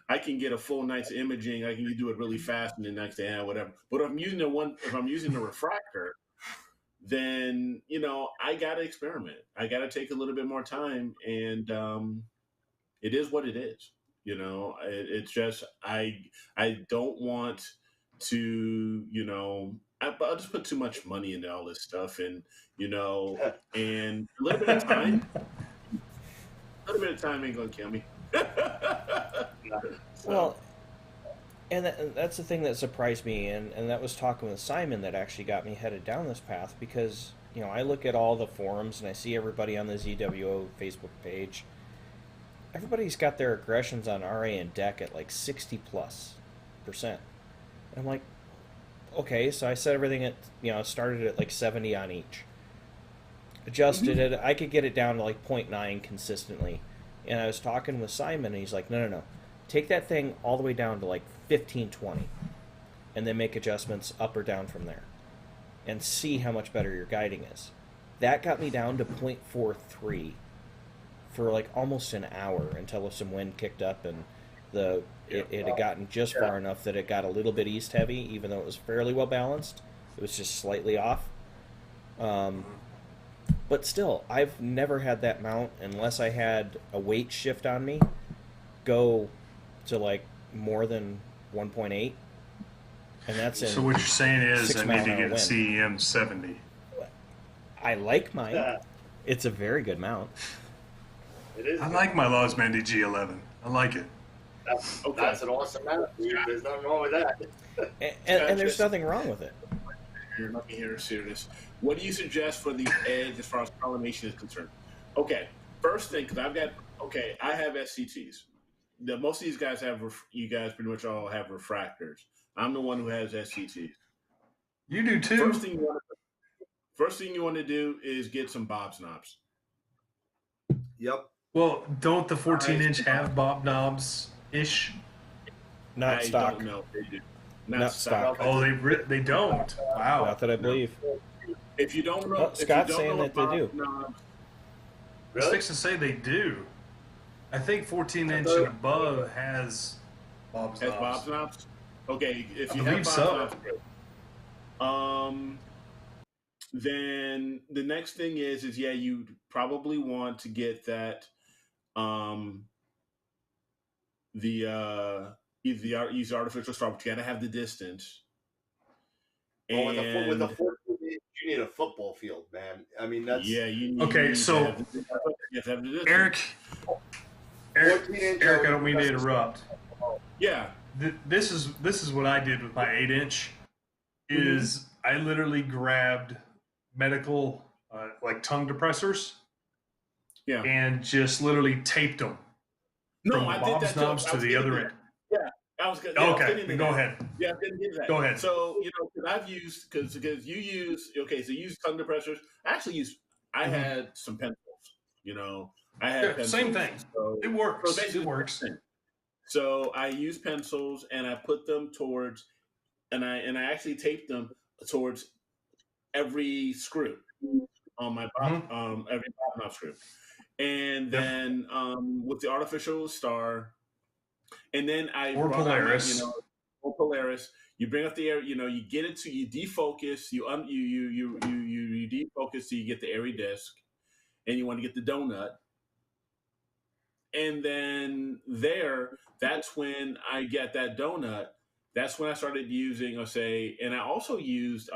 I can get a full night's imaging. I can do it really fast, and the next day, whatever. But if I'm using the refractor, then I got to experiment. I got to take a little bit more time, and it is what it is. It's just I don't want to. I'll just put too much money into all this stuff, and and a little bit of time. A little bit of time ain't gonna kill me. Well, and that's the thing that surprised me, and that was talking with Simon that actually got me headed down this path because, I look at all the forums and I see everybody on the ZWO Facebook page. Everybody's got their aggressions on RA and deck at like 60+%. And I'm like, okay, so I set everything at, started at like 70 on each. Adjusted it. I could get it down to like 0.9 consistently. And I was talking with Simon, and he's like, no. Take that thing all the way down to like 15, 20. And then make adjustments up or down from there. And see how much better your guiding is. That got me down to 0.43 for like almost an hour until some wind kicked up and it had gotten just far enough that it got a little bit east heavy, even though it was fairly well balanced. It was just slightly off. But still, I've never had that mount, unless I had a weight shift on me, go to like more than 1.8. And that's in So what you're saying is I need to get a wind. CEM 70. I like mine. It's a very good mount. It is. I like my Losmandy G11. I like it. That's an awesome mount. There's nothing wrong with that. And there's nothing wrong with it. Here, let me hear this. What do you suggest for the edge as far as collimation is concerned? Okay, first thing, because I have SCTs. Most of these guys you guys pretty much all have refractors. I'm the one who has SCTs. You do too. First thing you want to do is get some Bob's knobs. Yep. Well, don't the 14-inch have Bob knobs ish? Not stock. Don't know if they do. Not stock. Oh, they don't. Wow. Not that I believe. If you don't know, Oh, Scott's saying that they do. Knobs, I was fixing to say they do. I think 14-inch and above has Bob's knobs. Bob's knobs. Okay, if I you believe have Bob's so. knobs, great. Then the next thing is you probably want to get that use artificial star, but you got to have the distance. Well, with the 14, you need a football field, man. I mean, that's you need, Okay, so you have to have the distance. Eric, I don't mean to interrupt. Yeah. This is what I did with my 8-inch. Is I literally grabbed medical like tongue depressors, and just literally taped them from I did Bob's that knobs to the other end. Yeah, I was good. Okay, go ahead. Yeah, I didn't get that. Go ahead. So because you use so you use tongue depressors. I had some pencils. I had pencils. Same thing. So, It works. So basically It works. So I used pencils and I put them towards, and I actually taped them towards every screw on my every Bob knob screw, and then with the artificial star, and then Or Polaris. Or Polaris. You bring up the air, you get it to you defocus, you defocus so you get the airy disc, and you want to get the donut. And then that's when I get that donut. That's when I started using, and I also used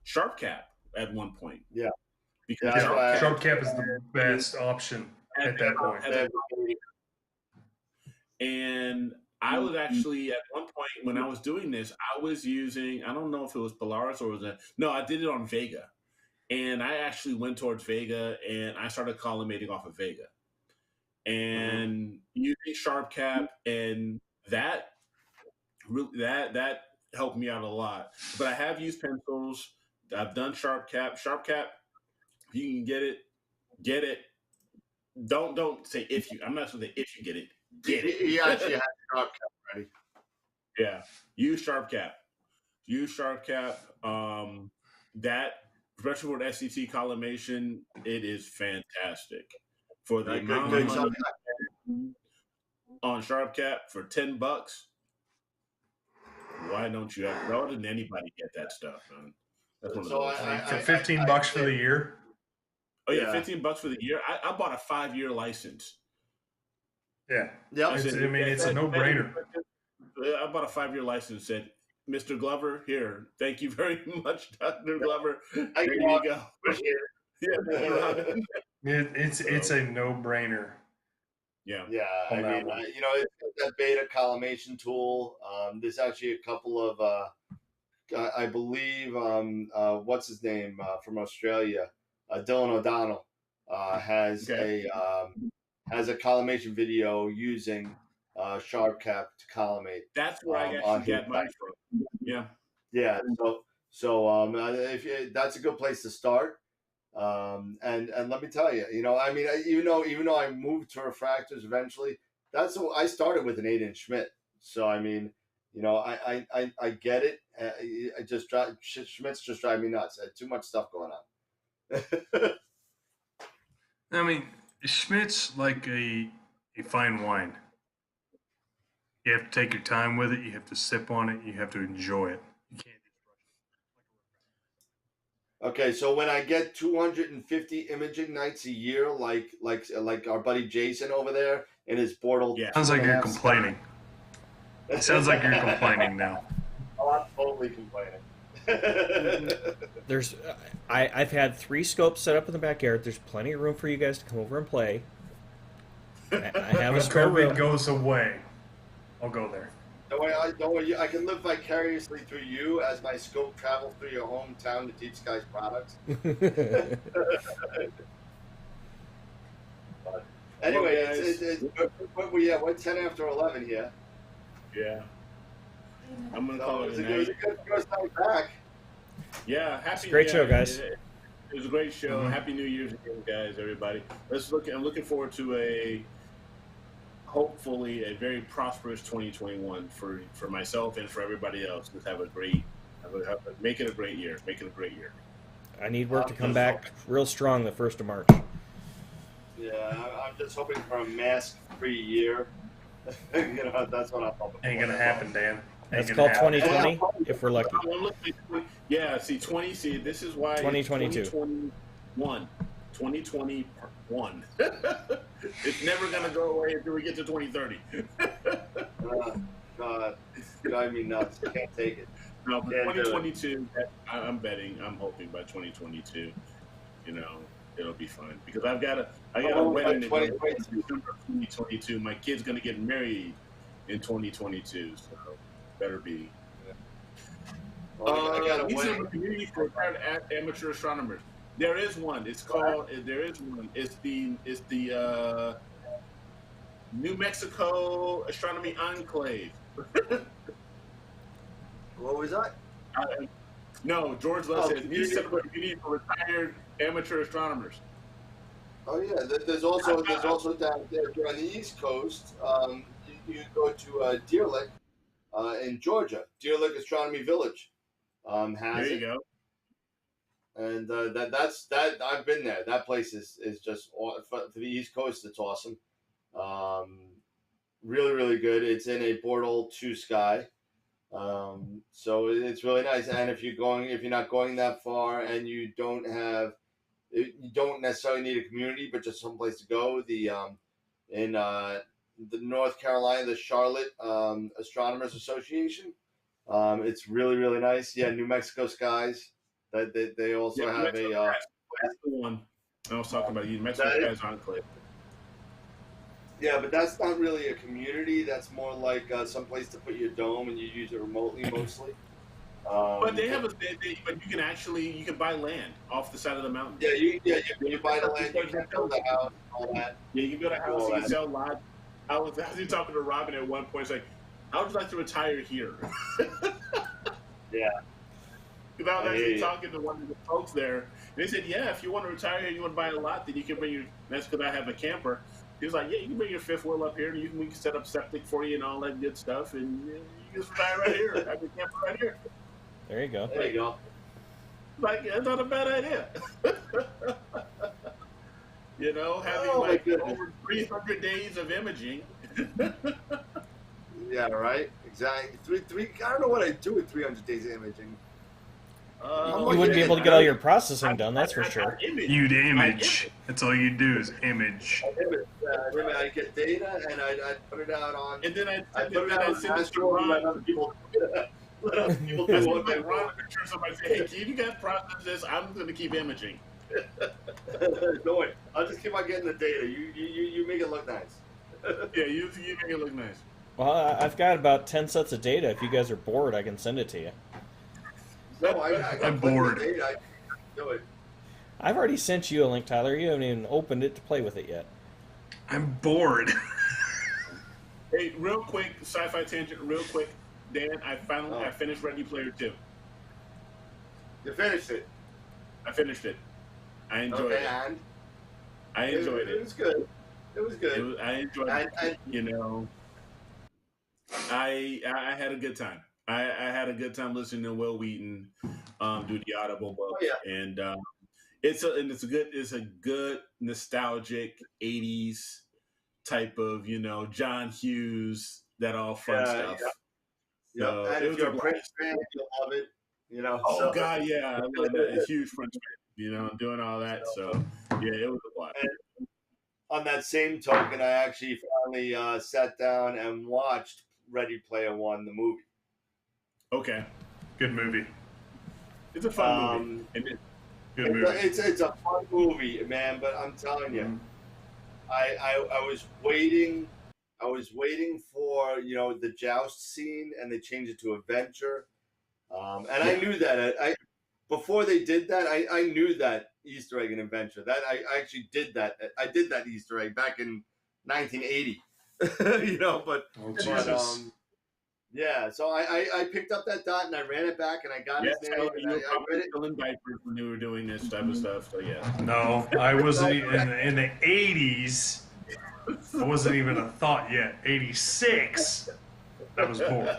Sharp Cap at one point. Yeah. Because Sharp Cap is the best option at that point. And I was actually, at one point when I was doing this, I was using, I don't know if it was Polaris or I did it on Vega. And I actually went towards Vega and I started collimating off of Vega. And using Sharp Cap, and that helped me out a lot. But I have used pencils. I've done Sharp Cap. Sharp Cap, if you can get it. Don't say if you. I'm not going to say if you get it. Get it. He actually has Sharp Cap ready. Yeah, use Sharp Cap. That, especially for the SCT collimation, it is fantastic. For the amount of money on Sharp Cap for $10, why didn't anybody get that stuff, man? That's one of those. For $15 for the year. Oh yeah, $15 for the year. I bought a 5-year license. Yeah. Yep. It's a no-brainer. I bought a 5-year license. Said, Mr. Glover, here. Thank you very much, Dr. Glover. There you go. Yeah. It's a no-brainer. Yeah. Yeah. I mean, it's that beta collimation tool. There's actually a couple of, I believe, what's his name from Australia, Dylan O'Donnell, has a collimation video using Sharp Cap to collimate. That's where I actually get mine from. Yeah. Yeah. So that's a good place to start. And let me tell you, even though I moved to refractors eventually, I started with an 8-inch Schmidt. So I mean, I get it. Schmidt's just drive me nuts. I had too much stuff going on. I mean, Schmidt's like a fine wine. You have to take your time with it. You have to sip on it. You have to enjoy it. You can't just Okay, so when I get 250 imaging nights a year, like our buddy Jason over there in his portal, Yeah. Sounds like you're 2.5 complaining. It sounds like you're complaining now. Oh, I'm totally complaining. There's, I've had 3 scopes set up in the backyard. There's plenty of room for you guys to come over and play. I have a When spare room. COVID goes away, I'll go there. Don't worry, I can live vicariously through you as my scope travels through your hometown to teach guys products. Anyway, we're 10 after 11 here. Yeah. I'm gonna So call it it was a a good night. first time back. Yeah, happy. Great yeah, show, guys. It was a great show. Mhm. Happy New Year's again, guys, everybody. I'm looking forward to hopefully a very prosperous 2021 for myself and for everybody else. Let's make it a great year. Make it a great year. I need work to come back real strong the 1st of March. Yeah, I'm just hoping for a mask-free year. That's what I'm hoping for. Ain't gonna happen, Dan. That's Ain't called gonna happen. 2020, if we're lucky. Yeah, see, this is why 2022. 2021. 2021. It's never going to go away until we get to 2030. God, it's driving me nuts. I can't take it. No, but Can't do it. 2022, I'm hoping by 2022, it'll be fine. Because I got a wedding to go to in December of 2022. My kid's going to get married in 2022, so better be. Well, I got a He's in wedding. a community for retired amateur astronomers. There is one. It's called. There is one. It's the New Mexico Astronomy Enclave. What was that? No, George Love says he's set up a community for retired amateur astronomers. Oh yeah, there's also down there on the East Coast. You go to Deer Lick in Georgia. Deer Lick Astronomy Village has There you it. go. And that's I've been there. That place is just for the East Coast. It's awesome. Really, really good. It's in a portal to Sky. So it's really nice. And if you're not going that far, and you don't necessarily need a community, but just someplace to go. In the North Carolina, the Charlotte Astronomers Association. It's really, really nice. Yeah, New Mexico skies. That they also have Mexico a. that's the one I was talking about. Mexico Skies Enclave. Yeah, but that's not really a community. That's more like someplace to put your dome, and you use it remotely mostly. But they have but you can buy land off the side of the mountain. Yeah, you buy the land, you can build a house, and all that. Yeah, you can build a house, you can sell lots. I was talking to Robin at one point. It's like, I would like to retire here. Yeah. Because I was actually talking to one of the folks there, and they said, yeah, if you want to retire here and you want to buy a lot, then you can bring that's because I have a camper. He was like, yeah, you can bring your fifth wheel up here, and we can set up septic for you and all that good stuff, and you can just retire right here. Have your camper right here. There you go. There you go. Like, that's not a bad idea. Having over 300 days of imaging. Yeah, right. Exactly. Three. I don't know what I'd do with 300 days of imaging. You wouldn't be able to get all your processing done, that's for sure. You'd image. That's all you do is image. I'd get data and I'd put it out on. And then I'd put it out on send it to AstroWorld and Ron. let other people let other people That's do what what they like Ron want. picture somebody say, hey, can you guys process this? I'm going to keep imaging. Don't worry. I'll just keep on getting the data. You make it look nice. Yeah, you make it look nice. Well, I've got about 10 sets of data. If you guys are bored, I can send it to you. No, I got I'm plenty of bored. data. I can do it. I've already sent you a link, Tyler. You haven't even opened it to play with it yet. I'm bored. Hey, real quick, sci-fi tangent, real quick. Dan, I finished Ready Player 2. You finished it. I finished it. I enjoyed it. And I enjoyed it it. was good. It was good. I enjoyed it. I had a good time. I had a good time listening to Will Wheaton do the audible book, Oh, yeah. and it's a good nostalgic '80s type of John Hughes, that all fun Yeah, stuff. yep. So And it if was you're a a Prince blast. fan, you'll love it. Oh So God, yeah, I love that. It's huge French fan, doing all that. So yeah, it was a blast. and on that same token, I actually finally sat down and watched Ready Player One, the movie. Okay, Good movie. it's a fun movie. Good movie. It's a fun movie, man. But I'm telling you, I was waiting. I was waiting for the joust scene, and they changed it to adventure. And I knew that. Before they did that, I knew that Easter egg and adventure. That I actually did that. I did that Easter egg back in 1980. But Oh, Jesus. yeah. So I picked up that dot and I ran it back and I got his name. Taylor, And you were I probably read it. still in diapers when you were doing this type of stuff. So yeah. No, I wasn't in the 80s. I wasn't even a thought yet. 86. I was born.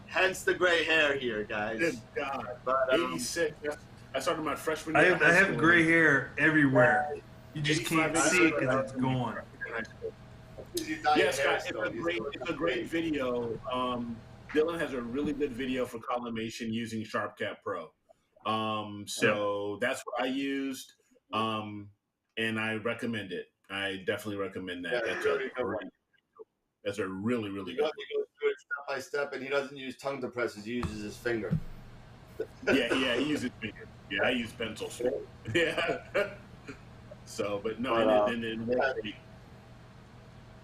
Hence the gray hair here, guys. Good God. But 86. I started my freshman I year. have, I have gray hair everywhere. You just can't 85, see it because it's gone. Yes, guys, it's a great video. Dylan has a really good video for collimation using SharpCat Pro. So that's what I used, and I recommend it. I definitely recommend that. That's a really, really He good goes through it step by step, and he doesn't use tongue depressors. He uses his finger. Yeah, he uses finger. Yeah, I use pencils. Yeah. So, but no,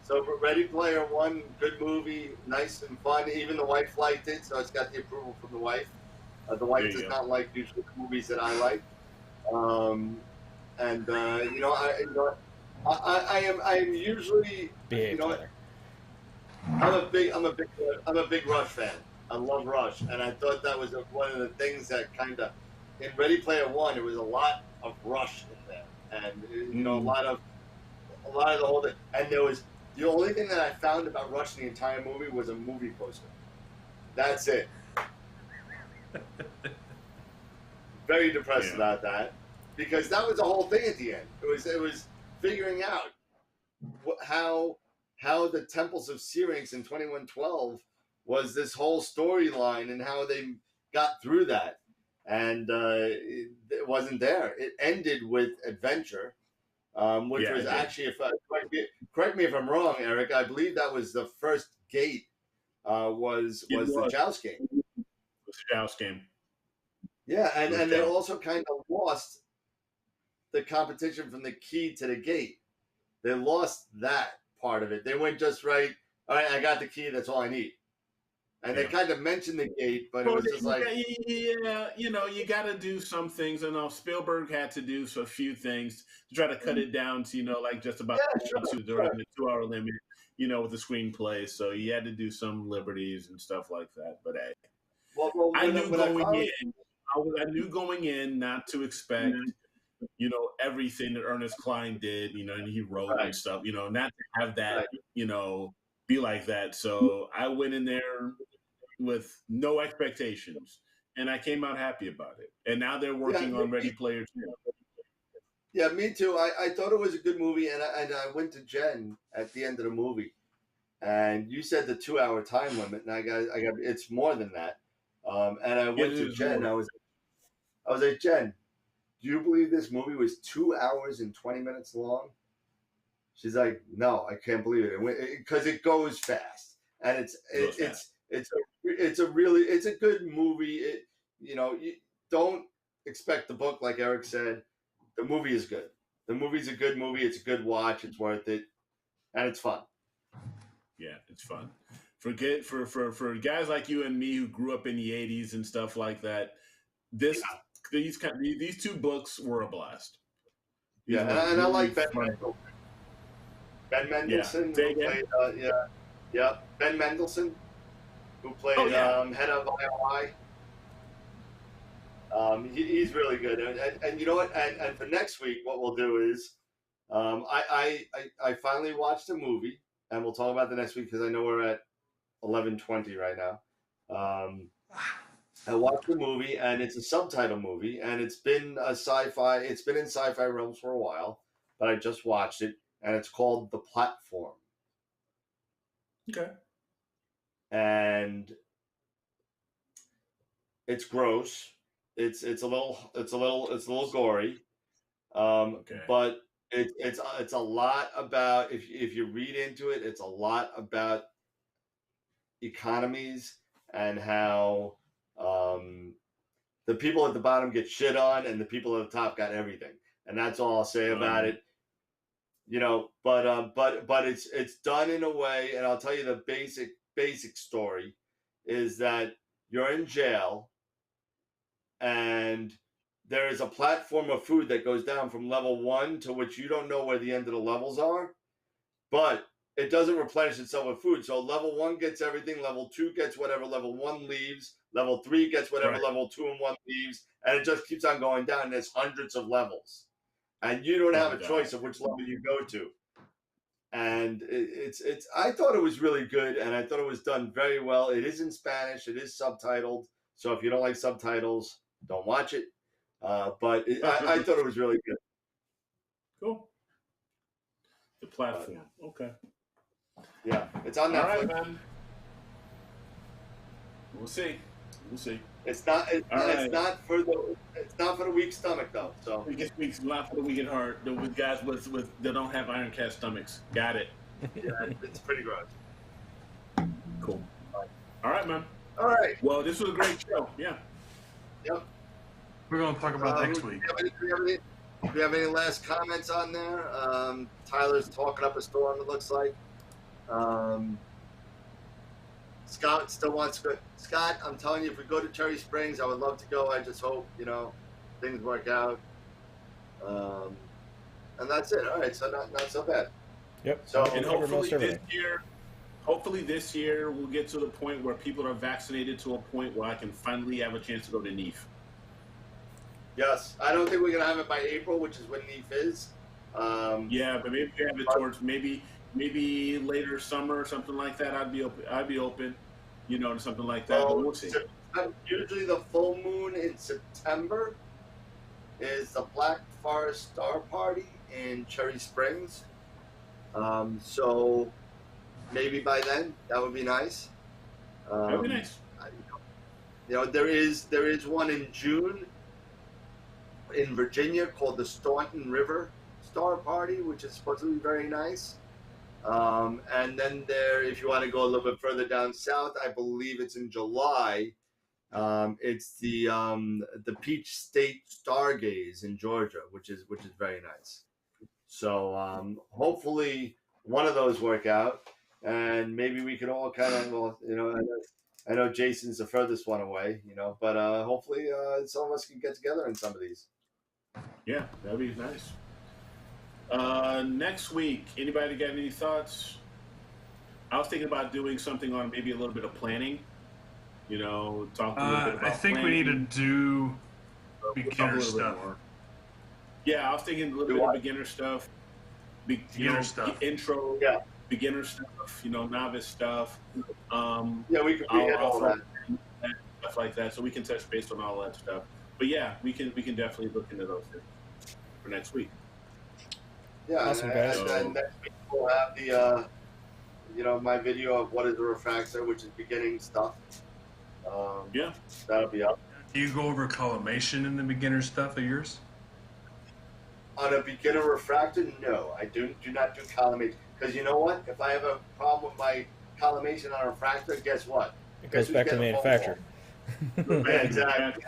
So Ready Player One, good movie, nice and fun. Even the wife liked it, so it's got the approval from the wife. The wife does not like usually the movies that I like. I am usually I'm a big Rush fan. I love Rush, and I thought that was one of the things that kind of in Ready Player One, there was a lot of Rush in there, and a lot of the whole thing. And there was the only thing that I found about Rush in the entire movie was a movie poster. That's it. Very depressed about that, because that was the whole thing at the end. It was figuring out how the Temples of Syrinx in 2112 was this whole storyline and how they got through that. And it wasn't there. It ended with adventure, which was actually, correct me if I'm wrong, Eric, I believe that was the first gate was the joust game. It was the joust game. Yeah, and they also kind of lost the competition from the key to the gate. They lost that part of it. They went just right. All right, I got the key. That's all I need. And they kind of mentioned the gate, but it was just like, you got to do some things. And Spielberg had to do a few things to try to cut it down to like just about during the 2-hour limit, with the screenplay. So he had to do some liberties and stuff like that. But hey, I knew going in not to expect. Everything that Ernest Cline did, and he wrote and stuff, not to have that, be like that. So I went in there with no expectations, and I came out happy about it. And now they're working on Ready Player 2. Yeah, me too. I thought it was a good movie, and I went to Jen at the end of the movie, and you said the 2-hour time limit, and I got it's more than that. And I went to Jen. I was like, Jen, do you believe this movie was 2 hours and 20 minutes long? She's like, no, I can't believe it, because it goes fast, and it's a good movie. You don't expect the book, like Eric said. The movie is good. The movie's a good movie. It's a good watch. It's worth it, and it's fun. Yeah, it's fun. For guys like you and me who grew up in the '80s and stuff like that, these two books were a blast. And I like Ben Mendelsohn. Ben Mendelsohn, who played, Ben Mendelsohn, who played head of IOI. He's really good, and you know what? And for next week, what we'll do is, I finally watched a movie, and we'll talk about the next week because I know we're at 11:20 right now. I watched the movie, and it's a subtitle movie, and it's been a sci-fi. It's been in sci-fi realms for a while, but I just watched it, and it's called The Platform. Okay. And it's gross. It's a little gory. Okay. But it's a lot about, if you read into it, it's a lot about economies and how the people at the bottom get shit on and the people at the top got everything. And that's all I'll say about it. You know, but it's done in a way, and I'll tell you the basic story is that you're in jail, and there is a platform of food that goes down from level 1 to which you don't know where the end of the levels are, but it doesn't replenish itself with food. So level 1 gets everything, level 2 gets whatever level 1 leaves, level 3 gets whatever level 2 and 1 leaves, and it just keeps on going down. There's hundreds of levels, and you don't have a choice of which level you go to. And it's I thought it was really good, and I thought it was done very well. It is in Spanish, it is subtitled, so if you don't like subtitles, don't watch it. But I thought it was really good. Cool. The Platform. Okay. Yeah, it's on Netflix. All right, man. We'll see. It's not for the weak stomach though. So it speaks a lot for the weak at heart. With guys with that don't have iron cast stomachs. Got it. Yeah, it's pretty gross. Cool. All right, man. All right. Well, this was a great show. Yeah. Yep. We're going to talk about next week. Do we have any last comments on there? Tyler's talking up a storm, it looks like. Scott still wants to go. Scott, I'm telling you, if we go to Cherry Springs, I would love to go. I just hope, things work out. And that's it. All right, so not so bad. Yep. So, and hopefully this year we'll get to the point where people are vaccinated to a point where I can finally have a chance to go to NEAF. Yes, I don't think we're gonna have it by April, which is when NEAF is. Yeah, but maybe we have it towards maybe later summer or something like that. I'd be open, to something like that. But we'll see. Usually the full moon in September is the Black Forest Star Party in Cherry Springs. So maybe by then that would be nice. That would be nice. There is one in June in Virginia called the Staunton River Star Party, which is supposed to be very nice. And then if you want to go a little bit further down south, I believe it's in July. It's the Peach State Stargaze in Georgia, which is very nice. So hopefully one of those work out, and maybe we can all kind of, I know Jason's the furthest one away, but hopefully some of us can get together in some of these. Yeah, that'd be nice. Next week, anybody got any thoughts? I was thinking about doing something on maybe a little bit of planning. Talking a little bit about I think planning. we need to do beginner stuff. Yeah, I was thinking a little bit of beginner stuff. Beginner stuff. Intro. Yeah. Beginner stuff. Novice stuff. Yeah, we can hit all that. Stuff like that, so we can touch base on all that stuff. But yeah, we can definitely look into those things for next week. Yeah, awesome, guys. And next week we'll have the, my video of what is a refractor, which is beginning stuff. Yeah, that'll be up. Do you go over collimation in the beginner stuff of yours? On a beginner refractor, no, I do not do collimation. Because you know what? If I have a problem with my collimation on a refractor, guess what? It goes back to the manufacturer. Yeah, exactly.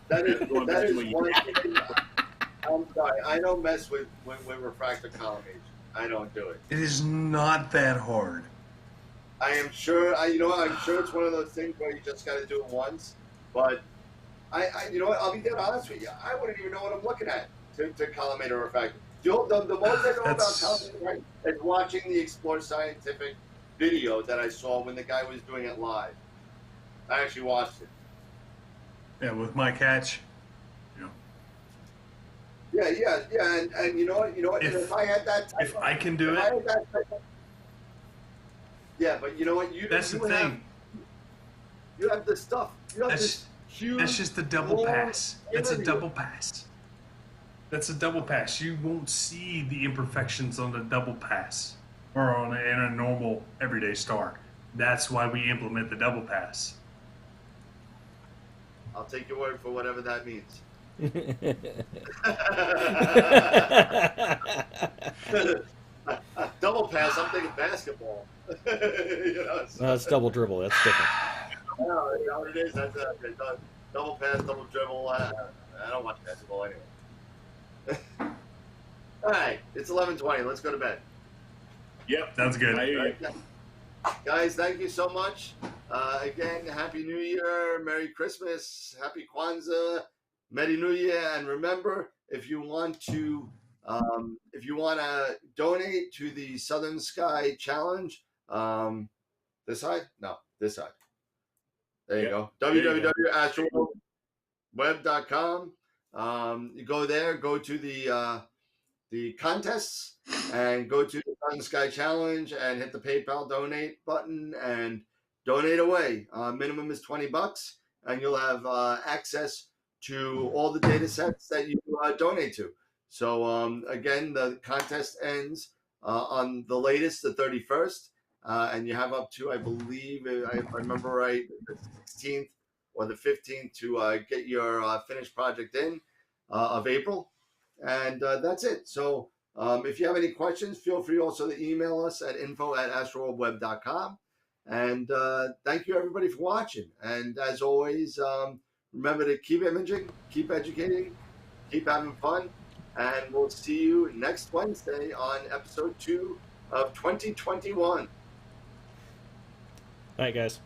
That is one thing. I'm sorry, I don't mess with refractor collimation. I don't do it. It is not that hard. I am sure. I'm sure it's one of those things where you just got to do it once. But you know what? I'll be dead honest with you. I wouldn't even know what I'm looking at to collimate a refractor. The most I know about collimate is watching the Explore Scientific video that I saw when the guy was doing it live. I actually watched it. Yeah, with Mike Hatch. Yeah, and you know what? If I had that type if I can do it. Yeah, but you know what? That's the thing. You have this stuff. You have this huge. That's just the double long pass. That's a area. double pass. That's a double pass. You won't see the imperfections on the double pass or in a normal everyday star. That's why we implement the double pass. I'll take your word for whatever that means. Double pass, I'm thinking basketball. You know, so, Well, that's double dribble. That's different. you know what it is? That's double pass, double dribble. I don't watch basketball anyway. All right, it's 11:20. Let's go to bed. Yep. That's good. I hear you. Guys, thank you so much. Again, Happy New Year, Merry Christmas, Happy Kwanzaa, Merry New Year, and remember, if you want to donate to the Southern Sky Challenge, this side? No, this side. There you go. There you go. www.astroweb.com. You go there, go to the contests, and go to the Southern Sky Challenge and hit the PayPal donate button and donate away. Minimum is $20, and you'll have access to all the data sets that you donate to. So again, the contest ends on the latest, the 31st, and you have up to, I believe, if I remember right, the 16th or the 15th to get your finished project in of April. And that's it. So if you have any questions, feel free also to email us at info@astroworldweb.com. And thank you, everybody, for watching. And as always, remember to keep imaging, keep educating, keep having fun. And we'll see you next Wednesday on episode 2 of 2021. All right, guys.